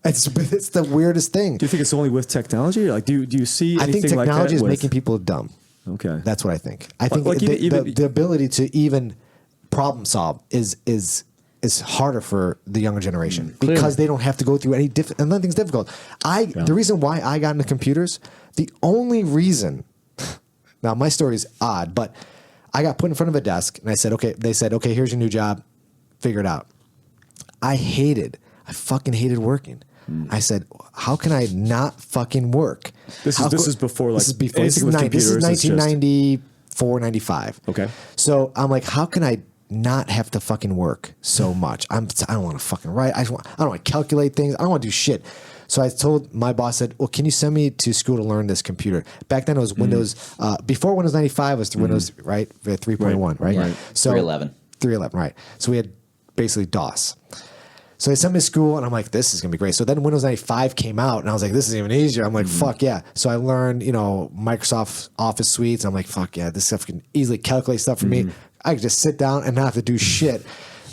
It's the weirdest thing. Do you think it's only with technology? Like, do you see anything I think technology like that is with... making people dumb. Okay. That's what I think. I think Like the ability to even problem solve is harder for the younger generation because they don't have to go through any and nothing's difficult. The reason why I got into computers, the only reason, now my story is odd, but I got put in front of a desk and I said, okay, they said, okay, here's your new job, figure it out. I fucking hated working. I said, how can I not fucking work? This is before like this is before anything with this is computers, 1994, 95. Okay. So I'm like, how can I not have to fucking work so much? I don't want to fucking write. I don't want to calculate things. I don't want to do shit. So I told my boss, said, well, can you send me to school to learn this computer? Back then it was Windows, before Windows 95 was Windows, right? 3.1, right? Right. So 3.11, right. So we had basically DOS. So they sent me to school, and I'm like, this is going to be great. So then Windows 95 came out, and I was like, this is even easier. I'm like, fuck yeah. So I learned, Microsoft Office suites. I'm like, fuck yeah, this stuff can easily calculate stuff for me. I could just sit down and not have to do shit.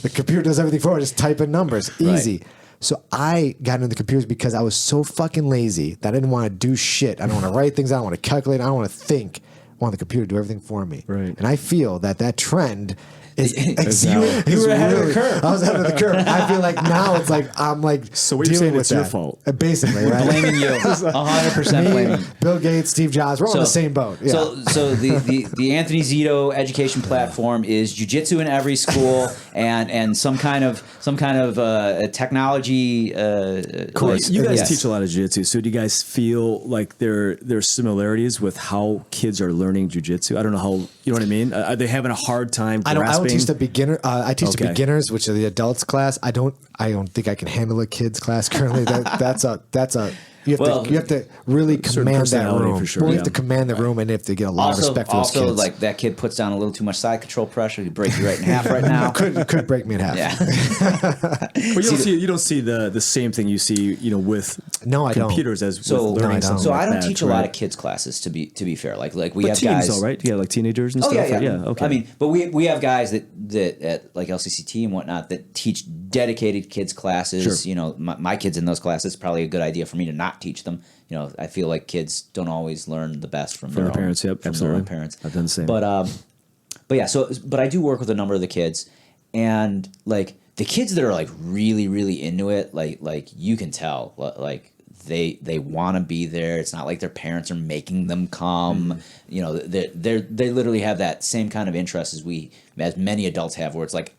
The computer does everything for me. I just type in numbers. Easy. Right. So I got into the computers because I was so fucking lazy that I didn't want to do shit. I don't want to write things. I don't want to calculate. I don't want to think. I want the computer to do everything for me. Right. And I feel that trend is you were ahead of the curve. I was ahead of the curve. I feel like now it's like I'm like so what you're saying it's your fault. Basically, right? Blaming you. 100% blaming you. Bill Gates, Steve Jobs, we're on the same boat. Yeah. So the Anthony Zito education platform is jiu-jitsu in every school and some kind of technology course. You guys teach a lot of jiu-jitsu. So do you guys feel like there's similarities with how kids are learning jiu-jitsu? I don't know how, you know what I mean? Are they having a hard time grasping? I don't teach the beginner. I teach the beginners, which are the adults class. I don't think I can handle a kids class currently. That's a you have to really command that room. For sure, you have to command the room, and you have to get a lot of respect for those kids. Also, like that kid puts down a little too much side control pressure. He'd break you right in half right now. could break me in half. Yeah. But you don't see the same thing you see with computers as with learning something. So like I don't that, teach a lot of kids classes to be fair. Like we have teens guys, though, right? Yeah, like teenagers and stuff. Yeah. Okay. I mean, but we have guys that at like LCCT and whatnot that teach dedicated kids classes. Sure. My kids in those classes. Probably a good idea for me to not teach them. I feel like kids don't always learn the best from their parents. Yep, from absolutely. their own parents. I've done the same. But yeah. But I do work with a number of the kids, and like the kids that are like really, really into it, like you can tell, like they want to be there. It's not like their parents are making them come. They literally have that same kind of interest as many adults have, where it's like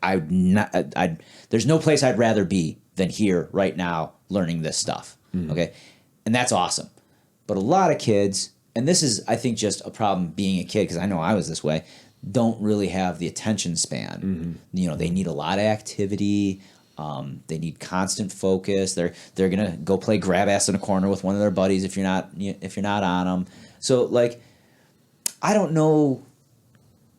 there's no place I'd rather be than here right now learning this stuff. Okay. And that's awesome. But a lot of kids, and this is, I think, just a problem being a kid, because I know I was this way, don't really have the attention span. They need a lot of activity. They need constant focus. They're gonna go play grab ass in a corner with one of their buddies if you're not on them. So like, I don't know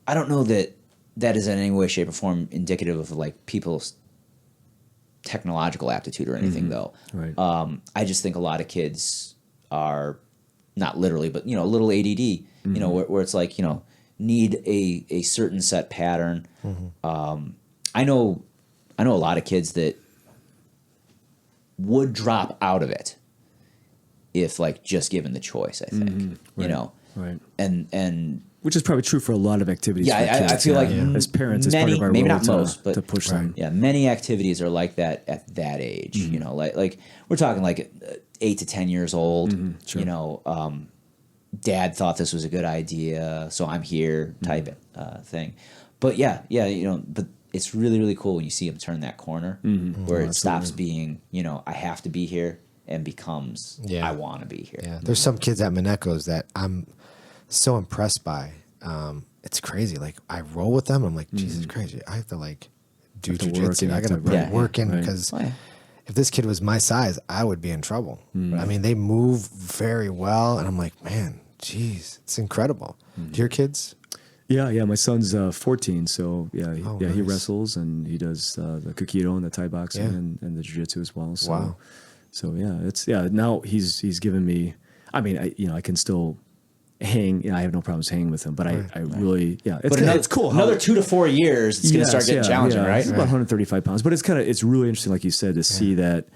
that that is in any way, shape, or form indicative of like people's technological aptitude or anything, though. Right. I just think a lot of kids are not literally, but a little ADD. You know, where it's like need a certain set pattern. I know a lot of kids that would drop out of it if like just given the choice. I think Right. and Which is probably true for a lot of activities. Yeah, for kids, I feel like as parents, it's part many, of our maybe role not most, but to push them. Yeah, many activities are like that at that age. You know, like we're talking like 8 to 10 years old. Sure. You know, dad thought this was a good idea, so I'm here type thing. But yeah, but it's really, really cool when you see him turn that corner where it stops being, I have to be here and becomes, I want to be here. Yeah, there's some kids at Minecco's that I'm so impressed by. It's crazy. Like I roll with them. I'm like, Jesus Christ, I have to like do Have to work jujitsu. and I have got to to- put Yeah, work in right. because Oh, yeah. if this kid was my size, I would be in trouble. I mean, they move very well, and I'm like, man, geez, it's incredible. Do your kids? Yeah. My son's 14, so he nice. wrestles and he does the Kyuki-Do and the Thai boxing Yeah. and the jiu-jitsu as well. So, Wow. So now he's given me. I mean, I can still hang. I have no problems hanging with him, but I really it's But it's cool. how- Another 2 to 4 years, it's going to start getting challenging, right? He's about 135 pounds, but it's really interesting, like you said, to see that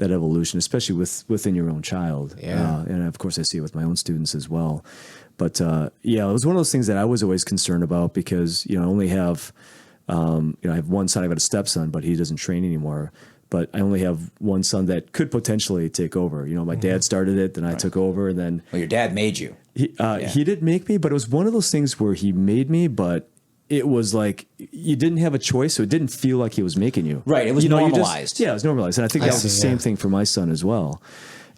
evolution, especially within your own child. Yeah. And of course, I see it with my own students as well. But it was one of those things that I was always concerned about because I only have I have one son. I've got a stepson, but he doesn't train anymore. But I only have one son that could potentially take over. My dad started it, then I took over, and then Well, your dad made you. he did make me, but it was one of those things where he made me, but it was like you didn't have a choice, so it didn't feel like he was making you. Right, it was you normalized. it was normalized, and I think that was the same thing for my son as well.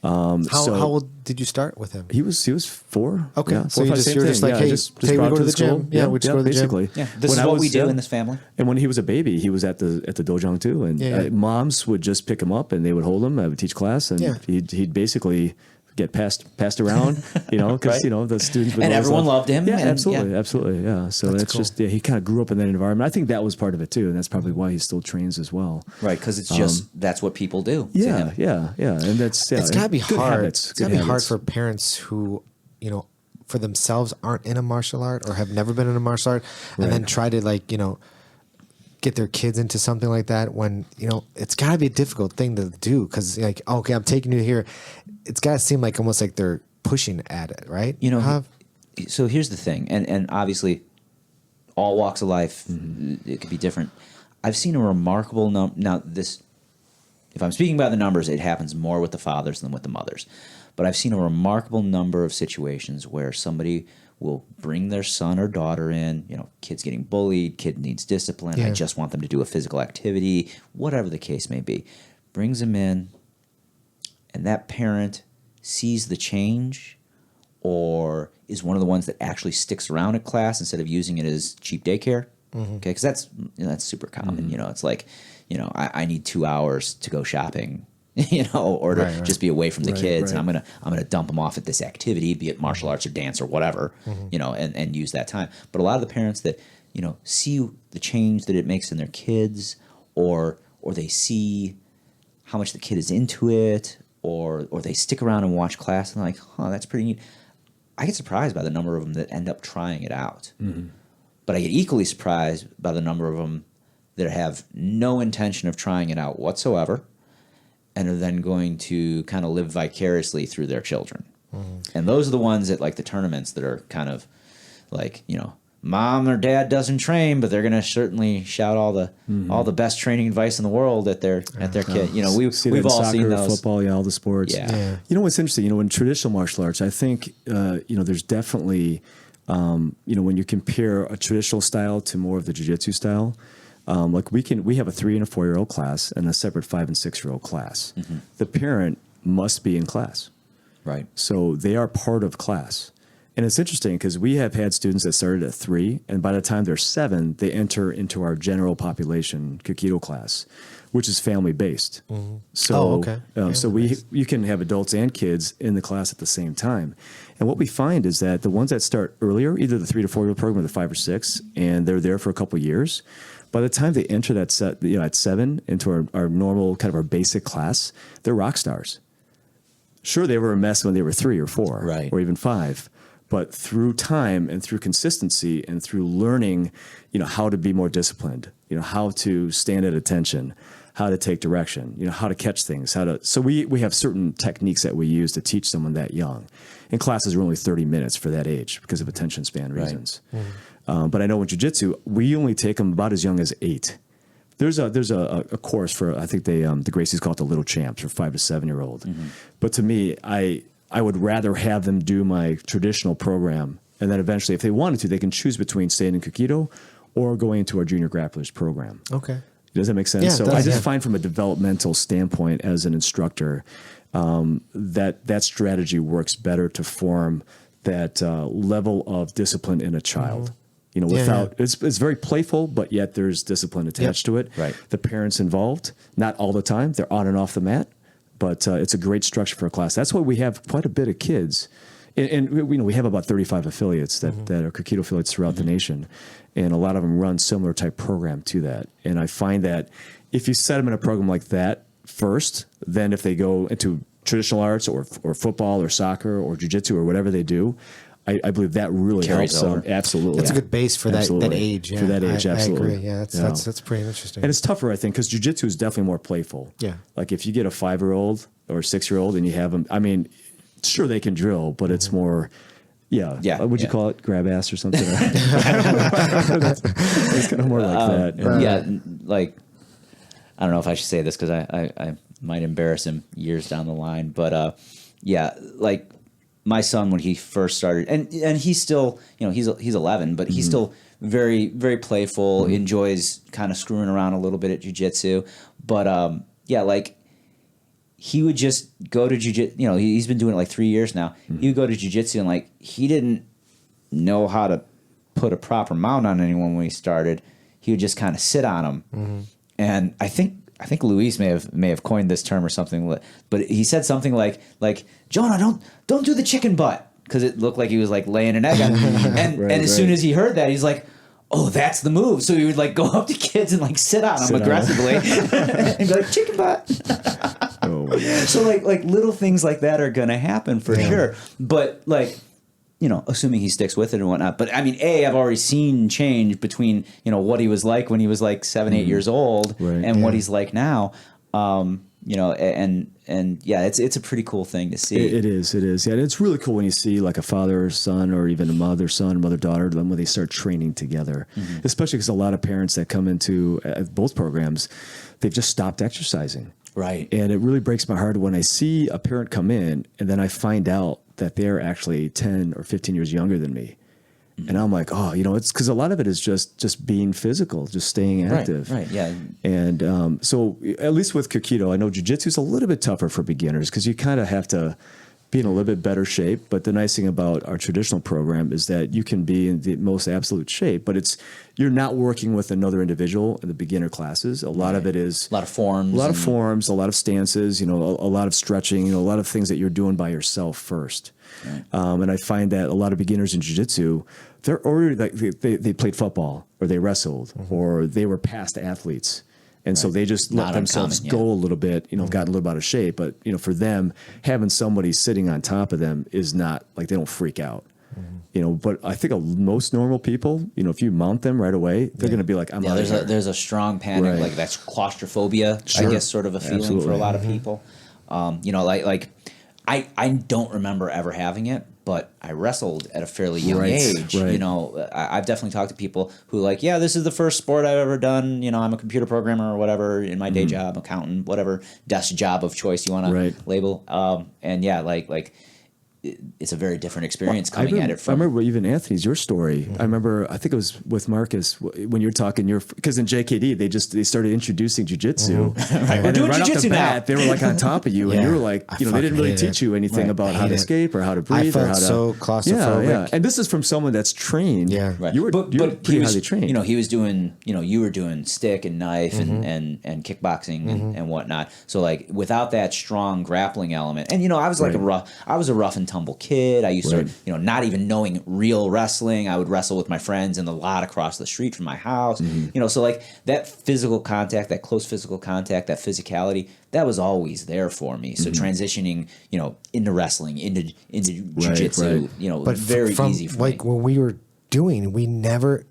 How So- old did you start with him? He was 4. Okay. Yeah, So 4, you 5, just- same you're just thing. like, Yeah, hey, just hey, we brought go to him the gym. school. Yeah, we just go to the gym. basically. Yeah, this When is I what we was- do in this family. And when he was a baby, he was at the dojang too, and Yeah. moms would just pick him up and they would hold him. I would teach class, and Yeah. he'd basically get passed around, because Right. the students would And always everyone love- loved him, Yeah, and- absolutely, yeah. So That's it's cool. just he kind of grew up in that environment. I think that was part of it too, and that's probably why he still trains as well. Right, because it's just that's what people do. to Yeah, him. yeah, and that's It's got to be good hard. habits, It's good got to be hard habits. for parents who, for themselves aren't in a martial art or have never been in a martial art, and then try to get their kids into something like that. When it's got to be a difficult thing to do because okay, I'm taking you here. It's got to seem like almost like they're pushing at it, right? So here's the thing, and obviously, all walks of life, it could be different. I've seen a remarkable now this. If I'm speaking about the numbers, it happens more with the fathers than with the mothers. But I've seen a remarkable number of situations where somebody will bring their son or daughter in, kid's getting bullied, kid needs discipline, I Yeah. just want them to do a physical activity, whatever the case may be. Brings them in, and that parent sees the change or is one of the ones that actually sticks around at class instead of using it as cheap daycare. Okay, because that's super common. It's like, I need 2 hours to go shopping, or to just be away from the kids, and I'm gonna dump them off at this activity, be it martial arts or dance or whatever, and use that time. But a lot of the parents that see the change that it makes in their kids, or they see how much the kid is into it, or they stick around and watch class and they're like, that's pretty neat. I get surprised by the number of them that end up trying it out. But I get equally surprised by the number of them that have no intention of trying it out whatsoever and are then going to kind of live vicariously through their children. And those are the ones at like the tournaments that are kind of like, mom or dad doesn't train, but they're going to certainly shout all the best training advice in the world at their kid. See that We've in all soccer, seen those. football, all the sports. Yeah. What's interesting? In traditional martial arts, I think there's definitely when you compare a traditional style to more of the jiu-jitsu style. We have a 3 and a 4 year old class and a separate 5 and 6 year old class. The parent must be in class, Right. so they are part of class. And it's interesting because we have had students that started at 3, and by the time they're 7, they enter into our general population Kyuki-Do class, which is family based. So, Oh, okay. so you can have adults and kids in the class at the same time. And what we find is that the ones that start earlier, either the 3 to 4 year program or the 5 or 6, and they're there for a couple of years, by the time they enter that set, at 7 into our normal kind of our basic class, they're rock stars. Sure, they were a mess when they were 3 or 4, right, or even 5. But through time and through consistency and through learning, how to be more disciplined, how to stand at attention, how to take direction, how to catch things, so we have certain techniques that we use to teach someone that young. And classes are only 30 minutes for that age because of attention span reasons. Right. Mm-hmm. But I know in jiu-jitsu, we only take them about as young as 8. There's a course for, I think the Gracies call it the Little Champs, for 5 to 7 year old. Mm-hmm. But to me, I would rather have them do my traditional program, and then eventually, if they wanted to, they can choose between staying in Kyuki-Do or going into our junior grapplers program. Okay. Does that make sense? Yeah, so does, I just find from a developmental standpoint as an instructor, that strategy works better to form that level of discipline in a child. Mm-hmm. It's very playful, but yet there's discipline attached to it. Right. The parents involved, not all the time. They're on and off the mat. But it's a great structure for a class. That's why we have quite a bit of kids. And we have about 35 affiliates that are Kyuki-Do affiliates throughout the nation. And a lot of them run similar type program to that. And I find that if you set them in a program like that first, then if they go into traditional arts or football or soccer or jiu-jitsu or whatever they do, I believe that really carries helps over. them. Absolutely. That's a good base for that age. Yeah. For that age, absolutely. I agree. Yeah, that's pretty interesting. And it's tougher, I think, because jiu-jitsu is definitely more playful. Yeah. Like if you get a 5-year-old or a 6-year-old and you have them, I mean, sure they can drill, but it's more, would you call it grab ass or something? It's kind of more like that. Like, I don't know if I should say this because I might embarrass him years down the line, but like my son when he first started, and he's still, he's 11, but he's still very, very playful, enjoys kind of screwing around a little bit at jiu-jitsu, but like he would just go to jiu-jitsu, he's been doing it like 3 years now. He would go to jiu-jitsu and like he didn't know how to put a proper mount on anyone when he started. He would just kind of sit on them. And I think Luis may have coined this term or something, but he said something like Jonah, don't do the chicken butt, because it looked like he was like laying an egg on him. And as soon as he heard that, he's like, oh, that's the move. So he would like go up to kids and like sit on them aggressively and be like, chicken butt. Oh my gosh. So like little things like that are gonna happen for sure. But like, assuming he sticks with it and whatnot. But I mean, I've already seen change between, what he was like when he was like 7, 8 years old and what he's like now. It's a pretty cool thing to see. It is. Yeah. And it's really cool when you see like a father or son or even a mother, son, mother, daughter, when they start training together, especially because a lot of parents that come into both programs, they've just stopped exercising. Right. And it really breaks my heart when I see a parent come in and then I find out that they're actually 10 or 15 years younger than me. And I'm like, it's because a lot of it is just being physical, just staying active. Right, yeah. And so at least with Kyuki-Do, I know jiu-jitsu is a little bit tougher for beginners because you kind of have to be in a little bit better shape. But the nice thing about our traditional program is that you can be in the most absolute shape, but you're not working with another individual in the beginner classes. A lot of it is a lot of forms, a lot of stances, a lot of stretching, a lot of things that you're doing by yourself first. Right. And I find that a lot of beginners in jiu-jitsu, they're already like they played football or they wrestled or they were past athletes. And so they just let themselves go a little bit, got a little bit out of shape. But, for them, having somebody sitting on top of them is not like they don't freak out. But I think most normal people, if you mount them right away, they're going to be like, I'm out of here. There's a strong panic, like that's claustrophobia, I guess, sort of a feeling for a lot of people. I don't remember ever having it, but I wrestled at a fairly young age. Right. I've definitely talked to people who this is the first sport I've ever done. I'm a computer programmer or whatever in my day job, accountant, whatever desk job of choice you want to label. It's a very different experience coming at it from. I remember even Anthony's, your story. I remember, I think it was with Marcus when you were talking, because in JKD, they started introducing jiu-jitsu. We're doing jiu-jitsu now. They were like on top of you and you were like, they didn't really teach you anything about how to escape or how to breathe. I felt so claustrophobic. Yeah. And this is from someone that's trained. Yeah. Right. You were pretty highly trained. He was doing, you were doing stick and knife and kickboxing and whatnot. So like without that strong grappling element, and I was like I was a rough and tumble kid. I used Right. to, not even knowing real wrestling, I would wrestle with my friends in the lot across the street from my house. So like that physical contact, that close physical contact, that physicality, that was always there for me. So transitioning, into wrestling, into jiu-jitsu, But very from, easy for like me. when we were doing, we never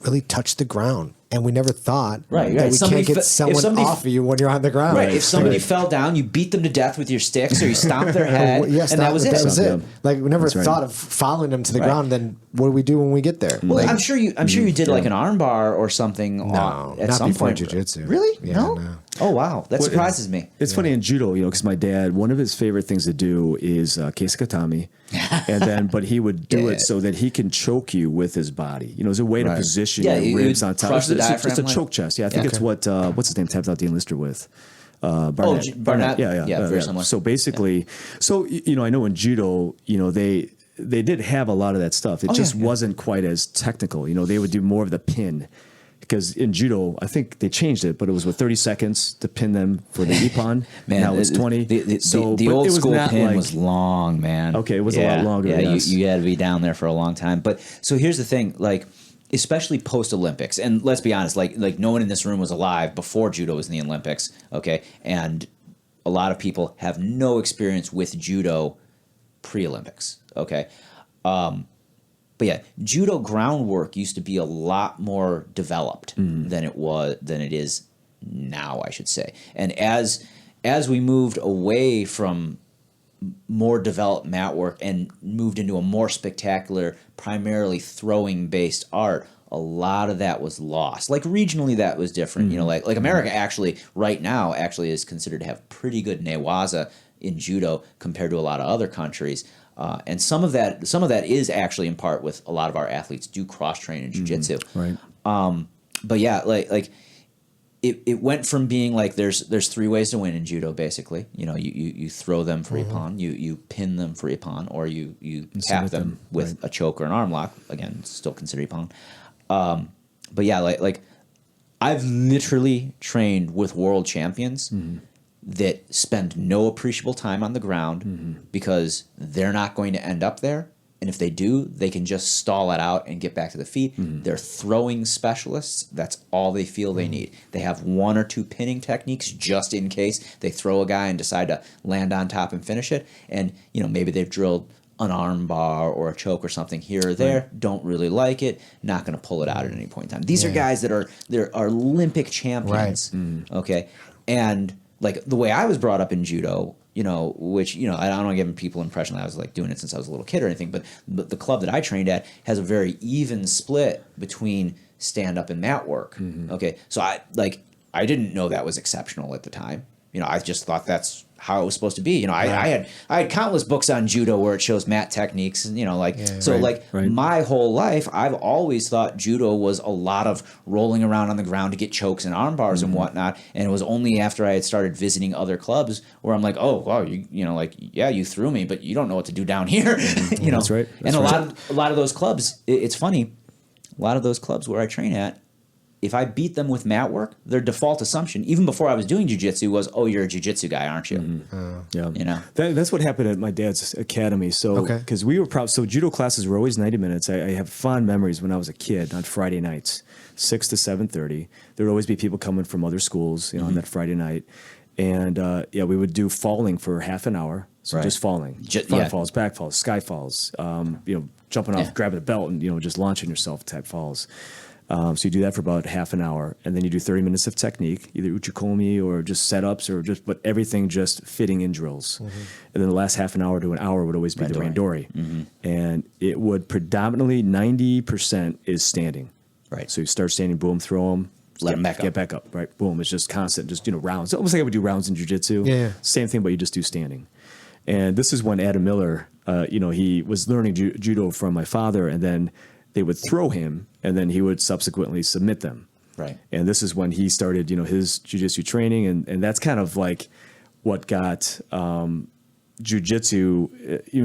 really touched the ground, and we never thought Right. that we Somebody can't get if someone somebody off of you when you're on the ground. Right. If somebody fell down, you beat them to death with your sticks, or you stomped their head, Yes, and that was it. That was it. Yeah. Like we never That's right. thought of following them to the Right. ground. Then what do we do when we get there? Well, Like, I'm sure you did like an arm bar or something. No, at not some before point. jiu-jitsu. Really? Yeah, no? no. Oh wow, that surprises me. It's funny in judo, because my dad, one of his favorite things to do is keisakatami, but he would do Yeah. it so that he can choke you with his body. As a way to position Yeah, your you ribs would on top. crush the It's diaphragm a like- choke chest. Yeah, I think it's what what's his name tapped out Dean Lister with. Barnett. Barnett. Yeah, Very similar. So basically, I know in judo, they did have a lot of that stuff. It just wasn't quite as technical. They would do more of the pin. Because in judo, I think they changed it, but it was 30 seconds to pin them for the ippon. Man, now it's 20. The but old it was school not pin like- was long, man. Okay, it was a lot longer, Yeah, yes. you had to be down there for a long time. But so here's the thing, like, especially post Olympics, and let's be honest, like no one in this room was alive before judo was in the Olympics. Okay, and a lot of people have no experience with judo pre-Olympics. Okay. But yeah, judo groundwork used to be a lot more developed than it is now, I should say. And as we moved away from more developed mat work and moved into a more spectacular, primarily throwing based art, a lot of that was lost. Like regionally, that was different. Like America actually right now actually is considered to have pretty good newaza in judo compared to a lot of other countries. And some of that is actually in part with a lot of our athletes do cross train in jiu-jitsu. Right. But yeah, like it went from being like there's three ways to win in judo basically. You throw them for ippon, you pin them for ippon, or you tap submit them with a choke or an arm lock. Again, still considered ippon. But yeah, like I've literally trained with world champions that spend no appreciable time on the ground because they're not going to end up there. And if they do, they can just stall it out and get back to the feet. They're throwing specialists. That's all they feel they need. They have one or two pinning techniques just in case they throw a guy and decide to land on top and finish it. And, maybe they've drilled an arm bar or a choke or something here or there, don't really like it, not going to pull it out at any point in time. These are guys that are Olympic champions, okay? And like the way I was brought up in judo, which, I don't want to give people impression that I was like doing it since I was a little kid or anything, but the club that I trained at has a very even split between stand-up and mat work, okay? So I didn't know that was exceptional at the time. I just thought that's how it was supposed to be. I had countless books on judo where it shows mat techniques, and my whole life I've always thought judo was a lot of rolling around on the ground to get chokes and arm bars and whatnot. And it was only after I had started visiting other clubs where I'm like, oh wow, you threw me, but you don't know what to do down here. That's right. And a lot of those clubs, it's funny, a lot of those clubs where I train at, if I beat them with mat work, their default assumption, even before I was doing jiu-jitsu, was, oh, you're a jiu-jitsu guy, aren't you? Yeah. That's what happened at my dad's academy. So, because we were so judo classes were always 90 minutes. I have fond memories when I was a kid on Friday nights, 6 to 7:30. There would always be people coming from other schools, on that Friday night. And we would do falling for half an hour. So just falling, front falls, back falls, sky falls, jumping off, grabbing a belt and, just launching yourself type falls. So you do that for about half an hour, and then you do 30 minutes of technique, either uchikomi or just setups but everything just fitting in drills. And then the last half an hour to an hour would always be the randori. And it would predominantly 90% is standing. Right. So you start standing, boom, throw them. Let them get back up. Right. Boom. It's just constant, just, rounds. Almost like I would do rounds in jiu-jitsu. Yeah. Same thing, but you just do standing. And this is when Adam Miller, he was learning judo from my father, and then they would throw him, and then he would subsequently submit them. Right. And this is when he started, his jiu-jitsu training, and that's kind of like what got jiu-jitsu,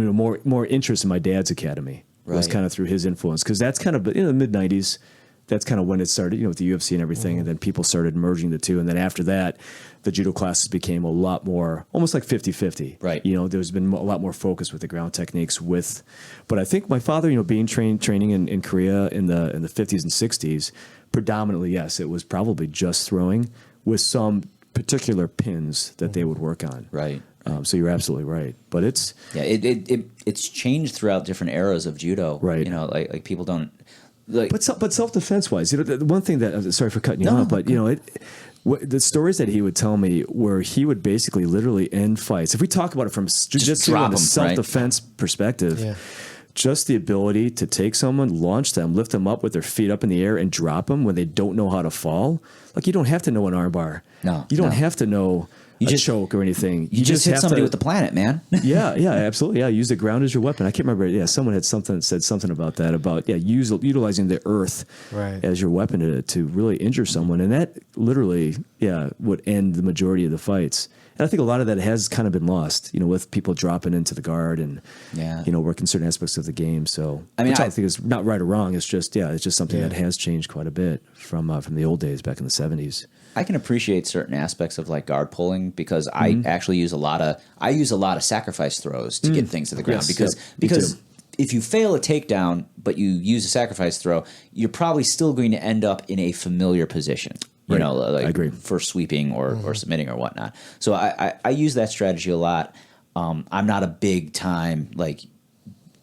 more interest in my dad's academy. Right. Was kind of through his influence, because that's kind of in the mid-90s. that's kind of when it started, with the UFC and everything, and then people started merging the two. And then after that, the judo classes became a lot more, almost like 50-50. Right. There's been a lot more focus with the ground techniques but I think my father, being training in Korea in the 50s and 60s, predominantly, yes, it was probably just throwing with some particular pins that they would work on. Right. So you're absolutely right. But it's changed throughout different eras of judo. Right. Like people don't. Like, but self-defense wise, the one thing that, sorry for cutting you off, but the stories that he would tell me where he would basically literally end fights. If we talk about it from just drop a them, self-defense perspective, just the ability to take someone, launch them, lift them up with their feet up in the air and drop them when they don't know how to fall. Like, you don't have to know an armbar. No, you don't have to know a choke or anything. You just hit have somebody to, with the planet, man. yeah, absolutely. Yeah, use the ground as your weapon. I can't remember. Yeah, someone had said something about that. About utilizing the earth as your weapon to really injure someone, and that literally would end the majority of the fights. And I think a lot of that has kind of been lost, with people dropping into the guard and working certain aspects of the game. So I think is not right or wrong. It's just it's just something that has changed quite a bit from the old days back in the 70s. I can appreciate certain aspects of like guard pulling because I actually use a lot of sacrifice throws to get things to the ground because if you fail a takedown but you use a sacrifice throw, you're probably still going to end up in a familiar position. Right. Like I agree. For sweeping or submitting or whatnot. So I use that strategy a lot. I'm not a big time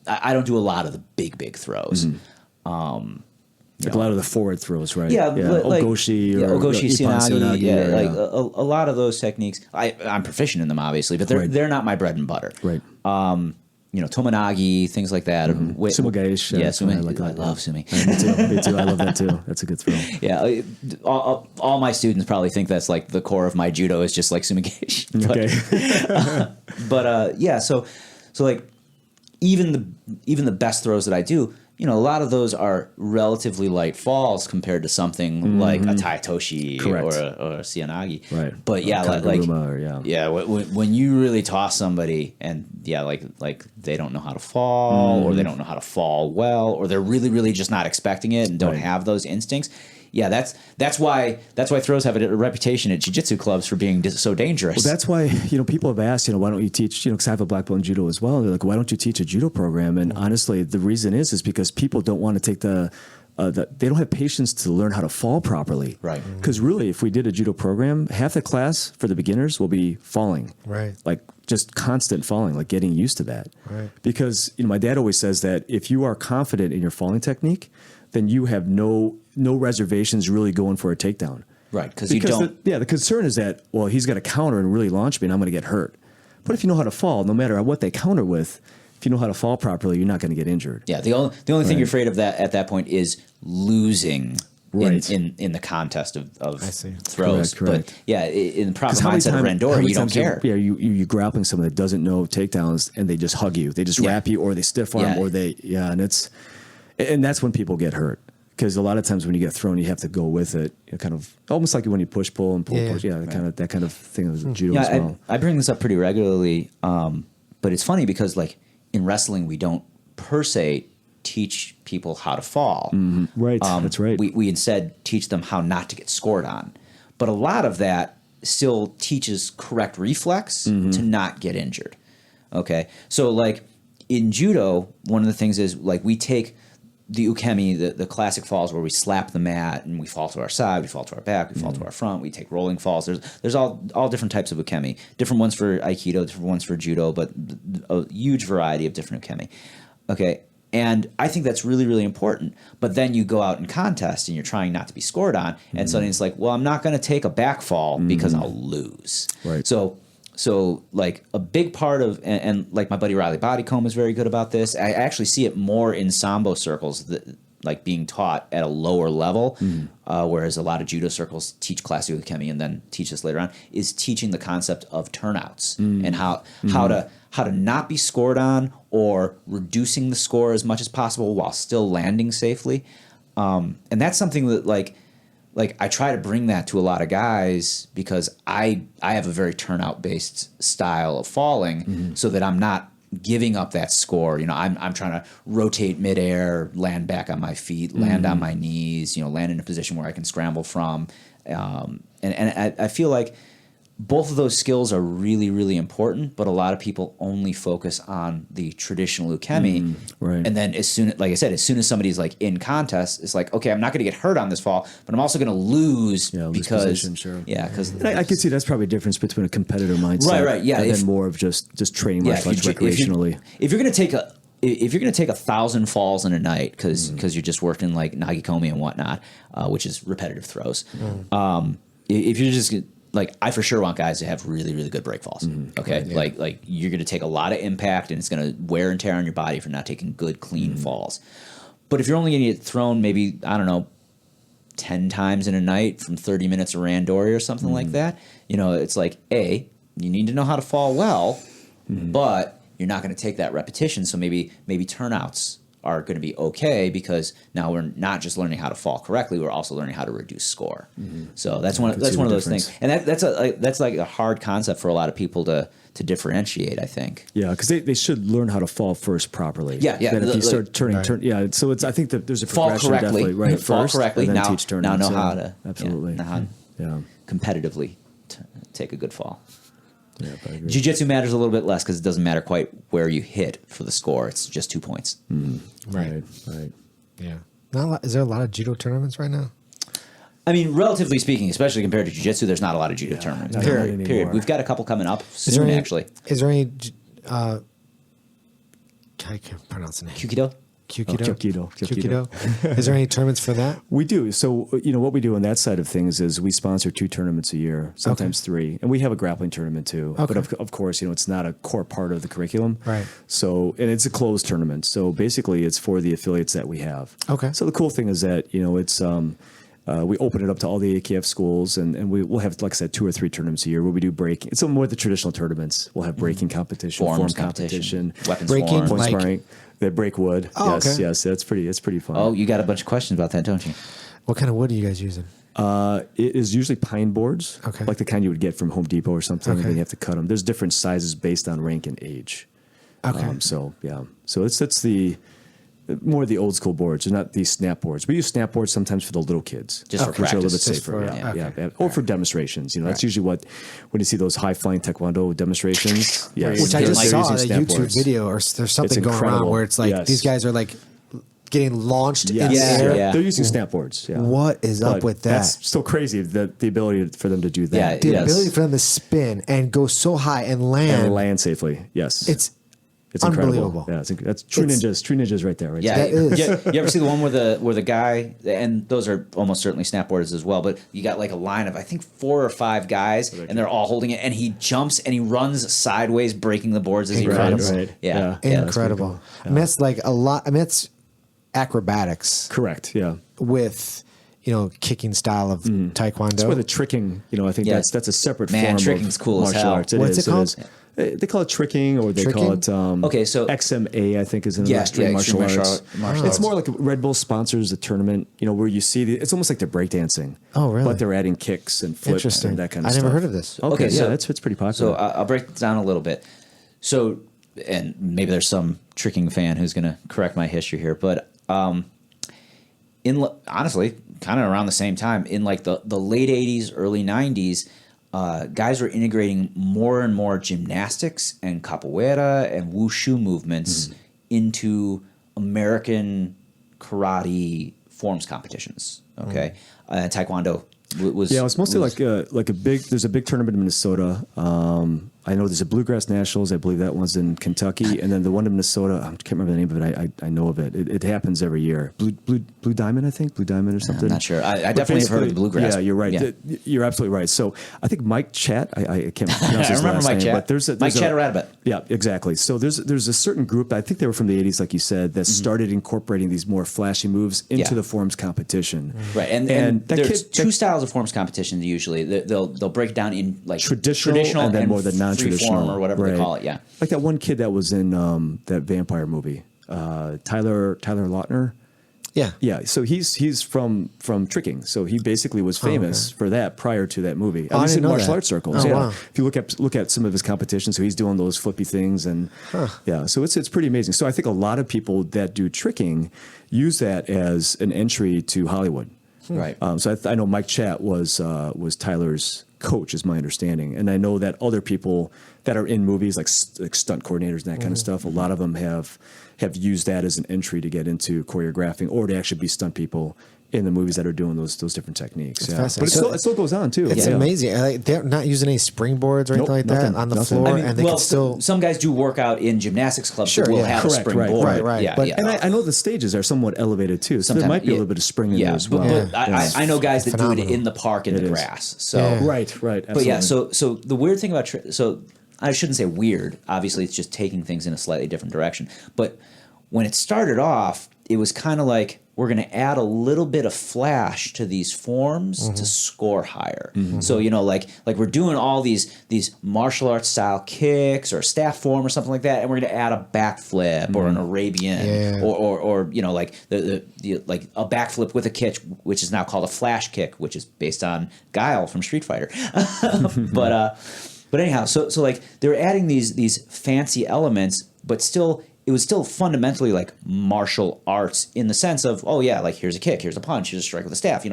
I don't do a lot of the big throws. Like a lot of the forward throws, right? Yeah, Ogoshi or Ogoshi, Ippon Seonagi, a lot of those techniques. I'm proficient in them, obviously, but they're not my bread and butter. Right. Tomonagi, things like that. Sumogaish. Sumi. I love Sumi. Me too. I love that too. That's a good throw. Yeah, all my students probably think that's like the core of my judo is just like Sumogaish. So like even the best throws that I do, a lot of those are relatively light falls compared to something like a Taitoshi or a Seonagi. Right. But when you really toss somebody and like they don't know how to fall or they don't know how to fall well or they're really, really just not expecting it and don't have those instincts. Yeah, that's why throws have a reputation at jiu-jitsu clubs for being so dangerous. Well, that's why people have asked, why don't you teach? Because I have a black belt in judo as well. They're like, why don't you teach a judo program? And honestly, the reason is because people don't want to take they don't have patience to learn how to fall properly. Right. Because really, if we did a judo program, half the class for the beginners will be falling. Right. Like just constant falling, like getting used to that. Right. Because my dad always says that if you are confident in your falling technique, then you have no reservations really going for a takedown. Right, because you don't. The concern is that, well, he's got to counter and really launch me and I'm going to get hurt. But if you know how to fall, no matter what they counter with, if you know how to fall properly, you're not going to get injured. Yeah, the only thing you're afraid of at that point is losing in the contest of throws. Correct. But yeah, in the proper mindset of Randori, you don't care. You're grappling someone that doesn't know takedowns and they just hug you. They just wrap you or they stiff arm or they, and that's when people get hurt. Because a lot of times when you get thrown, you have to go with it. Kind of almost like when you push, pull, and pull, push. Yeah, that kind of thing with judo as well. I bring this up pretty regularly, but it's funny because like in wrestling, we don't per se teach people how to fall. Right, that's right. We instead teach them how not to get scored on. But a lot of that still teaches correct reflex to not get injured. Okay, so like in judo, one of the things is like we take the ukemi, the classic falls where we slap the mat and we fall to our side, we fall to our back, we fall to our front, we take rolling falls. There's all different types of ukemi, different ones for aikido, different ones for judo, but a huge variety of different ukemi. Okay, and I think that's really, really important. But then you go out in contest and you're trying not to be scored on, and suddenly it's like, well, I'm not going to take a back fall because I'll lose. Right. So like a big part of, and like my buddy Riley Bodycomb is very good about this. I actually see it more in Sambo circles, like being taught at a lower level, whereas a lot of judo circles teach classic ukemi and then teach this later on, is teaching the concept of turnouts and how to not be scored on or reducing the score as much as possible while still landing safely. And that's something that like I try to bring that to a lot of guys because I have a very turnout based style of falling so that I'm not giving up that score. I'm trying to rotate midair, land back on my feet, land on my knees, land in a position where I can scramble from. And I feel like both of those skills are really, really important, but a lot of people only focus on the traditional ukemi. Right. And then as soon as somebody's like in contest, it's like, okay, I'm not going to get hurt on this fall, but I'm also going to lose because position, sure. Yeah, because I can see that's probably a difference between a competitor mindset, right, yeah, and then more of just training martial arts recreationally. If you're going to take 1,000 falls in a night because you're just working like nagikomi and whatnot, which is repetitive throws. If you're just like, I for sure want guys to have really, really good break falls. Okay, yeah. like you're going to take a lot of impact, and it's going to wear and tear on your body if you're not taking good, clean falls. But if you're only going to get thrown maybe 10 times in a night from 30 minutes of randori or something like that, it's like, A, you need to know how to fall well, but you're not going to take that repetition. So maybe turnouts are going to be okay, because now we're not just learning how to fall correctly, we're also learning how to reduce score. So that's one of those things, and that's like a hard concept for a lot of people to differentiate, I think. Yeah, because they should learn how to fall first properly. Yeah. Then if you start turning. So I think that there's a fall progression correctly, definitely, right? fall First, correctly. and then Now teach turning. Now know how to absolutely. Competitively take a good fall. Yeah, I agree. Jiu-jitsu matters a little bit less because it doesn't matter quite where you hit for the score. It's just 2 points. Right. Yeah. Is there a lot of judo tournaments right now? I mean, relatively speaking, especially compared to jiu-jitsu, there's not a lot of judo tournaments. Period. We've got a couple coming up soon, actually. Is there any? I can't pronounce the name. Kyuki-Do? Kyuki-Do. Is there any tournaments for that? We do. So, what we do on that side of things is we sponsor 2 tournaments a year, sometimes 3. And we have a grappling tournament too. Okay. But of course, it's not a core part of the curriculum. Right. So, and it's a closed tournament. So basically it's for the affiliates that we have. Okay. So the cool thing is that, it's, we open it up to all the AKF schools, and we'll have, like I said, 2 or 3 tournaments a year where we do breaking. It's more the traditional tournaments. We'll have breaking competition, form competition, weapons breaking, form. point sparring. They break wood. Yes. That's pretty fun. Oh, you got a bunch of questions about that, don't you? What kind of wood are you guys using? It is usually pine boards, Okay. like the kind you would get from Home Depot or something. Okay. And then you have to cut them. There's different sizes based on rank and age. Okay. So it's the more the old school boards. They're not these snap boards. We use snap boards sometimes for the little kids, Just for which are a little bit practice. safer. Or for demonstrations. That's usually when you see those high flying taekwondo demonstrations. Yes, Which I just they're saw using a snap YouTube boards. video, or there's something going incredible. around where it's like these guys are like getting launched in the air. Yeah. They're using snap boards. Yeah. What is up with that? That's still crazy. The ability for them to do that. Yeah, The Yes. ability for them to spin and go so high and land. And land safely. Yes. It's incredible. unbelievable. Yeah, that's true ninjas. True ninjas right there. Right. Yeah, That is. You ever see the one where the guy, and those are almost certainly snapboards as well, but you got like a line of I think 4 or 5 guys, and they're all holding it, and he jumps and he runs sideways, breaking the boards as he runs. Right. Yeah. Incredible. I mean, that's like a lot. I mean, that's acrobatics Correct. Yeah. with kicking style of taekwondo. That's where the tricking. I think Yeah. that's a separate Man, form tricking's of cool as martial hell. arts. What's it called? They call it tricking, or they Tricking? call it Okay, so- XMA. I think is in Yeah, extreme extreme martial martial arts. martial It's arts. more like Red Bull sponsors a tournament. Where you see it's almost like they're breakdancing. Oh, really? But they're adding kicks and flips Interesting. and that kind of I stuff. never heard of this. Okay, so it's pretty popular. So I'll break it down a little bit. So, and maybe there's some tricking fan who's going to correct my history here, but honestly, kind of around the same time, in like the late 80s, early 90s, guys were integrating more and more gymnastics and capoeira and wushu movements into American karate forms competitions. Okay, Taekwondo was it's mostly like a big. There's a big tournament in Minnesota. I know there's a Bluegrass Nationals. I believe that one's in Kentucky, and then the one in Minnesota. I can't remember the name of it. I know of it. It happens every year. Blue Diamond, I think. Blue Diamond or something. I'm not sure. I But definitely have heard of the basically- Bluegrass. Yeah, you're right. Yeah. You're absolutely right. So I think Mike Chat. I can't pronounce his I remember last Mike name, Chat. but there's Mike Chatteradbit. Yeah, exactly. So there's a certain group. I think they were from the 80s, like you said, that started incorporating these more flashy moves into Yeah. the forms competition. Right, and that there's kid- two styles of forms competitions usually. They'll break it down in like Traditional and then more the non-traditional. freeform or whatever they Right. call it. Yeah, Like that one kid that was in that vampire movie, Tyler Lautner. Yeah. Yeah, so he's from tricking. So he basically was famous for that prior to that movie. At I least didn't in know martial that. arts circles. Oh, Yeah. wow. If you look at some of his competitions, so he's doing those flippy things and yeah, so it's pretty amazing. So I think a lot of people that do tricking use that as an entry to Hollywood. Right. So I know Mike Chat was Tyler's coach, is my understanding, and I know that other people that are in movies like stunt coordinators and that kind of stuff, a lot of them have used that as an entry to get into choreographing or to actually be stunt people in the movies that are doing those different techniques. Yeah. But fascinating. it still goes on too. It's Yeah. amazing. Like, they're not using any springboards or anything Nope, like that nothing, on the nothing. floor, I mean, and they well, can still. some guys do work out in gymnastics clubs Sure, that will yeah. have Correct, a springboard. right. Yeah, But- yeah. And I know the stages are somewhat elevated too, so there Sometimes, might be a yeah. little bit of spring in there as well. But Yeah. I know guys that do it Phenomenal. in the park in It the is. grass. So Yeah. Right. Absolutely. But yeah, so the weird thing about so I shouldn't say weird. Obviously, it's just taking things in a slightly different direction. But when it started off, it was kind of like we're going to add a little bit of flash to these forms to score higher. So like we're doing all these martial arts style kicks or staff form or something like that, and we're going to add a backflip or an Arabian Yeah. or like the like a backflip with a kick, which is now called a flash kick, which is based on Guile from Street Fighter. But anyhow, so like they're adding these fancy elements, but still it was still fundamentally like martial arts in the sense of, oh yeah, like here's a kick, here's a punch, here's a strike with a staff,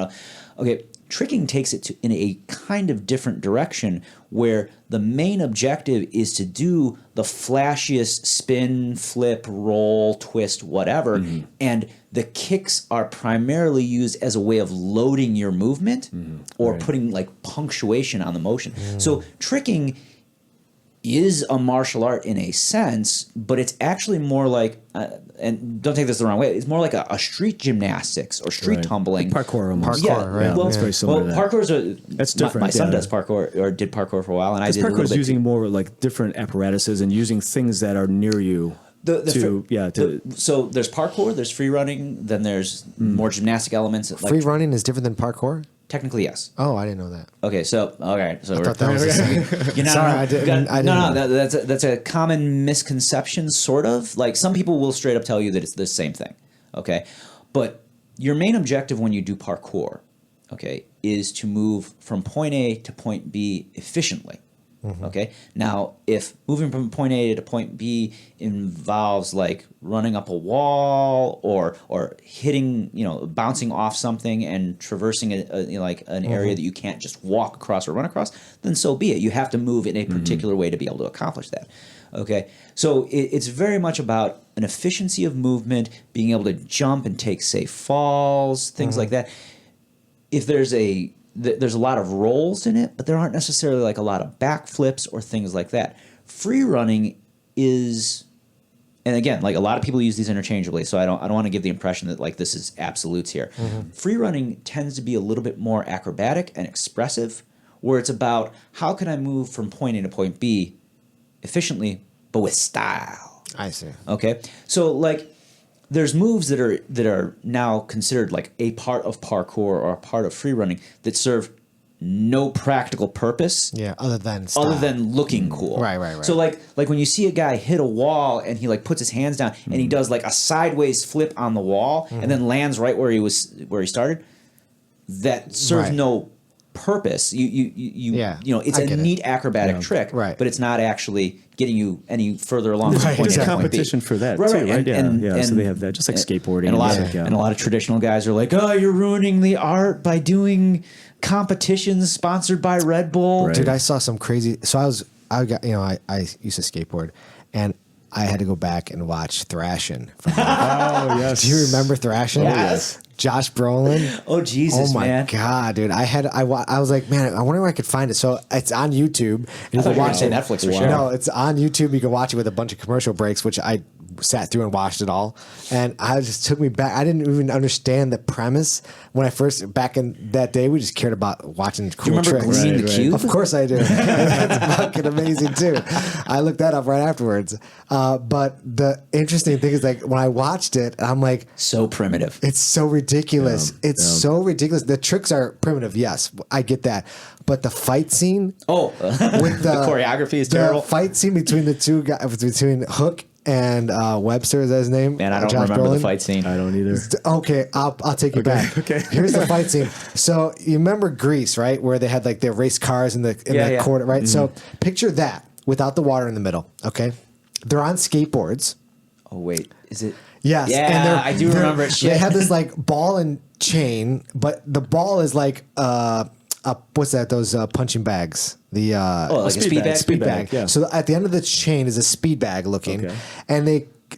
Okay, tricking takes it in a kind of different direction where the main objective is to do the flashiest spin, flip, roll, twist, whatever, and the kicks are primarily used as a way of loading your movement or putting like punctuation on the motion. So tricking is a martial art in a sense, but it's actually more like, and don't take this the wrong way, it's more like a street gymnastics or street tumbling. Like parkour almost. Parkour, right. Yeah, it's very similar to that. Parkour's That's different, My son yeah. does parkour or did parkour for a while, and I did a Parkour little is bit using too. more like different apparatuses and using things that are near you. So there's parkour, there's free running, then there's more gymnastic elements. Like, Free running is different than parkour. technically, yes. Oh, I didn't know that. Okay, so I thought that was the same. No, Sorry, I didn't No, know. that's a common misconception, sort of. Like some people will straight up tell you that it's the same thing. Okay, but your main objective when you do parkour, okay, is to move from point A to point B efficiently. Okay. Now, if moving from point A to point B involves like running up a wall or hitting, bouncing off something and traversing an area that you can't just walk across or run across, then so be it. You have to move in a particular way to be able to accomplish that. Okay. So it's very much about an efficiency of movement, being able to jump and take safe falls, things like that. If there's there's a lot of rolls in it, but there aren't necessarily like a lot of backflips or things like that. Free running is, and again, like a lot of people use these interchangeably, so I don't want to give the impression that like this is absolutes here. Free running tends to be a little bit more acrobatic and expressive, where it's about how can I move from point A to point B efficiently, but with style. I see. Okay, so like there's moves that are now considered like a part of parkour or a part of free running that serve no practical purpose. Yeah, other than looking cool. Right. So like when you see a guy hit a wall and he like puts his hands down and he does like a sideways flip on the wall and then lands right where he started, that serves Right. no purpose. It's I a get it. neat acrobatic trick, Right. but it's not actually getting you any further along. Right, Point It's A a to point B. competition for that too, right? So they have that, just like skateboarding. And a lot, music, and a lot of traditional guys are like, "Oh, you're ruining the art by doing competitions sponsored by Red Bull." Right. Dude, I saw some crazy. So I used to skateboard, and I had to go back and watch Thrashing. Oh yes. Do you remember Thrashing? Yes. Josh Brolin. Oh Jesus, Oh my man! god, dude! I was like, man, I wonder where I could find it. So it's on YouTube. And you thought can you were gonna watch say it. Netflix for sure. No, it's on YouTube. You can watch it with a bunch of commercial breaks, which I sat through and watched it all. And I just took me back. I didn't even understand the premise when I first back in that day. We just cared about watching cool Do you remember tricks. Glean the Cube? Of course I do. That's fucking amazing too. I looked that up right afterwards. But the interesting thing is, like, when I watched it, I'm like, So primitive. it's so ridiculous. It's so ridiculous. The tricks are primitive. Yes, I get that. But the fight scene Oh, with the choreography is terrible. The fight scene between the two guys, between Hook and Webster, is that his name? Man, I don't Josh remember the Brolin? fight scene. I don't either. Okay, I'll take you back. okay. Here's the fight scene. So you remember Greece, right? Where they had like their race cars in the court, right? So picture that without the water in the middle. Okay, they're on skateboards. Oh wait, is it? Yes, Yeah, I do remember it. Shit. They have this like ball and chain, but the ball is like what's that? Those punching bags. The like a speed bag? Speed bag. Yeah. So at the end of the chain is a speed bag looking, Okay. and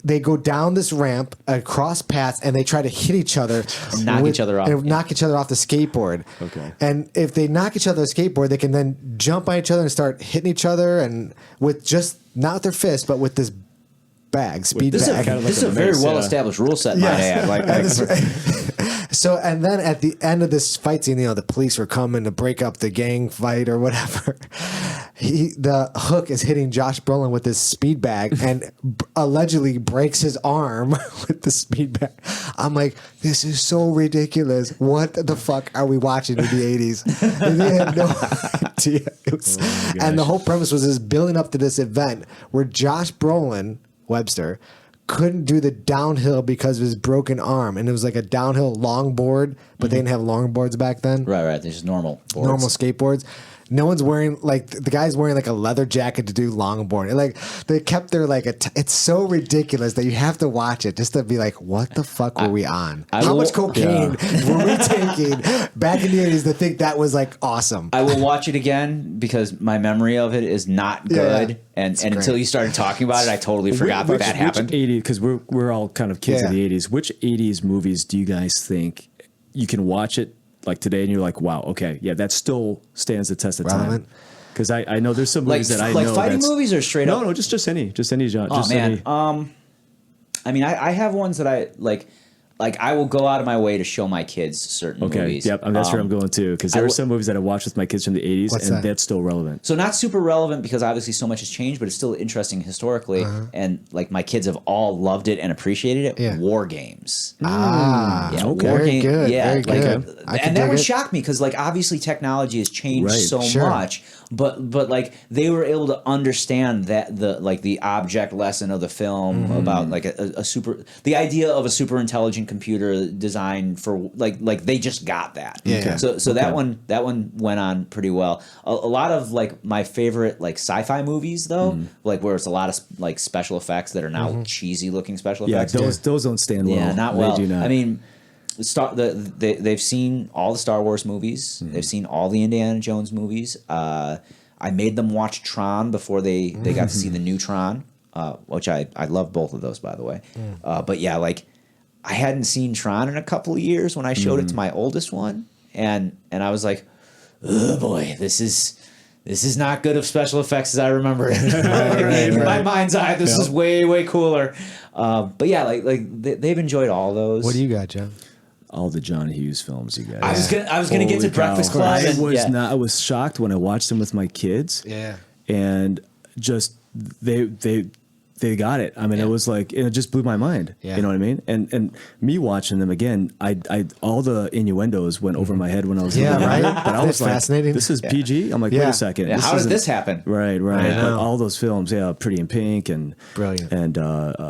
they go down this ramp across paths and they try to hit each other And knock each other off. and knock each other off the skateboard. Okay. And if they knock each other off the skateboard, they can then jump on each other and start hitting each other, and with just not with their fist, but with this bag, speed This is bag. a, this is a very well established rule set, might I add. So, and then at the end of this fight scene, the police were coming to break up the gang fight or whatever. The Hook is hitting Josh Brolin with this speed bag and allegedly breaks his arm with the speed bag. I'm like, this is so ridiculous. What the fuck are we watching in the 80s? And they had no idea. It was, and the whole premise was this building up to this event where Josh Brolin, Webster, couldn't do the downhill because of his broken arm, and it was like a downhill longboard, but they didn't have longboards back then. Right. They're just normal boards. Normal skateboards. No one's wearing the guy's wearing like a leather jacket to do longboard. And like they kept their it's so ridiculous that you have to watch it just to be like, what the fuck were we on? How much cocaine were we taking back in the 80s to think that was like awesome? I will watch it again because my memory of it is not good. Yeah. And until you started talking about it, I totally forgot that happened. Which 80s, because we're all kind of kids Yeah. of the 80s. Which 80s movies do you guys think you can watch it like today and you're like, wow, okay, yeah, that still stands the test of Relevant. time? Because I know there's some movies that I know fighting that's, movies or straight up. No, just any genre. Oh just man, any. I mean, I have ones that I like. Like I will go out of my way to show my kids certain Okay, movies. yep, and that's where I'm going too. Because there I are w- some movies that I watched with my kids from the 80s, What's and that? that's still relevant. So not super relevant because obviously so much has changed, but it's still interesting historically. And like my kids have all loved it and appreciated it. Yeah. War games. Yeah, War very game- good. Yeah, very like, good. I can and that dig would it. shock me because like obviously technology has changed Right. so Sure. much, but like they were able to understand that the object lesson of the film about like the idea of a super intelligent computer designed for like they just got that. Yeah. Okay. So that one went on pretty well. A lot of like my favorite like sci-fi movies though, like where it's a lot of like special effects that are now cheesy looking special Yeah, effects. those don't stand well. Yeah, not They well. do not. I mean, they've seen all the Star Wars movies. They've seen all the Indiana Jones movies. I made them watch Tron before they got to see the new Tron, which I love both of those, by the way. But yeah, like I hadn't seen Tron in a couple of years when I showed it to my oldest one, and I was like, oh boy, this is not good of special effects as I remember it. In my mind's eye, this is way cooler. But yeah, like they've enjoyed all those. What do you got, John? all the John Hughes films, you guys. I was gonna get to Holy Breakfast cow. Club. I was shocked when I watched them with my kids. Yeah. And just they got it. I mean, it was like it just blew my mind. Yeah. You know what I mean? And me watching them again, I all the innuendos went over my head when I was Yeah, little. right? But I was That's like, fascinating. this is PG. I'm like, Yeah. wait a second. Yeah, how did isn't- this happen? Right. I But know. all those films, Pretty in Pink and Brilliant. and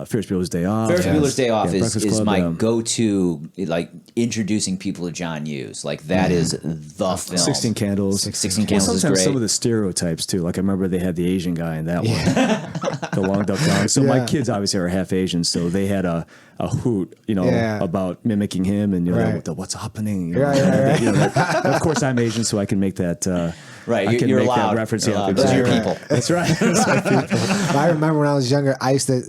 Ferris Bueller's Day Off. Ferris Bueller's Day Off Yeah, is Breakfast Club, my go-to, like introducing people to John Hughes. Like that is the film. 16 Candles. 16 Well, Candles is sometimes great. some of the stereotypes too. Like I remember they had the Asian guy in that one, the long duck dong. So my Yeah. kids obviously are half Asian, so they had a hoot, Yeah. about mimicking him and Right. what's happening. Right. Of course, I'm Asian, so I can make that. Right, I can you're make allowed. that reference. You're Yeah, allowed. Those are your exactly. people. That's right. I remember when I was younger, I used to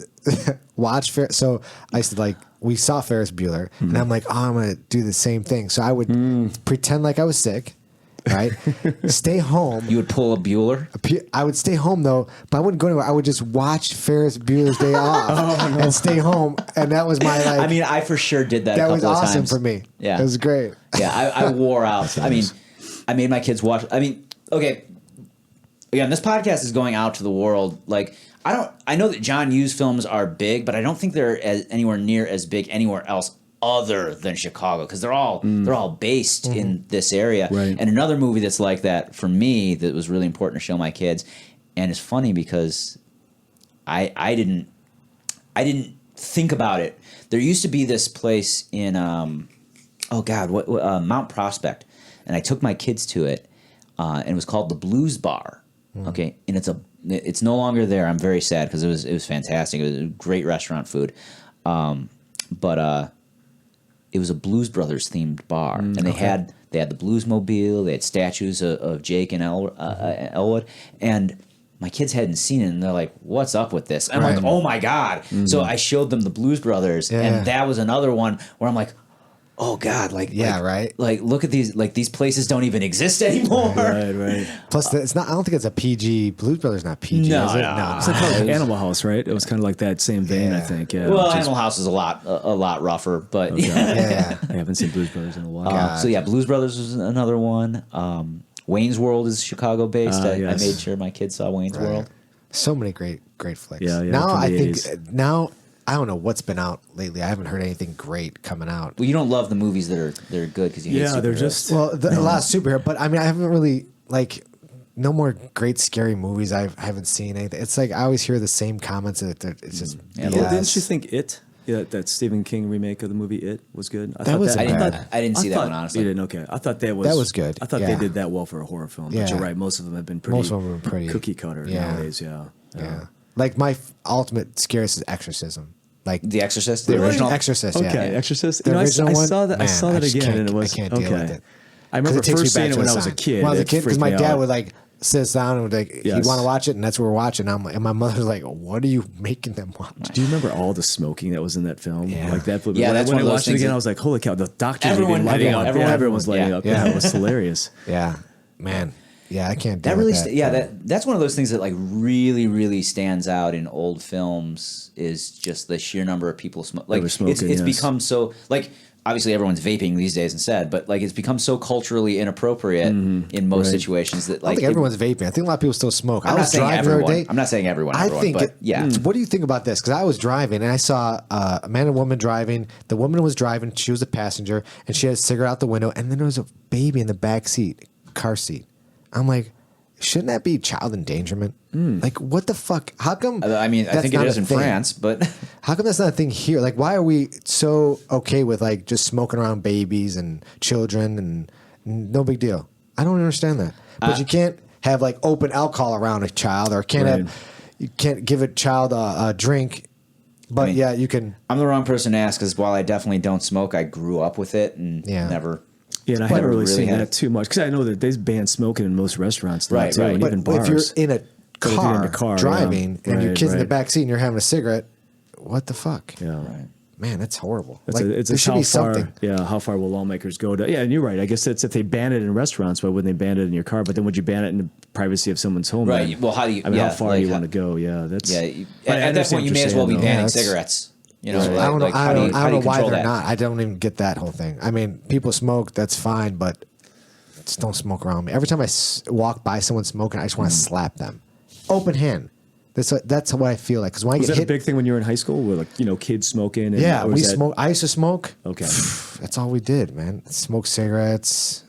watch so I used to we saw Ferris Bueller, and I'm like, oh, I'm gonna do the same thing. So I would pretend like I was sick, right? Stay home. You would pull a Bueller. I would stay home though, but I wouldn't go anywhere. I would just watch Ferris Bueller's Day Off and stay home, and that was my I mean, I for sure did that. that a couple was of awesome times. for me. Yeah, it was great. Yeah, I wore out. I mean, I made my kids watch. I mean, okay. Again, this podcast is going out to the world. Like, I know that John Hughes films are big, but I don't think they're anywhere near as big anywhere else other than Chicago because they're all based in this area. Right. And another movie that's like that for me that was really important to show my kids, and it's funny because I didn't I didn't think about it. There used to be this place in Mount Prospect, and I took my kids to it, and it was called the Blues Bar. Okay, and it's no longer there. I'm very sad because it was fantastic. It was great restaurant food, but it was a Blues Brothers themed bar, and they had the Bluesmobile. They had statues of Jake and Elwood, and my kids hadn't seen it, and they're like, "What's up with this?" And I'm like, "Oh my god!" So I showed them the Blues Brothers, and that was another one where I'm like, "Oh god!" Like look at these. Like these places don't even exist anymore. Right. Plus, it's not. I don't think it's a PG. Blues Brothers not PG. No, is it? no. It's like Animal House, right? It was kind of like that same vein, I think. Yeah. Well, Animal House is a lot rougher, but Yeah. I haven't seen Blues Brothers in a while. so yeah, Blues Brothers was another one. Wayne's World is Chicago based. I made sure my kids saw Wayne's World. So many great flicks. Yeah, Now from I the think 80s. I don't know what's been out lately. I haven't heard anything great coming out. Well, you don't love the movies that are good because you hate superheroes. They're just Well, a lot of superhero, but I mean, I haven't really no more great scary movies. I haven't seen anything. It's like I always hear the same comments that it's just. Yeah, Well, didn't you think It? Yeah, that Stephen King remake of the movie It was good. That was I bad. didn't see that one, honestly. You didn't? Okay. I thought that was good. I thought Yeah. they did that well for a horror film. But Yeah. you're right. Most of them have been pretty. Most of them were pretty cookie cutter nowadays. Yeah. Like my ultimate scariest is Exorcism. Like The Exorcist, the the original. Exorcist. Okay, Yeah. Exorcist. The You know, original I one. saw that. I Man, saw that just again, can't- and it was I can't deal with it. I remember 'Cause it takes me first seeing back it to when the I was a sign. kid. When I was a It kid, because freaked my me dad out. would sit us down and would you Yes. want to watch it, and that's what we're watching. And my mother's like, "What are you making them watch?" Do you remember all the smoking that was in that film? Yeah. Like that. Yeah, when that's I one of those watched it things again, that- I was like, "Holy cow!" The doctor Everyone- lighting up. everyone- Everyone's lighting yeah. up. Yeah, it was hilarious. Yeah, man. Yeah, I can't. That deal really, with that. that's one of those things that like really stands out in old films is just the sheer number of people smoke. Like were smoking, it's yes. become so like obviously everyone's vaping these days instead, but like it's become so culturally inappropriate in most situations that I don't like think everyone's vaping. I think a lot of people still smoke. I'm I not was saying driving the everyone. other day. I'm not saying everyone. I think, but yeah. What do you think about this? Because I was driving and I saw a man and woman driving. The woman was driving; she was the passenger, and she had a cigarette out the window. And then there was a baby in the back seat, car seat. I'm like, shouldn't that be child endangerment? Like, what the fuck? How come? I mean, I that's think it not is a in thing? France, but How come that's not a thing here? Like, why are we so okay with just smoking around babies and children and no big deal? I don't understand that. But you can't have open alcohol around a child, or you can't give a child a drink. But mean, yeah, you can. I'm the wrong person to ask because while I definitely don't smoke, I grew up with it and Yeah. never. Yeah, and I But haven't really really seen had- that too much because I know that they ban smoking in most restaurants now Right, too, right. and But even if bars. you're in a But if you're in the car, driving yeah. and your Right, kid's in the right. back seat and you're having a cigarette, what the fuck? Yeah. Right. Man, that's horrible. It's there should be how far, something. Yeah, how far will lawmakers go to? Yeah, and you're right. I guess that's if they ban it in restaurants, why wouldn't they ban it in your car? But then would you ban it in the privacy of someone's home? Right. then? Well, how do you? I mean, yeah, how far like, do you want to go? Yeah, that's. Yeah. But I At that understand point, you what may you're as well be saying, though. banning Yeah, that's- cigarettes. You know, I don't know. how do you I don't know why control they're that? not. I don't even get that whole thing. I mean, people smoke. That's fine, but just don't smoke around me. Every time I walk by someone smoking, I just want to slap them, open hand. That's what I feel like. Because when I Was get that hit, a big thing when you were in high school, with kids smoking? And, yeah, or we was that- smoke. I used to smoke. Okay. That's all we did, man. Smoke cigarettes.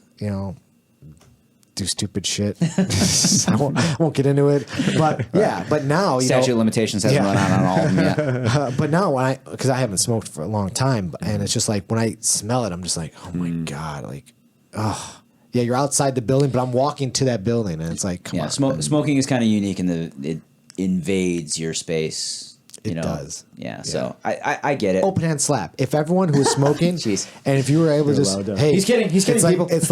Do stupid shit. I won't get into it. But yeah, but now Statute of limitations hasn't Yeah. run out on all of them yet. but now because I haven't smoked for a long time, and it's just like when I smell it, I'm just like, oh my god, yeah, you're outside the building, but I'm walking to that building, and it's like, come Yeah, on, smoking is kind of unique in it invades your space. It does. Yeah, so I get it. open hand slap. If everyone who was smoking, Jeez. and if you were able to You're just, allowed to. hey, He's kidding, it's like, people. It's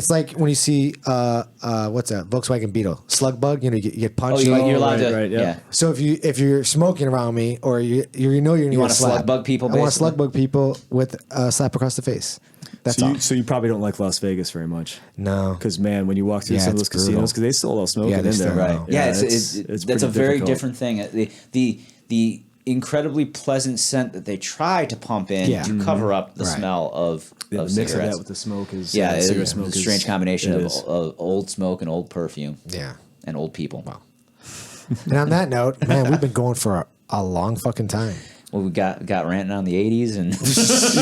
like when you see what's that Volkswagen Beetle slug bug, you get punched. Oh, you're like, you're allowed right, to. right, yeah. Yeah. So if you're smoking around me, or you're gonna You get wanna slapped, slug bug people, I want to basically? slug bug people with a slap across the face. That's all. So you probably don't like Las Vegas very much. No. Because man, when you walk through Yeah, some of it's those casinos, brutal. because they still allow smoking Yeah, they in still there, allow. right? Yeah, it's that's pretty a very difficult. different thing. The incredibly pleasant scent that they try to pump in Yeah. to cover up the Right. smell of Yeah, of the mix of cigarettes. that with the smoke is Yeah, it's cigarette a smoke is strange combination it of is. old smoke and old perfume. Yeah. And old people. Wow. And on that note, man, we've been going for a long fucking time. Well, we got ranting on the 80s and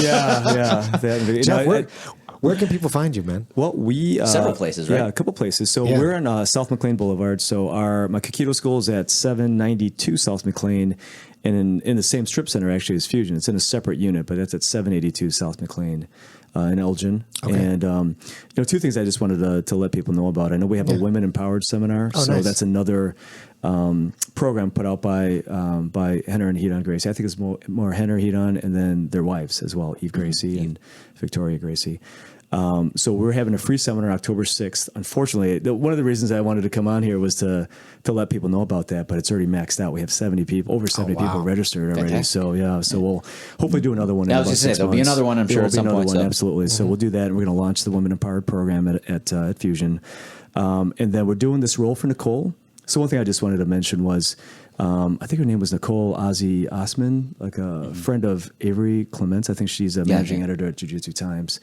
yeah. Jeff, Where can people find you, man? Well, we Several places, right? Yeah, a couple places. So Yeah. we're on South McLean Boulevard. So my Kyuki-Do school is at 792 South McLean, and in the same strip center actually is Fusion. It's in a separate unit, but that's at 782 South McLean in Elgin. Okay. And two things I just wanted to let people know about. I know we have a Women Empowered seminar, Oh, so nice. that's another program put out by Henner and Hedon Gracie. I think it's more Henner, Hedon, and then their wives as well, Eve Gracie and Victoria Gracie. So we're having a free seminar October 6th. Unfortunately, one of the reasons I wanted to come on here was to let people know about that, but it's already maxed out. We have over 70 people registered already. Fantastic. So we'll hopefully do another one. I in was about just saying, 6 there'll be months. another one, I'm sure, There at will be some another point, one, so. absolutely. So we'll do that, and we're going to launch the Women Empowered program at Fusion. And then we're doing this role for Nicole. So one thing I just wanted to mention was, I think her name was Nicole Ozzy Osman, like a friend of Avery Clements. I think she's a managing editor at Jiu-Jitsu Times.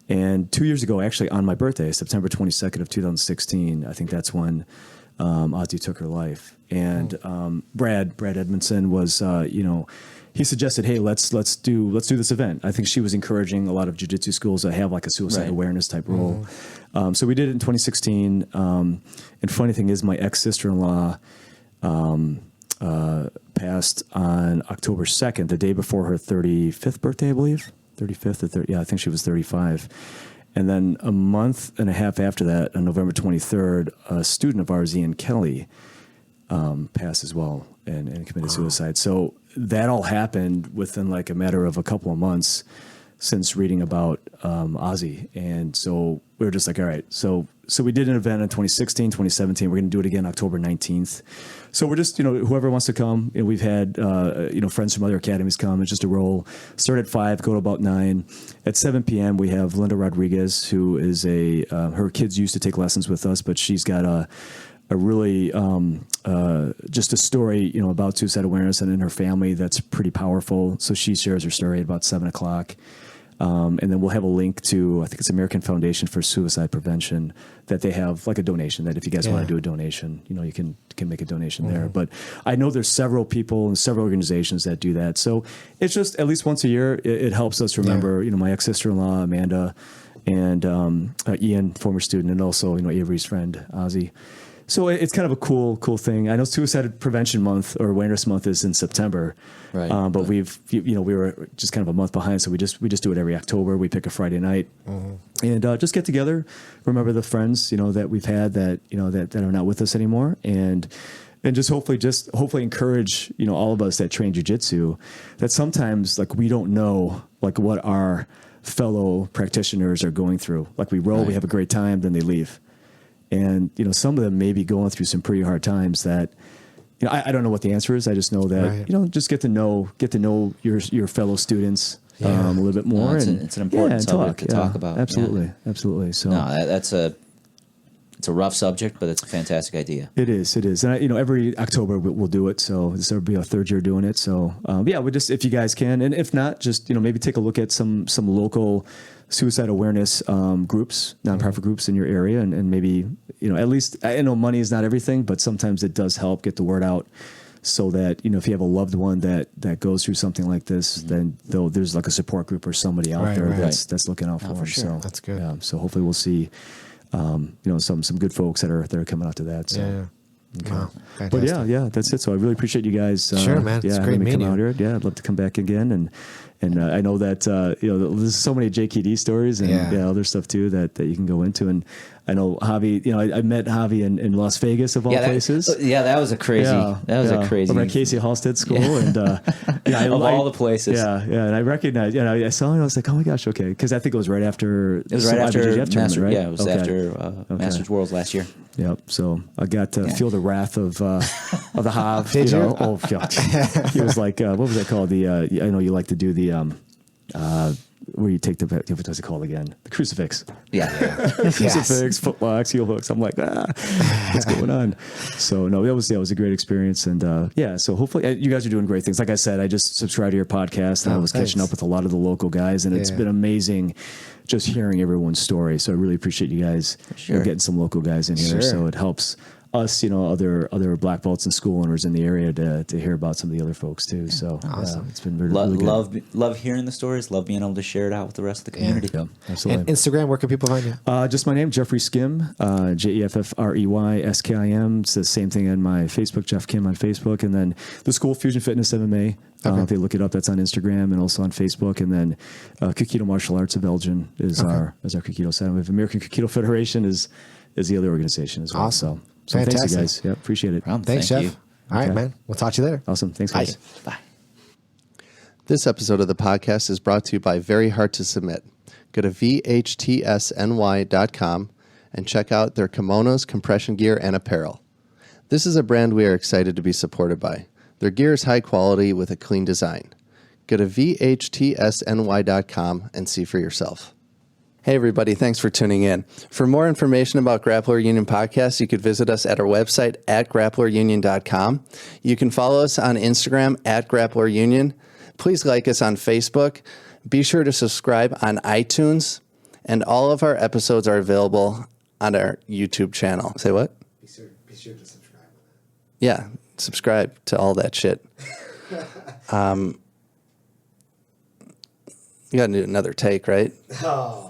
And 2 years ago, actually on my birthday, September 22nd of 2016, I think that's when Ozzy took her life. And Brad Edmondson was, he suggested, hey, let's do this event. I think she was encouraging a lot of jiu-jitsu schools to have like a suicide awareness type role. So we did it in 2016. And funny thing is, my ex-sister-in-law passed on October 2nd, the day before her 35th birthday, I believe. 35th or 30, yeah, I think she was 35. And then a month and a half after that, on November 23rd, a student of ours, Ian Kelly, passed as well and committed suicide. So that all happened within like a matter of a couple of months since reading about Ozzy. And so we were just like, all right, so we did an event in 2016, 2017. We're going to do it again October 19th. So we're just, whoever wants to come, we've had, friends from other academies come. It's just a roll. Start at 5, go to about 9. At 7 p.m., we have Linda Rodriguez, who is her kids used to take lessons with us, but she's got a really, just a story, about suicide awareness and in her family that's pretty powerful. So she shares her story at about 7 o'clock. And then we'll have a link to, I think it's American Foundation for Suicide Prevention, that they have like a donation, that if you guys want to do a donation, you can make a donation there. But I know there's several people and several organizations that do that. So it's just at least once a year, it helps us remember, my ex-sister-in-law, Amanda, and Ian, former student, and also, Avery's friend, Ozzy. So it's kind of a cool thing. I know Suicide Prevention Month or Awareness Month is in September, right? But we were just kind of a month behind, so we just do it every October. We pick a Friday night and just get together, remember the friends that we've had that that are not with us anymore, and just hopefully encourage all of us that train jiu-jitsu that sometimes like we don't know like what our fellow practitioners are going through. Like we roll, we have a great time, then they leave. And, some of them may be going through some pretty hard times that, I don't know what the answer is. I just know that, just get to know your fellow students a little bit more. No, it's an important subject to talk about. Absolutely. Absolutely. So no, it's a rough subject, but it's a fantastic idea. It is. And every October we'll do it. So this will be our 3rd year doing it. So we just, if you guys can, and if not, just, maybe take a look at some local suicide awareness groups, nonprofit groups in your area, and maybe, at least, I know money is not everything, but sometimes it does help get the word out so that, if you have a loved one that goes through something like this, then there's like a support group or somebody out there that's looking out for them. sure. So that's good. So hopefully we'll see, some good folks that are coming out to that. So. Yeah. Okay. Wow. But yeah, that's it. So I really appreciate you guys. Sure, man. It's great meeting come out you. here. Yeah, I'd love to come back again. And I know that there's so many JKD stories and other stuff too that you can go into. And I know Javi. I met Javi in Las Vegas of all places. That was a crazy. A crazy. Over at Casey Halstead School, and of all the places. Yeah. And I recognized. I saw him. And I was like, oh my gosh, okay, because I think it was right after. It was right after Masters, right? Yeah, it was after Masters Worlds last year. Yep. So I got to feel the wrath of the Hav. Did you? Oh God. He was like, what was that called? I know you like to do the where you take what does it called again? The crucifix. Yeah. Crucifix, footlocks, heel hooks. I'm like, what's going on? So no, that was a great experience, and so hopefully you guys are doing great things. Like I said, I just subscribed to your podcast, and I was catching up with a lot of the local guys, and it's been amazing just hearing everyone's story. So I really appreciate you guys getting some local guys in here. So it helps us, other black belts and school owners in the area to hear about some of the other folks too. So Awesome. It's been really good. Love hearing the stories. Love being able to share it out with the rest of the community. Yeah, absolutely. And Instagram, where can people find you? Just my name, Jeffrey Skim, JeffreySkim. It's the same thing on my Facebook, Jeff Kim on Facebook, and then the school Fusion Fitness MMA. If they look it up, that's on Instagram and also on Facebook. And then Kyuki-Do Martial Arts of Belgium is our Kyuki-Do side. We have American Kyuki-Do Federation is the other organization as well. Awesome. So thanks, Fantastic. you guys. Yeah, appreciate it. Thank Thanks, Jeff. you. All right, man. We'll talk to you later. Awesome. Thanks, guys. Bye. This episode of the podcast is brought to you by Very Hard to Submit. Go to vhtsny.com and check out their kimonos, compression gear, and apparel. This is a brand we are excited to be supported by. Their gear is high quality with a clean design. Go to vhtsny.com and see for yourself. Hey everybody, thanks for tuning in. For more information about Grappler Union Podcast, you could visit us at our website at grapplerunion.com. You can follow us on Instagram at Grappler Union. Please like us on Facebook. Be sure to subscribe on iTunes. And all of our episodes are available on our YouTube channel. Say what? Be sure to subscribe. Yeah, subscribe to all that shit. You got to do another take, right? Oh.